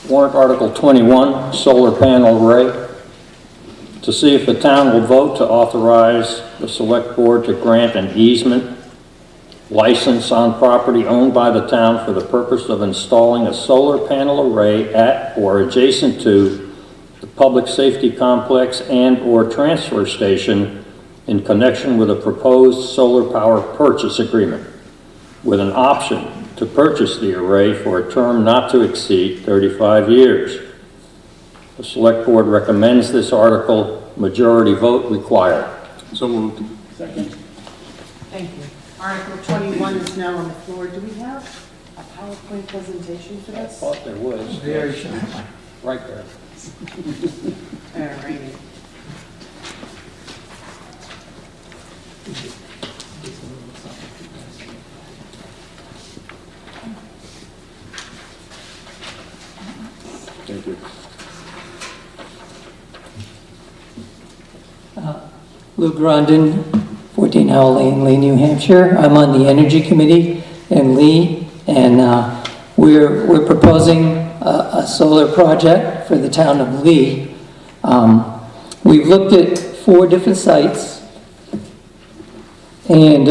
Warrant Article 21, solar panel array. To see if the town will vote to authorize the select board to grant an easement license on property owned by the town for the purpose of installing a solar panel array at or adjacent to the public safety complex and/or transfer station in connection with a proposed solar power purchase agreement, with an option to purchase the array for a term not to exceed 35 years. The Select Board recommends this article. Majority vote required. So moved. Second. Thank you. Article 21 is now on the floor. Do we have a PowerPoint presentation for this? I thought there was. Very sure. Right there. All righty. Thank you. Lou Grondin, 14 Howell Lane, Lee, New Hampshire. I'm on the Energy Committee in Lee, and we're proposing a solar project for the town of Lee. We've looked at 4 different sites, and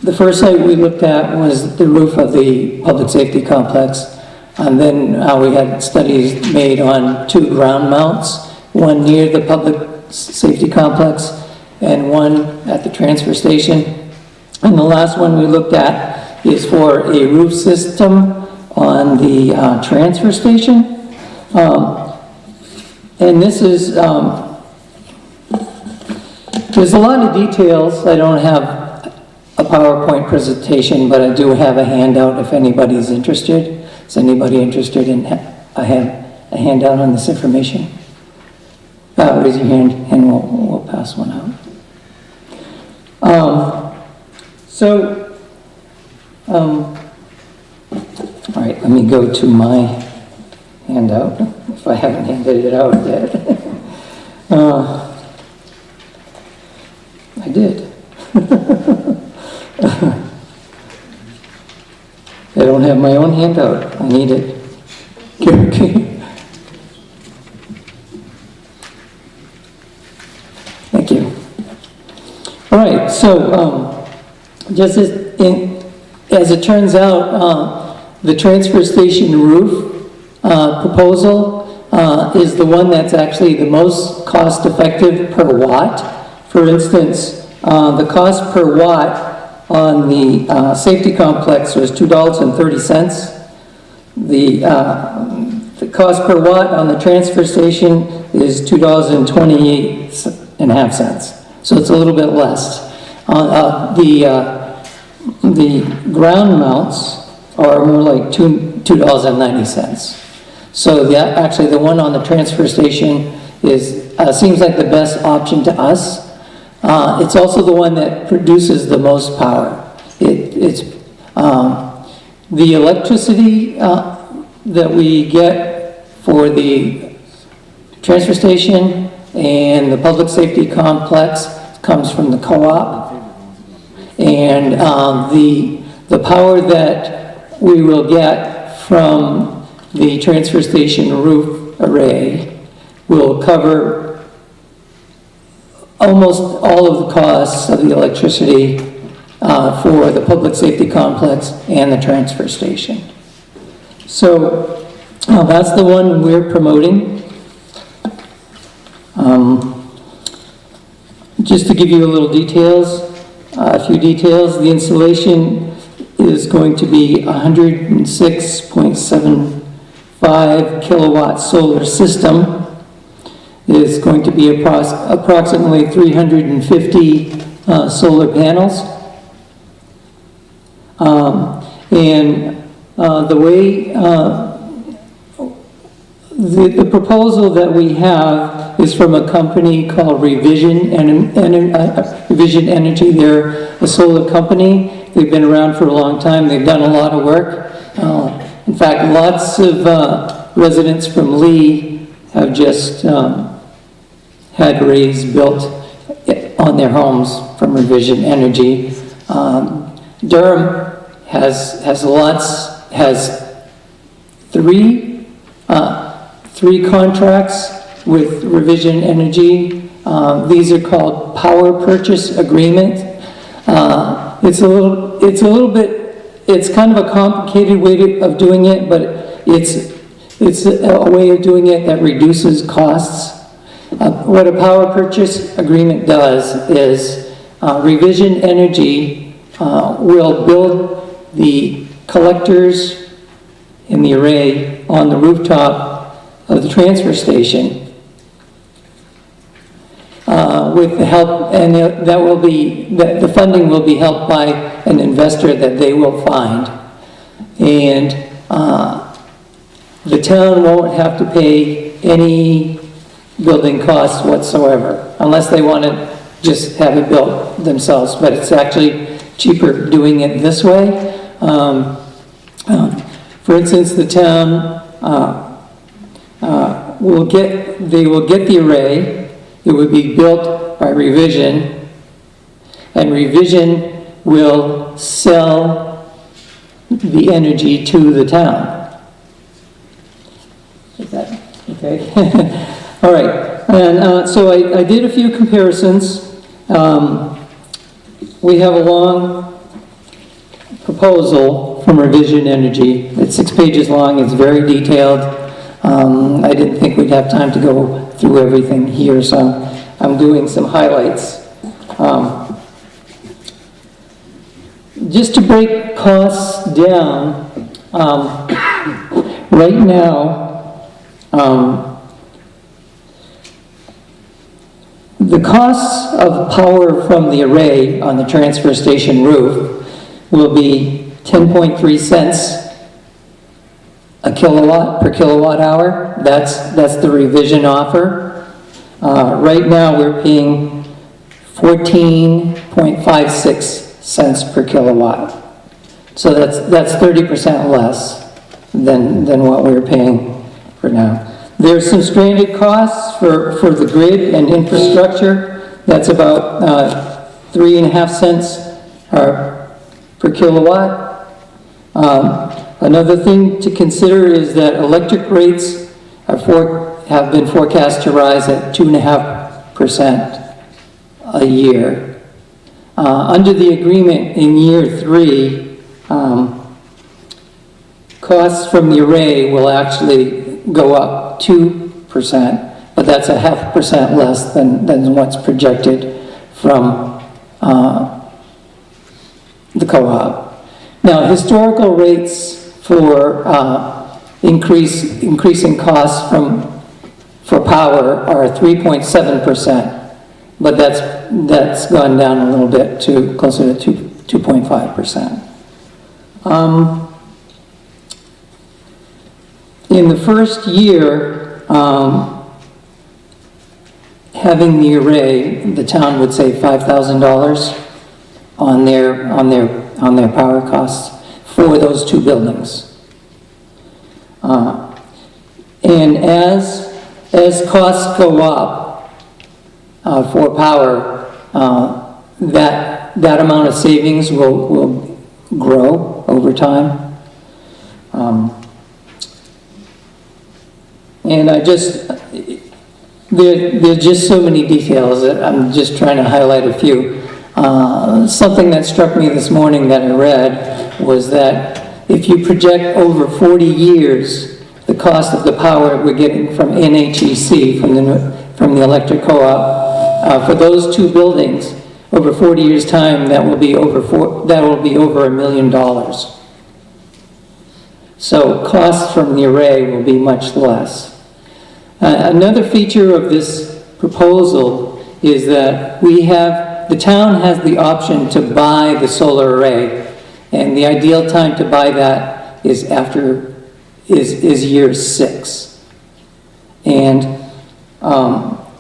the first site we looked at was the roof of the public safety complex, and then we had studies made on 2 ground mounts, one near the public safety complex and one at the transfer station. And the last one we looked at is for a roof system on the transfer station. And this is, there's a lot of details. I don't have a PowerPoint presentation, but I do have a handout if anybody's interested. Is anybody interested in a handout on this information? Raise your hand and we'll pass one out. All right, let me go to my handout, if I haven't handed it out yet. I did. I don't have my own handout. I need it. Okay. Thank you. All right, so just as it turns out, the transfer station roof proposal is the one that's actually the most cost-effective per watt. For instance, the cost per watt on the safety complex was $2.30. The cost per watt on the transfer station is $2.28. So it's a little bit less. The ground mounts are more like $2.90. So actually the one on the transfer station seems like the best option to us. It's also the one that produces the most power. It's the electricity that we get for the transfer station and the public safety complex comes from the co-op. And the power that we will get from the transfer station roof array will cover almost all of the costs of the electricity for the public safety complex and the transfer station. So that's the one we're promoting. Just to give you a few details, the installation is going to be a 106.75 kilowatt solar system. It's going to be approximately 350 solar panels. The way the proposal that we have is from a company called Revision Energy. They're a solar company. They've been around for a long time. They've done a lot of work. In fact, lots of residents from Lee have just had arrays built on their homes from Revision Energy. Durham has three contracts with Revision Energy. These are called power purchase agreement. It's kind of a complicated way of doing it, but it's a way of doing it that reduces costs. What a power purchase agreement does is Revision Energy will build the collectors in the array on the rooftop of the transfer station with the help, and the funding will be helped by an investor that they will find. And the town won't have to pay any building costs whatsoever, unless they want to just have it built themselves, but it's actually cheaper doing it this way. For instance, the town will get the array. It would be built by Revision, and Revision will sell the energy to the town. Is that okay? All right, and so I did a few comparisons. We have a long proposal from Revision Energy. It's 6 pages long. It's very detailed. I didn't think we'd have time to go through everything here, so I'm doing some highlights. Just to break costs down, right now, the costs of power from the array on the transfer station roof will be 10.3 cents a kilowatt per kilowatt hour. That's the Revision offer. Right now we're paying 14.56 cents per kilowatt. So that's 30% less than what we're paying for now. There's some stranded costs for the grid and infrastructure. That's about 3.5 cents per kilowatt. Another thing to consider is that electric rates have been forecast to rise at 2.5% a year. Under the agreement in year 3, costs from the array will actually go up 2%, but that's a 0.5% less than what's projected from the co-op. Now, historical rates for increasing costs for power are 3.7%, but that's gone down a little bit to closer to 2.5%. In the first year, having the array, the town would save $5,000 on their power costs for those 2 buildings. And as costs go up for power, that amount of savings will grow over time. And there's just so many details that I'm just trying to highlight a few. Something that struck me this morning that I read was that if you project over 40 years the cost of the power we're getting from NHEC, from the electric co-op, for those 2 buildings, over 40 years' time, that will be over $1 million. So costs from the array will be much less. Another feature of this proposal is that the town has the option to buy the solar array, and the ideal time to buy that is year 6. And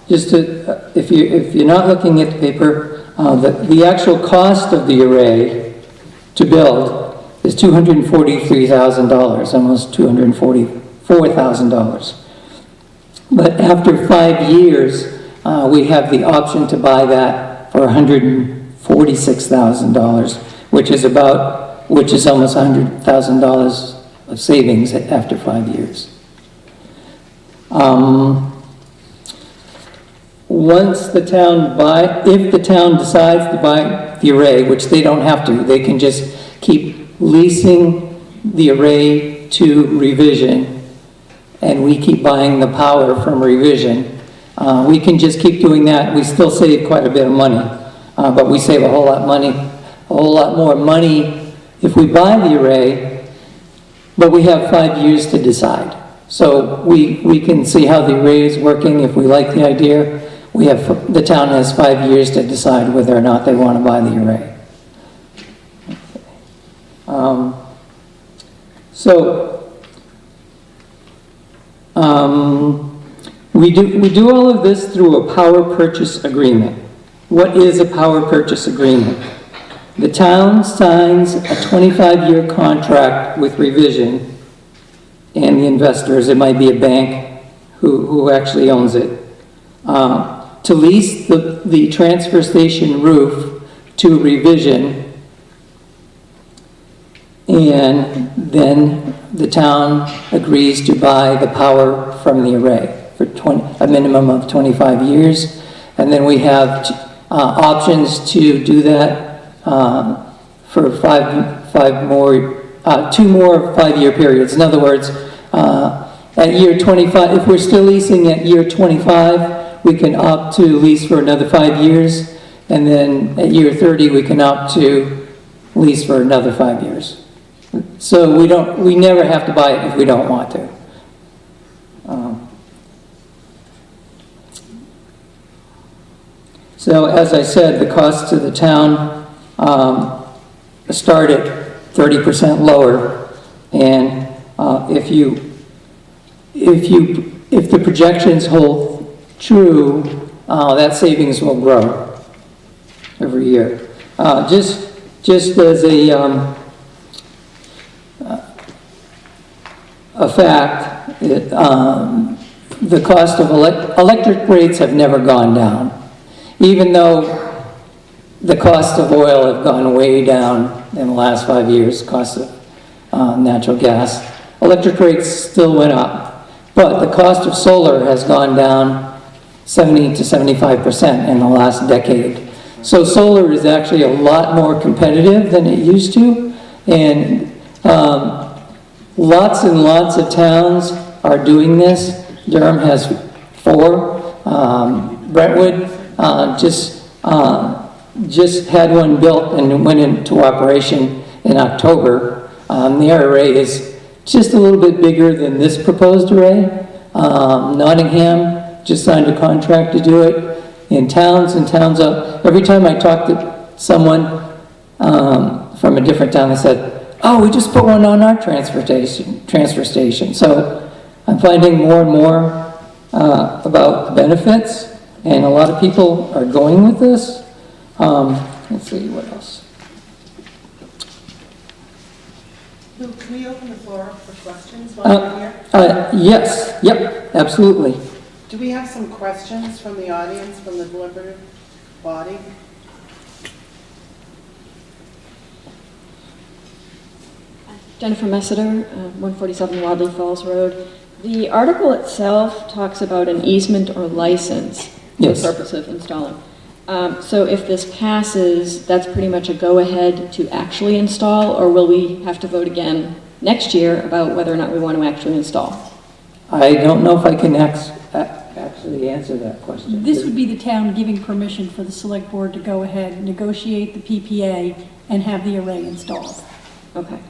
if you're not looking at the paper, the actual cost of the array to build is $243,000, almost $244,000. But after 5 years, we have the option to buy that for $146,000, which is almost $100,000 of savings after 5 years. If the town decides to buy the array, which they don't have to, they can just keep leasing the array to Revision, and we keep buying the power from Revision. We can just keep doing that. We still save quite a bit of money, but we save a whole lot more money if we buy the array, but we have 5 years to decide. So we can see how the array is working. If we like the idea, the town has 5 years to decide whether or not they want to buy the array. We do all of this through a power purchase agreement. What is a power purchase agreement? The town signs a 25-year contract with Revision and the investors. It might be a bank who actually owns it, to lease the transfer station roof to Revision, and then the town agrees to buy the power from the array for a minimum of 25 years. And then we have options to do that for 2 more 5-year periods. In other words, at year 25, if we're still leasing at year 25, we can opt to lease for another 5 years, and then at year 30, we can opt to lease for another 5 years. So we never have to buy it if we don't want to. So as I said, the costs to the town start at 30% lower, and if the projections hold true, that savings will grow every year. Just as a fact, the cost of electric rates have never gone down, even though the cost of oil have gone way down in the last 5 years. Cost of natural gas. Electric rates still went up, but the cost of solar has gone down 70 to 75% in the last decade. So solar is actually a lot more competitive than it used to, and lots and lots of towns are doing this. Durham has 4. Brentwood just had one built and went into operation in October. The array is just a little bit bigger than this proposed array. Nottingham just signed a contract to do it. In towns and towns up, every time I talk to someone from a different town, they said, "Oh, we just put one on our transfer station." So I'm finding more and more about the benefits, and a lot of people are going with this. Let's see, what else? Lou, can we open the floor for questions while we're here? Yes, yep, absolutely. Do we have some questions from the audience, from the deliberative body? Jennifer Messiter, 147 Wadley Falls Road. The article itself talks about an easement or license for the purpose of installing. So if this passes, that's pretty much a go-ahead to actually install, or will we have to vote again next year about whether or not we want to actually install? I don't know if I can actually answer that question. This would be the town giving permission for the select board to go ahead, negotiate the PPA, and have the array installed. Okay.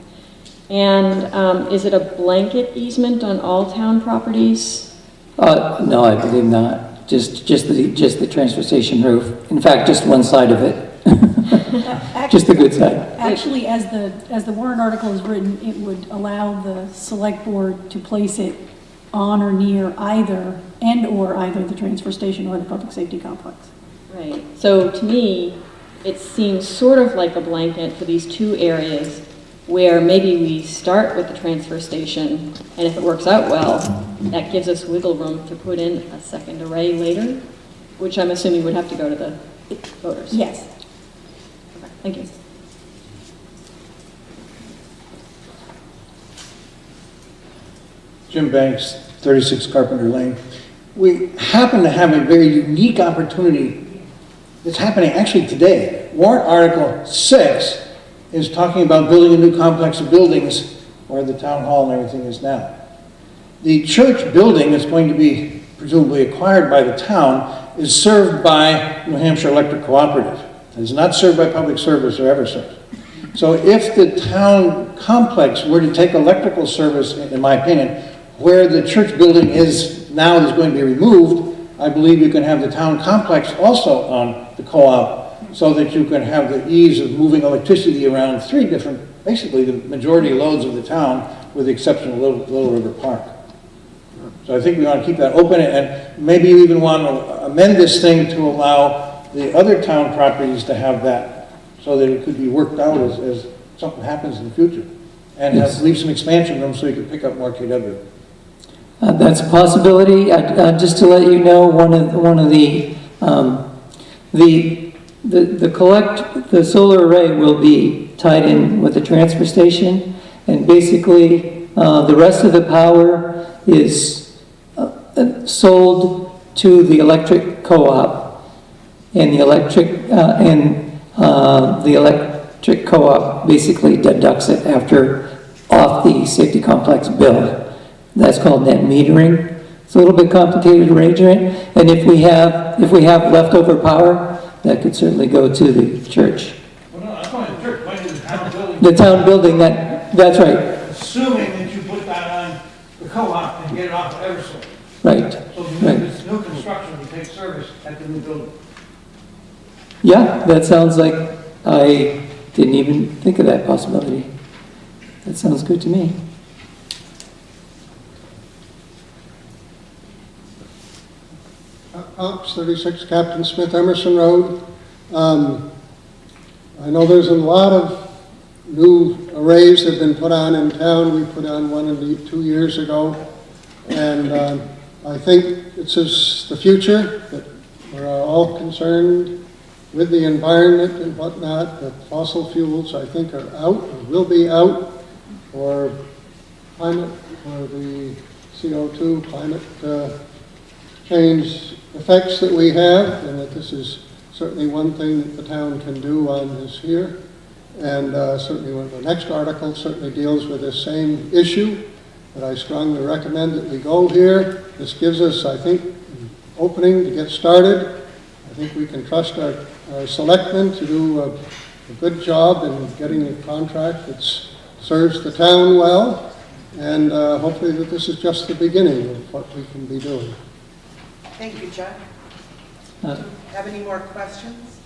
And is it a blanket easement on all town properties? No, I believe not. Just the transfer station roof. In fact, just one side of it. Just the good side. Actually, as the warrant article is written, it would allow the select board to place it on or near either the transfer station or the public safety complex. Right. So to me, it seems sort of like a blanket for these two areas where maybe we start with the transfer station, and if it works out well, that gives us wiggle room to put in a second array later, which I'm assuming would have to go to the voters. Yes. Okay, thank you. Jim Banks, 36 Carpenter Lane. We happen to have a very unique opportunity that's happening actually today. Warrant Article 6 is talking about building a new complex of buildings where the town hall and everything is now. The church building that's going to be presumably acquired by the town is served by New Hampshire Electric Cooperative. It is not served by Public Service or Eversource. So if the town complex were to take electrical service, in my opinion, where the church building is now is going to be removed, I believe you can have the town complex also on the co-op so that you can have the ease of moving electricity around 3 different, basically the majority loads of the town with the exception of Little River Park. So I think we want to keep that open, and maybe you even want to amend this thing to allow the other town properties to have that so that it could be worked out as something happens in the future. And leave some expansion room so you can pick up more KW. That's a possibility. Just to let you know, one of the solar array will be tied in with the transfer station, and basically the rest of the power is sold to the electric co-op, and the electric co-op basically deducts it off the safety complex bill. That's called net metering. It's a little bit complicated arrangement, and if we have leftover power, that could certainly go to the church. Well, no, that's not the church, but the town building. The town building, that's right. Assuming that you put that on the co-op and get it off of Eversource. Right. So this new construction will take service at the new building. Yeah, that sounds like, I didn't even think of that possibility. That sounds good to me. Ops 36 Captain Smith Emerson Road. I know there's a lot of new arrays that have been put on in town. We put on one 2 years ago. And I think it's just the future, that we're all concerned with the environment and whatnot, that fossil fuels, I think, are out, or will be out for climate, for the CO2 climate change effects that we have, and that this is certainly one thing that the town can do on this here. And certainly one of the next article certainly deals with this same issue, but I strongly recommend that we go here. This gives us, I think, an opening to get started. I think we can trust our selectmen to do a good job in getting a contract that serves the town well, and hopefully that this is just the beginning of what we can be doing. Thank you, Chuck. Do you have any more questions?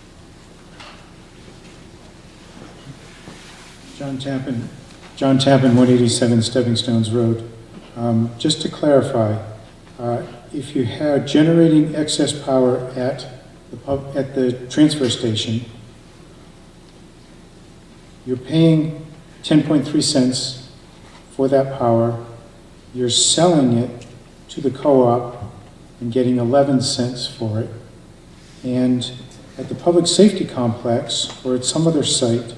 John Tappan, 187 Stepping Stones Road. Just to clarify, if you have generating excess power at the transfer station, you're paying 10.3 cents for that power. You're selling it to the co-op and getting 11 cents for it. And at the public safety complex or at some other site,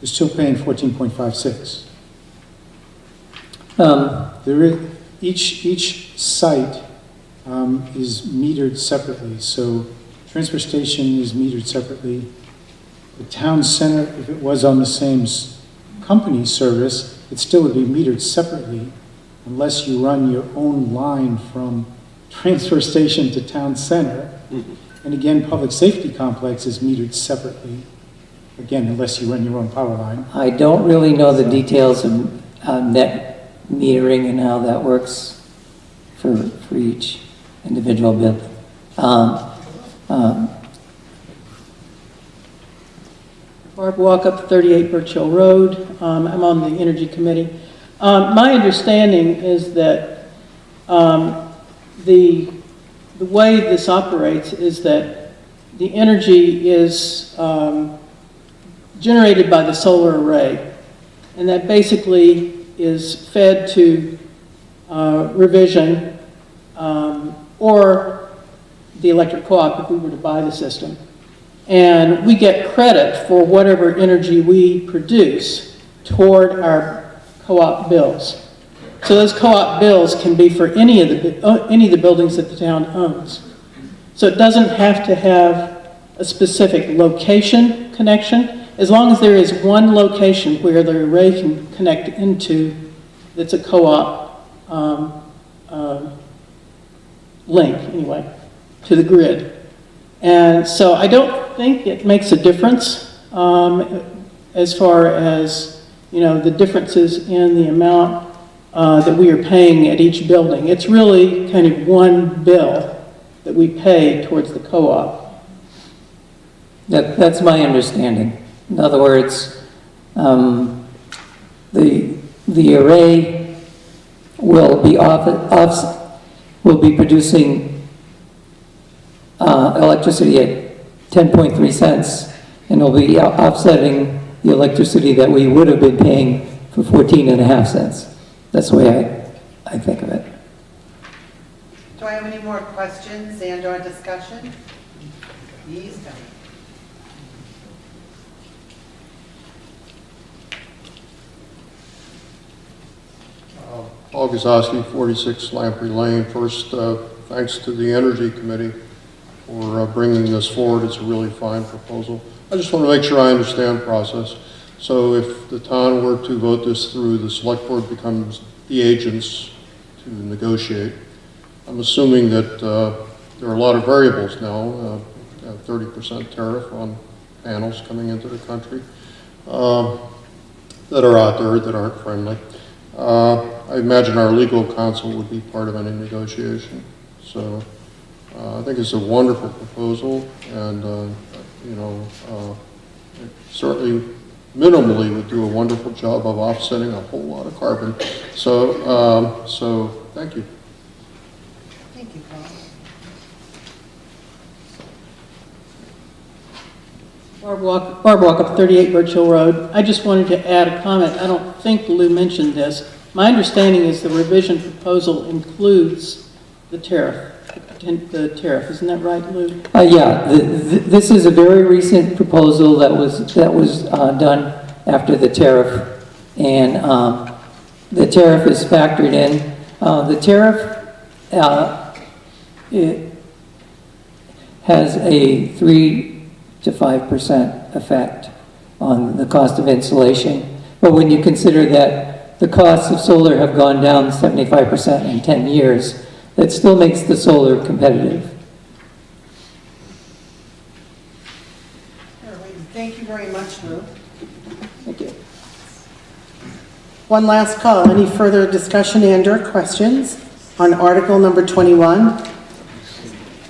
you're still paying 14.56. There is, each site is metered separately. So transfer station is metered separately. The town center, if it was on the same company service, it still would be metered separately unless you run your own line from transfer station to town center. And again, public safety complex is metered separately. Again, unless you run your own power line. I don't really know the details of net metering and how that works for each individual building. Barb Walkup, 38 Birch Hill Road. I'm on the Energy Committee. My understanding is that the way this operates is that the energy is generated by the solar array, and that basically is fed to Revision or the electric co-op if we were to buy the system. And we get credit for whatever energy we produce toward our co-op bills. So those co-op bills can be for any of the buildings that the town owns. So it doesn't have to have a specific location connection, as long as there is one location where the array can connect into that's a co-op link, anyway, to the grid. And so I don't think it makes a difference as far as, the differences in the amount that we are paying at each building. It's really kind of one bill that we pay towards the co-op. That's my understanding. In other words, the array will be producing electricity at 10.3 cents, and will be offsetting the electricity that we would have been paying for 14.5 cents. That's the way I think of it. Do I have any more questions and or discussion? Please don't. Paul Gazowski, 46 Lamprey Lane. First, thanks to the Energy Committee for bringing this forward. It's a really fine proposal. I just want to make sure I understand the process. So if the town were to vote this through, the select board becomes the agents to negotiate. I'm assuming that there are a lot of variables now, 30% tariff on panels coming into the country that are out there that aren't friendly. I imagine our legal counsel would be part of any negotiation. So I think it's a wonderful proposal, and it certainly minimally would do a wonderful job of offsetting a whole lot of carbon. So, so thank you. Thank you, Paul. Barb Walkup, 38 Birch Hill Road. I just wanted to add a comment. I don't think Lou mentioned this. My understanding is the revision proposal includes the tariff. Isn't that right, Lou? Yeah, this is a very recent proposal that was done after the tariff, and the tariff is factored in. The tariff it has a 3 to 5% effect on the cost of insulation. But when you consider that the costs of solar have gone down 75% in 10 years, that still makes the solar competitive. All right, thank you very much, Lou. Thank you. One last call. Any further discussion and/or questions on Article number 21?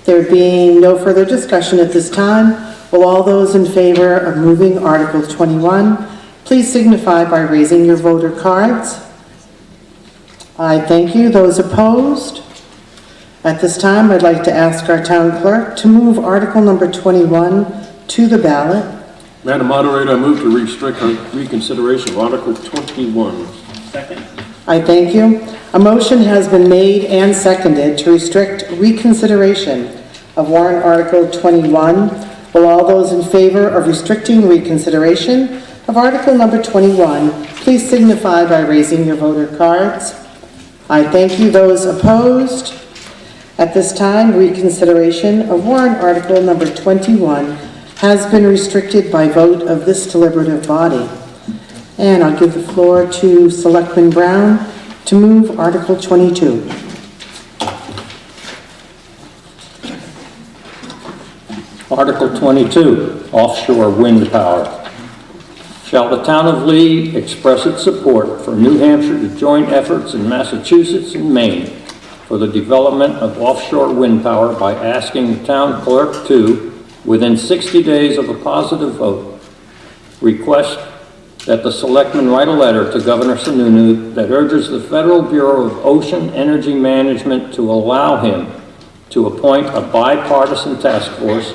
There being no further discussion at this time, will all those in favor of moving Article 21 please signify by raising your voter cards? I thank you. Those opposed? At this time, I'd like to ask our town clerk to move Article number 21 to the ballot. Madam Moderator, I move to restrict reconsideration of Article 21. Second. I thank you. A motion has been made and seconded to restrict reconsideration of warrant Article 21. Will all those in favor of restricting reconsideration of Article number 21 please signify by raising your voter cards? I thank you. Those opposed? At this time, reconsideration of warrant Article number 21 has been restricted by vote of this deliberative body. And I'll give the floor to Selectman Brown to move Article 22. Article 22, offshore wind power. Shall the town of Lee express its support for New Hampshire to join efforts in Massachusetts and Maine for the development of offshore wind power by asking the town clerk to, within 60 days of a positive vote, request that the selectmen write a letter to Governor Sununu that urges the Federal Bureau of Ocean Energy Management to allow him to appoint a bipartisan task force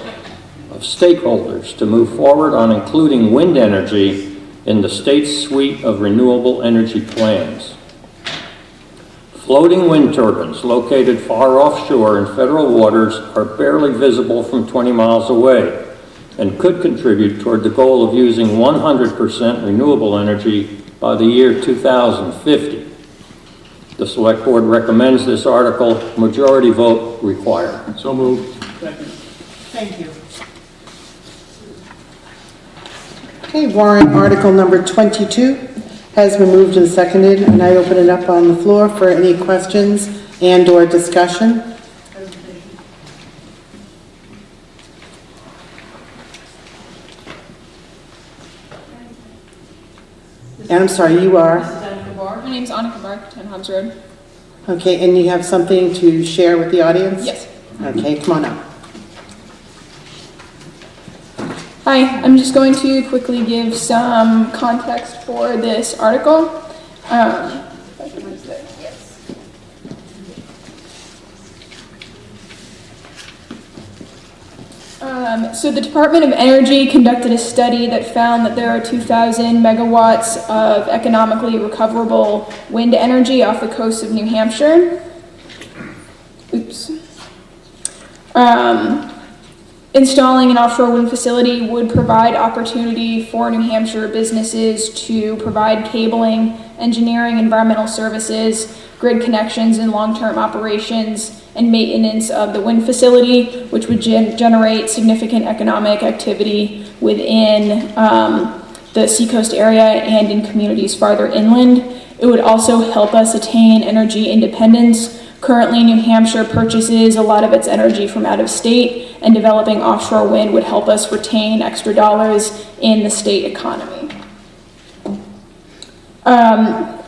of stakeholders to move forward on including wind energy in the state's suite of renewable energy plans. Floating wind turbines located far offshore in federal waters are barely visible from 20 miles away and could contribute toward the goal of using 100% renewable energy by the year 2050. The Select Board recommends this article, majority vote required. So moved. Second. Thank you. Okay, warrant Article number 22 has been moved and seconded, and I open it up on the floor for any questions and/or discussion. And I'm sorry, you are? My name's Annika Bark, 10 Hobbs Road. Okay, and you have something to share with the audience? Yes. Okay, come on up. Hi, I'm just going to quickly give some context for this article. So the Department of Energy conducted a study that found that there are 2,000 megawatts of economically recoverable wind energy off the coast of New Hampshire. Oops. Installing an offshore wind facility would provide opportunity for New Hampshire businesses to provide cabling, engineering, environmental services, grid connections, and long-term operations and maintenance of the wind facility, which would generate significant economic activity within the seacoast area and in communities farther inland. It would also help us attain energy independence. Currently, New Hampshire purchases a lot of its energy from out of state, and developing offshore wind would help us retain extra dollars in the state economy.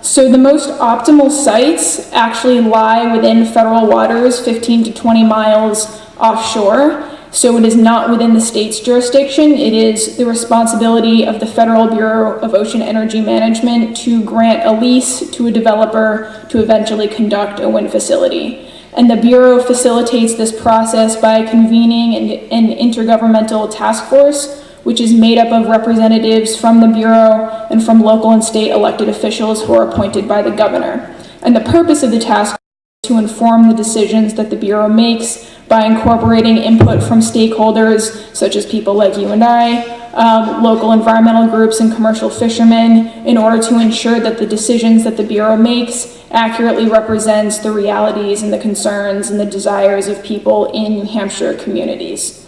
So the most optimal sites actually lie within federal waters 15 to 20 miles offshore. So it is not within the state's jurisdiction. It is the responsibility of the Federal Bureau of Ocean Energy Management to grant a lease to a developer to eventually conduct a wind facility. And the Bureau facilitates this process by convening an intergovernmental task force, which is made up of representatives from the Bureau and from local and state elected officials who are appointed by the governor. And the purpose of the task force is to inform the decisions that the Bureau makes by incorporating input from stakeholders, such as people like you and I, local environmental groups and commercial fishermen, in order to ensure that the decisions that the Bureau makes accurately represents the realities and the concerns and the desires of people in New Hampshire communities.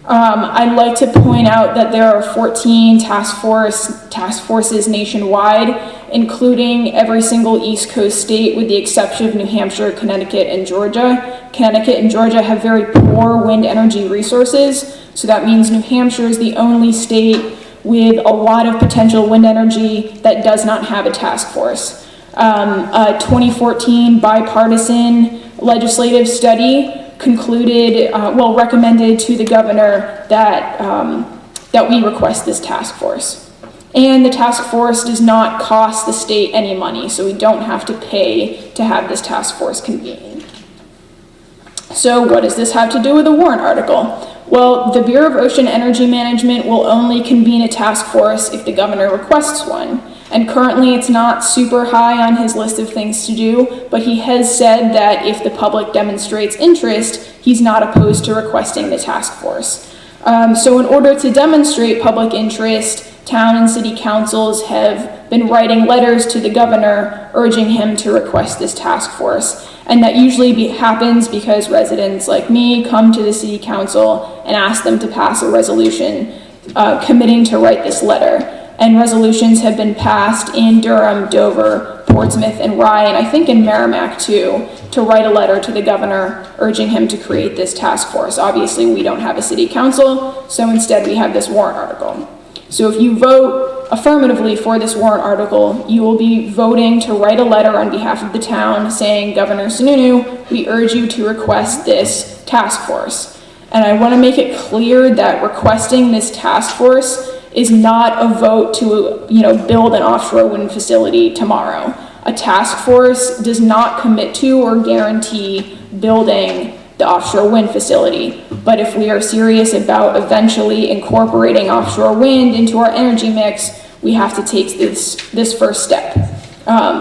I'd like to point out that there are 14 task forces nationwide, including every single East Coast state with the exception of New Hampshire, Connecticut, and Georgia. Connecticut and Georgia have very poor wind energy resources, so that means New Hampshire is the only state with a lot of potential wind energy that does not have a task force. A 2014 bipartisan legislative study concluded, recommended to the governor that, that we request this task force. And the task force does not cost the state any money, so we don't have to pay to have this task force convened. So what does this have to do with a warrant article? Well, the Bureau of Ocean Energy Management will only convene a task force if the governor requests one. And currently it's not super high on his list of things to do, but he has said that if the public demonstrates interest, he's not opposed to requesting the task force. So in order to demonstrate public interest, town and city councils have been writing letters to the governor urging him to request this task force. And that usually happens because residents like me come to the city council and ask them to pass a resolution committing to write this letter. And resolutions have been passed in Durham, Dover, Portsmouth, and Rye, and I think in Merrimack too, to write a letter to the governor urging him to create this task force. Obviously, we don't have a city council, so instead we have this warrant article. So if you vote affirmatively for this warrant article, you will be voting to write a letter on behalf of the town saying, Governor Sununu, we urge you to request this task force. And I want to make it clear that requesting this task force is not a vote to, build an offshore wind facility tomorrow. A task force does not commit to or guarantee building the offshore wind facility. But if we are serious about eventually incorporating offshore wind into our energy mix, we have to take this first step.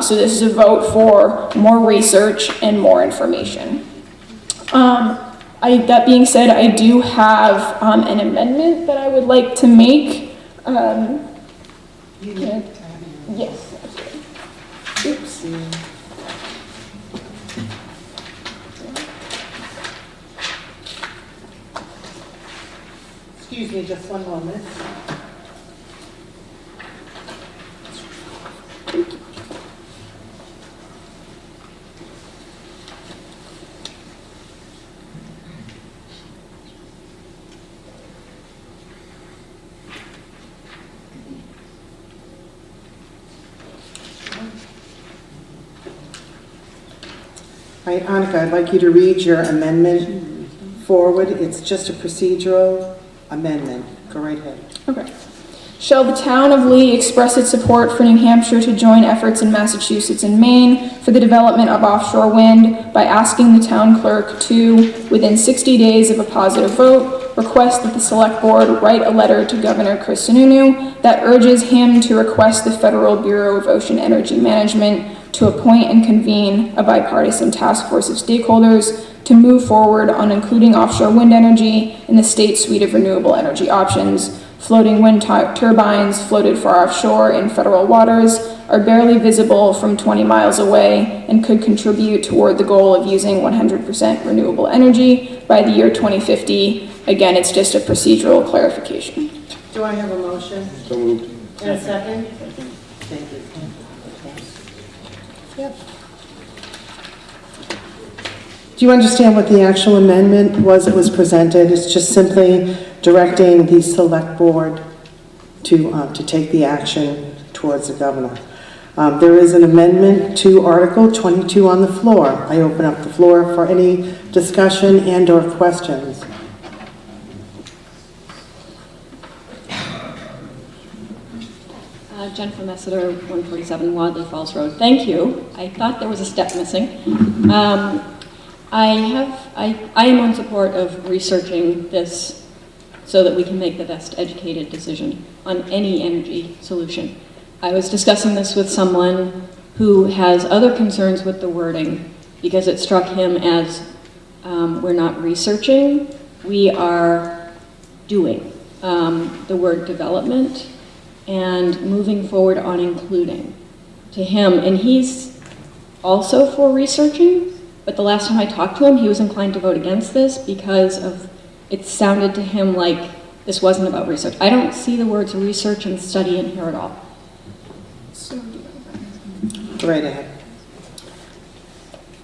So this is a vote for more research and more information. That being said, I do have an amendment that I would like to make. Yes. Oops. Excuse me just one moment. All right, Annika, I'd like you to read your amendment forward. It's just a procedural amendment. Go right ahead. Okay. Shall the town of Lee express its support for New Hampshire to join efforts in Massachusetts and Maine for the development of offshore wind by asking the town clerk to, within 60 days of a positive vote, request that the select board write a letter to Governor Chris Sununu that urges him to request the Federal Bureau of Ocean Energy Management to appoint and convene a bipartisan task force of stakeholders to move forward on including offshore wind energy in the state's suite of renewable energy options. Floating wind turbines floated far offshore in federal waters are barely visible from 20 miles away and could contribute toward the goal of using 100% renewable energy by the year 2050. Again, it's just a procedural clarification. Do I have a motion? So moved. And a second? Thank you. Yep. Do you understand what the actual amendment was that was presented? It's just simply directing the select board to take the action towards the governor. There is an amendment to Article 22 on the floor. I open up the floor for any discussion and or questions. Jennifer Messiter, 147 Wadley Falls Road. Thank you. I thought there was a step missing. I am in support of researching this so that we can make the best educated decision on any energy solution. I was discussing this with someone who has other concerns with the wording because it struck him as we're not researching, we are doing. The word development and moving forward on including to him. And he's also for researching, but the last time I talked to him, he was inclined to vote against this because of, it sounded to him like this wasn't about research. I don't see the words research and study in here at all. Go right ahead.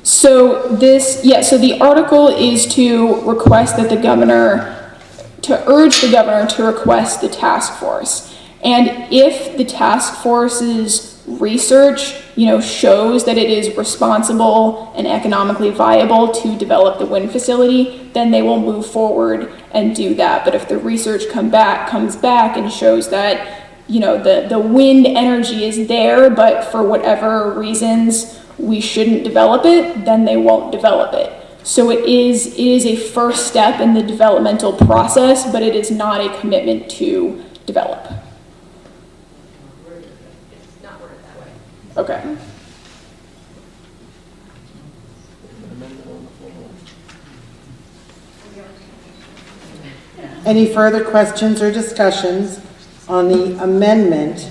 So so the article is to request that the governor, to urge the governor to request the task force. And if the task force's research, shows that it is responsible and economically viable to develop the wind facility, then they will move forward and do that. But if the research comes back and shows that, the wind energy is there, but for whatever reasons we shouldn't develop it, then they won't develop it. So it is a first step in the developmental process, but it is not a commitment to develop. It's not worded that way. Okay. Any further questions or discussions on the amendment,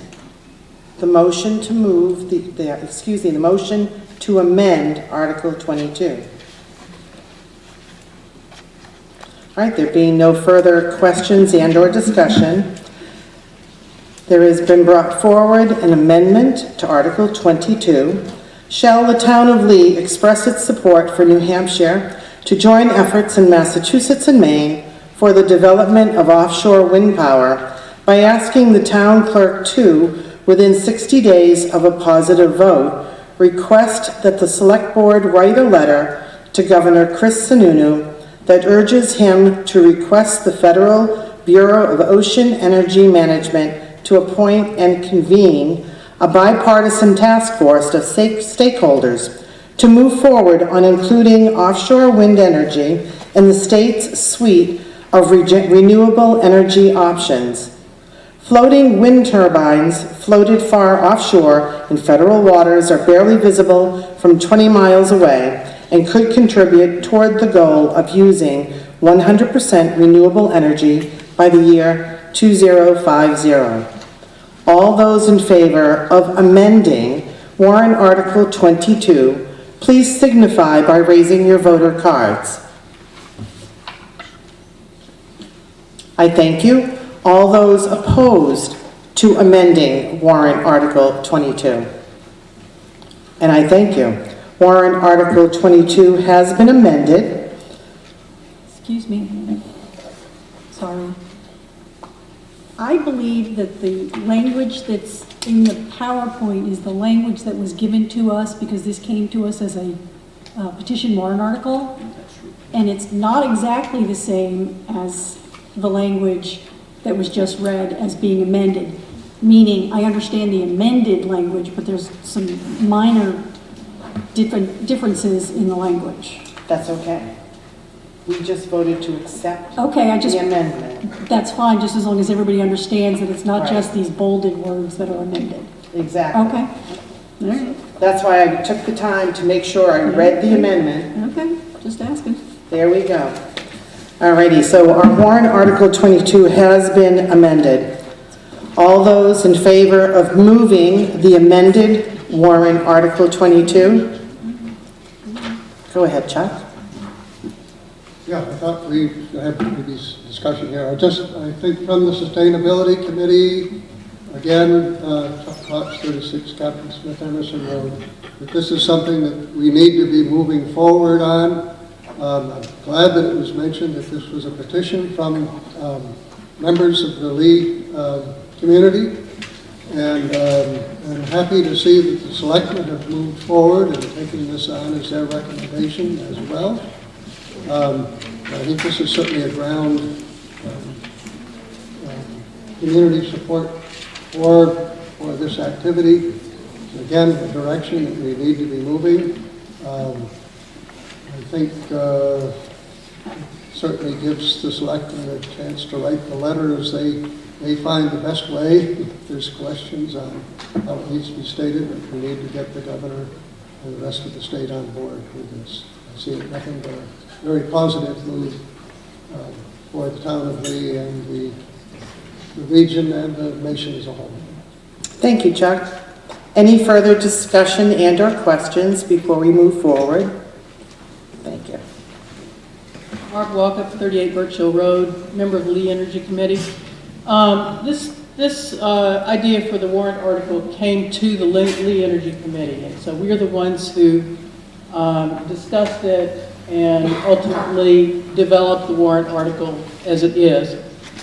the motion to move, the motion to amend Article 22? All right, there being no further questions and or discussion, there has been brought forward an amendment to Article 22. Shall the town of Lee express its support for New Hampshire to join efforts in Massachusetts and Maine for the development of offshore wind power by asking the town clerk to, within 60 days of a positive vote, request that the select board write a letter to Governor Chris Sununu that urges him to request the Federal Bureau of Ocean Energy Management to appoint and convene a bipartisan task force of stakeholders to move forward on including offshore wind energy in the state's suite of renewable energy options. Floating wind turbines floated far offshore in federal waters are barely visible from 20 miles away and could contribute toward the goal of using 100% renewable energy by the year 2050. All those in favor of amending Warrant Article 22, please signify by raising your voter cards. I thank you. All those opposed to amending Warrant Article 22. And I thank you. Warrant Article 22 has been amended. Excuse me. Sorry. I believe that the language that's in the PowerPoint is the language that was given to us because this came to us as a petition warrant article. And it's not exactly the same as the language that was just read as being amended. Meaning, I understand the amended language, but there's some minor differences in the language. That's okay. We just voted to accept the amendment. That's fine, just as long as everybody understands that it's not just these bolded words that are amended. Exactly. Okay. All right. That's why I took the time to make sure I read the amendment. Okay, just asking. There we go. Alrighty, so our warrant Article 22 has been amended. All those in favor of moving the amended warrant Article 22? Go ahead, Chuck. Yeah, I thought we had this discussion here. I think from the Sustainability Committee, again, Chuck Cox, 36 Captain Smith Emerson Road, that this is something that we need to be moving forward on. I'm glad that it was mentioned that this was a petition from members of the Lee community, and I'm happy to see that the selectmen have moved forward and taken this on as their recommendation as well. I think this is certainly a ground community support for this activity. Again, the direction that we need to be moving. I think certainly gives the selectmen a chance to write the letter as they find the best way. If there's questions on how it needs to be stated, we need to get the governor and the rest of the state on board with this. I see it nothing but a very positive move for the town of Lee and the region and the nation as a whole. Thank you, Chuck. Any further discussion and/or questions before we move forward? Thank you. Mark Walkup, 38 Birch Hill Road, member of the Lee Energy Committee. This idea for the warrant article came to the Lee Energy Committee, and so we're the ones who discussed it and ultimately developed the warrant article as it is.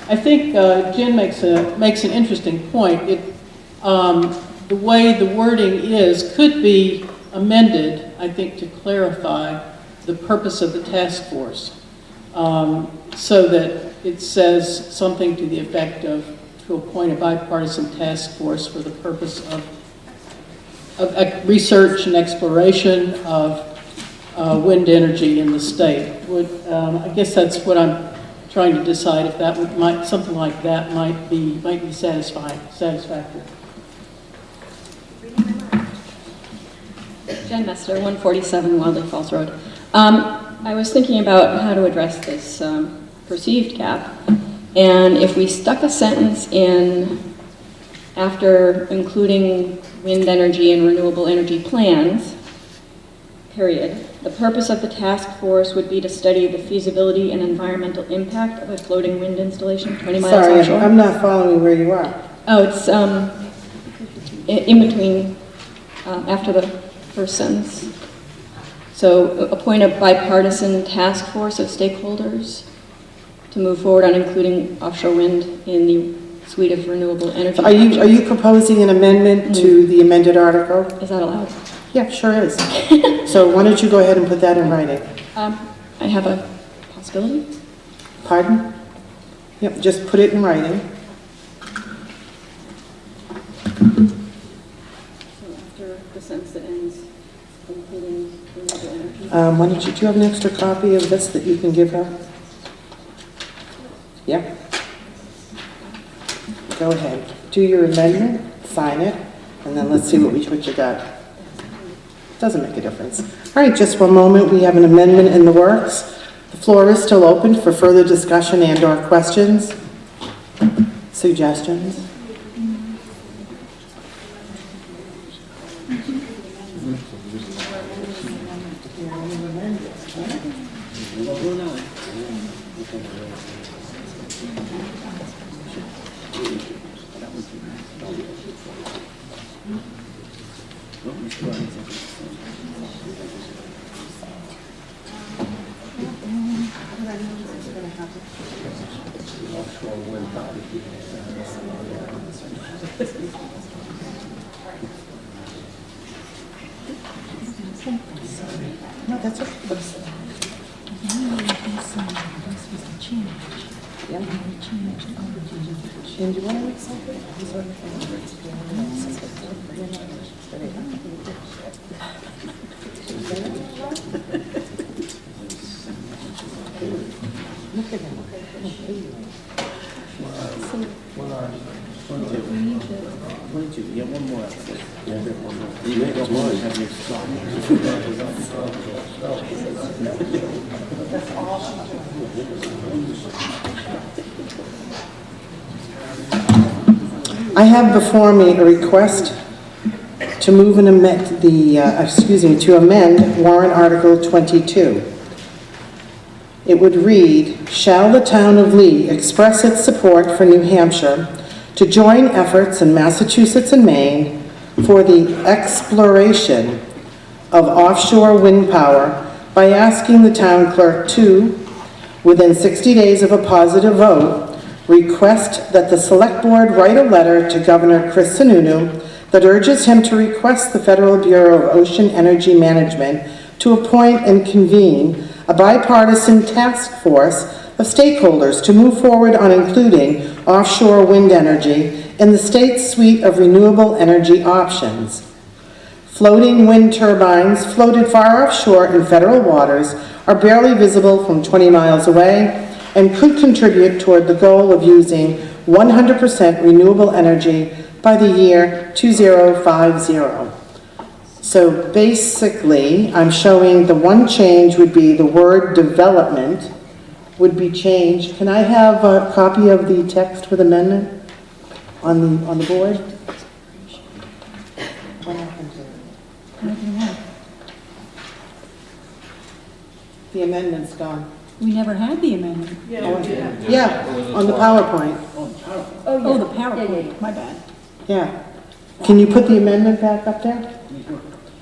I think Jen makes an interesting point. The way the wording could be amended, I think, to clarify the purpose of the task force, so that it says something to the effect of to appoint a bipartisan task force for the purpose of research and exploration of wind energy in the state. I guess that's what I'm trying to decide, if that something like that might be satisfactory. Jen Mester, 147 Wildlife Falls Road. I was thinking about how to address this perceived gap, and if we stuck a sentence in after including wind energy and renewable energy plans, period, the purpose of the task force would be to study the feasibility and environmental impact of a floating wind installation 20 miles Sorry, offshore. I'm not following where you are. Oh, it's in between, after the first sentence. So appoint a bipartisan task force of stakeholders to move forward on including offshore wind in the suite of renewable energy. Are you proposing an amendment to the amended article? Is that allowed? Yeah, sure is. So why don't you go ahead and put that in writing? I have a possibility. Pardon? Yep, just put it in writing. So after the sentence that ends, including renewable energy. Why don't do you have an extra copy of this that you can give her? Yeah. Go ahead. Do your amendment, sign it, and then let's see what you got. Doesn't make a difference. All right, just one moment. We have an amendment in the works. The floor is still open for further discussion and/or questions, suggestions. No, that's okay. Yeah. And do you want to make something? Look at him. Yeah, one more. Yeah, one more. You make up one. That's all she I have before me a request to move and amend to amend warrant article 22. It would read, shall the town of Lee express its support for New Hampshire to join efforts in Massachusetts and Maine for the exploration of offshore wind power by asking the town clerk to, within 60 days of a positive vote, request that the select board write a letter to Governor Chris Sununu that urges him to request the Federal Bureau of Ocean Energy Management to appoint and convene a bipartisan task force of stakeholders to move forward on including offshore wind energy in the state's suite of renewable energy options. Floating wind turbines floated far offshore in federal waters are barely visible from 20 miles away and could contribute toward the goal of using 100% renewable energy by the year 2050. So basically, I'm showing the one change would be the word development would be changed. Can I have a copy of the text with amendment on the board? What happened to it? The amendment's gone. We never had the amendment. Yeah, on the PowerPoint. Oh, the PowerPoint, my bad. Yeah. Can you put the amendment back up there?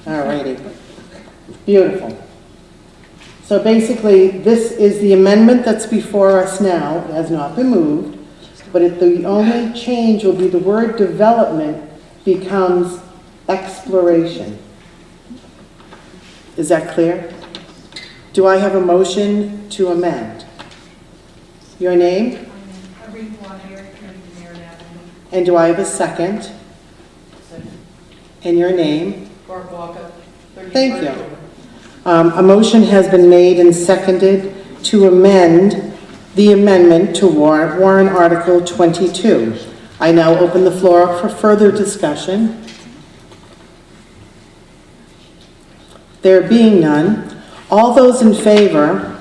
All righty. Beautiful. So basically, this is the amendment that's before us now. It has not been moved, but the only change will be the word development becomes exploration. Is that clear? Do I have a motion to amend? Your name? And do I have a second? And your name? Thank you. A motion has been made and seconded to amend the amendment to Warrant Article 22. I now open the floor up for further discussion. There being none, all those in favor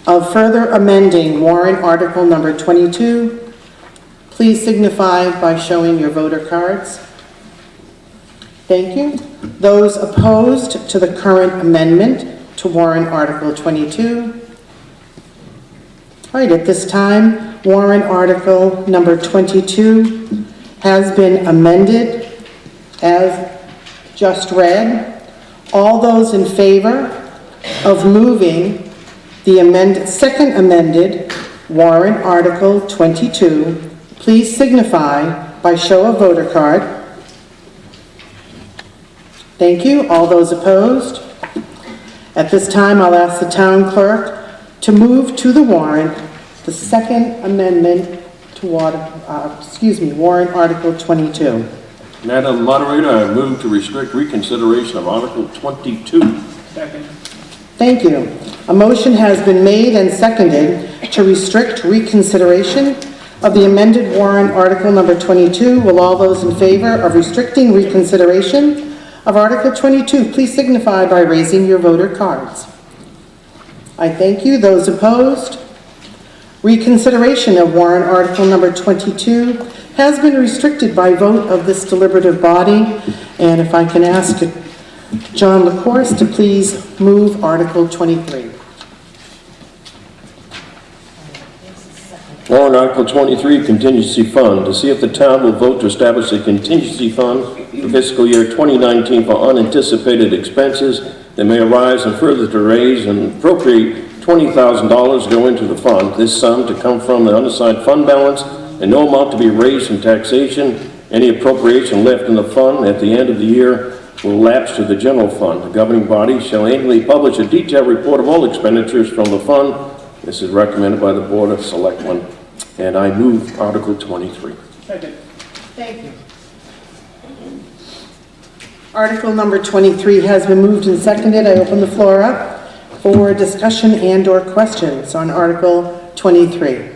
of further amending Warrant Article number 22, please signify by showing your voter cards. Thank you. Those opposed to the current amendment to Warrant Article 22? All right, at this time, Warrant Article number 22 has been amended as just read. All those in favor of moving the second amended Warrant Article 22, please signify by show of voter card. Thank you. All those opposed? At this time, I'll ask the town clerk to move to the warrant the second amendment to Warrant Article 22. Madam Moderator, I move to restrict reconsideration of Article 22. Second. Thank you. A motion has been made and seconded to restrict reconsideration of the amended Warrant Article number 22. Will all those in favor of restricting reconsideration of Article 22, please signify by raising your voter cards. I thank you. Those opposed? Reconsideration of Warrant Article number 22 has been restricted by vote of this deliberative body. And if I can ask John LaCourse to please move Article 23. Warrant Article 23, Contingency Fund. To see if the town will vote to establish a contingency fund for fiscal year 2019 for unanticipated expenses that may arise, and further to raise and appropriate $20,000 to go into the fund. This sum to come from the unassigned fund balance and no amount to be raised from taxation. Any appropriation left in the fund at the end of the year will lapse to the general fund. The governing body shall annually publish a detailed report of all expenditures from the fund. This is recommended by the Board of Selectmen. And I move Article 23. Second. Thank you. Article number 23 has been moved and seconded. I open the floor up for discussion and/or questions on Article 23.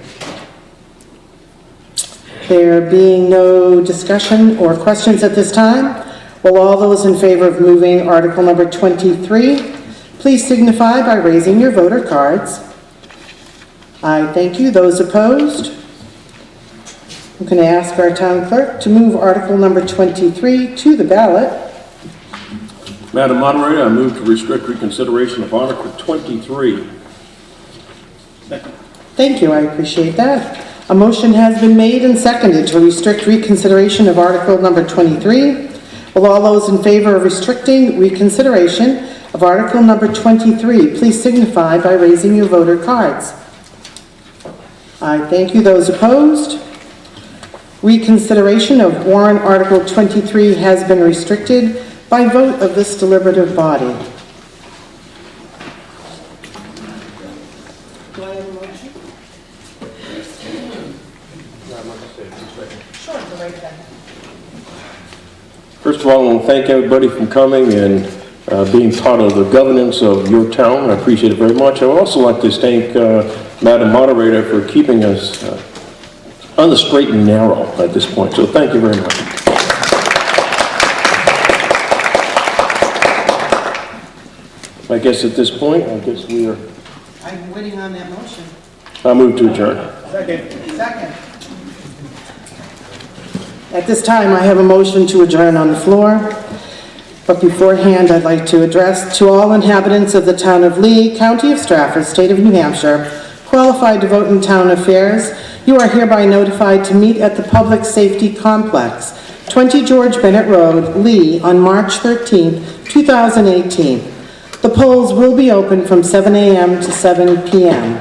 There being no discussion or questions at this time, will all those in favor of moving Article number 23, please signify by raising your voter cards. I thank you. Those opposed? I'm going to ask our town clerk to move Article number 23 to the ballot. Madam Moderator, I move to restrict reconsideration of Article 23. Second. Thank you. I appreciate that. A motion has been made and seconded to restrict reconsideration of Article number 23. Will all those in favor of restricting reconsideration of Article number 23 please signify by raising your voter cards. I thank you. Those opposed? Reconsideration of Warrant Article 23 has been restricted by vote of this deliberative body. Do I have a motion? Sure, go right ahead. First of all, I want to thank everybody for coming and being part of the governance of your town. I appreciate it very much. I would also like to thank Madam Moderator for keeping us on the straight and narrow at this point. So thank you very much. I guess at this point, we are, I'm waiting on that motion. I move to adjourn. Second. At this time, I have a motion to adjourn on the floor. But beforehand, I'd like to address to all inhabitants of the town of Lee, county of Stratford, state of New Hampshire, qualified to vote in town affairs, you are hereby notified to meet at the Public Safety Complex, 20 George Bennett Road, Lee, on March 13, 2018. The polls will be open from 7 a.m. to 7 p.m.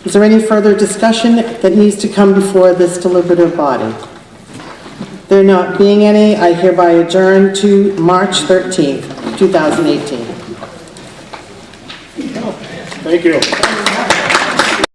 Is there any further discussion that needs to come before this deliberative body? There not being any, I hereby adjourn to March 13th, 2018. Thank you.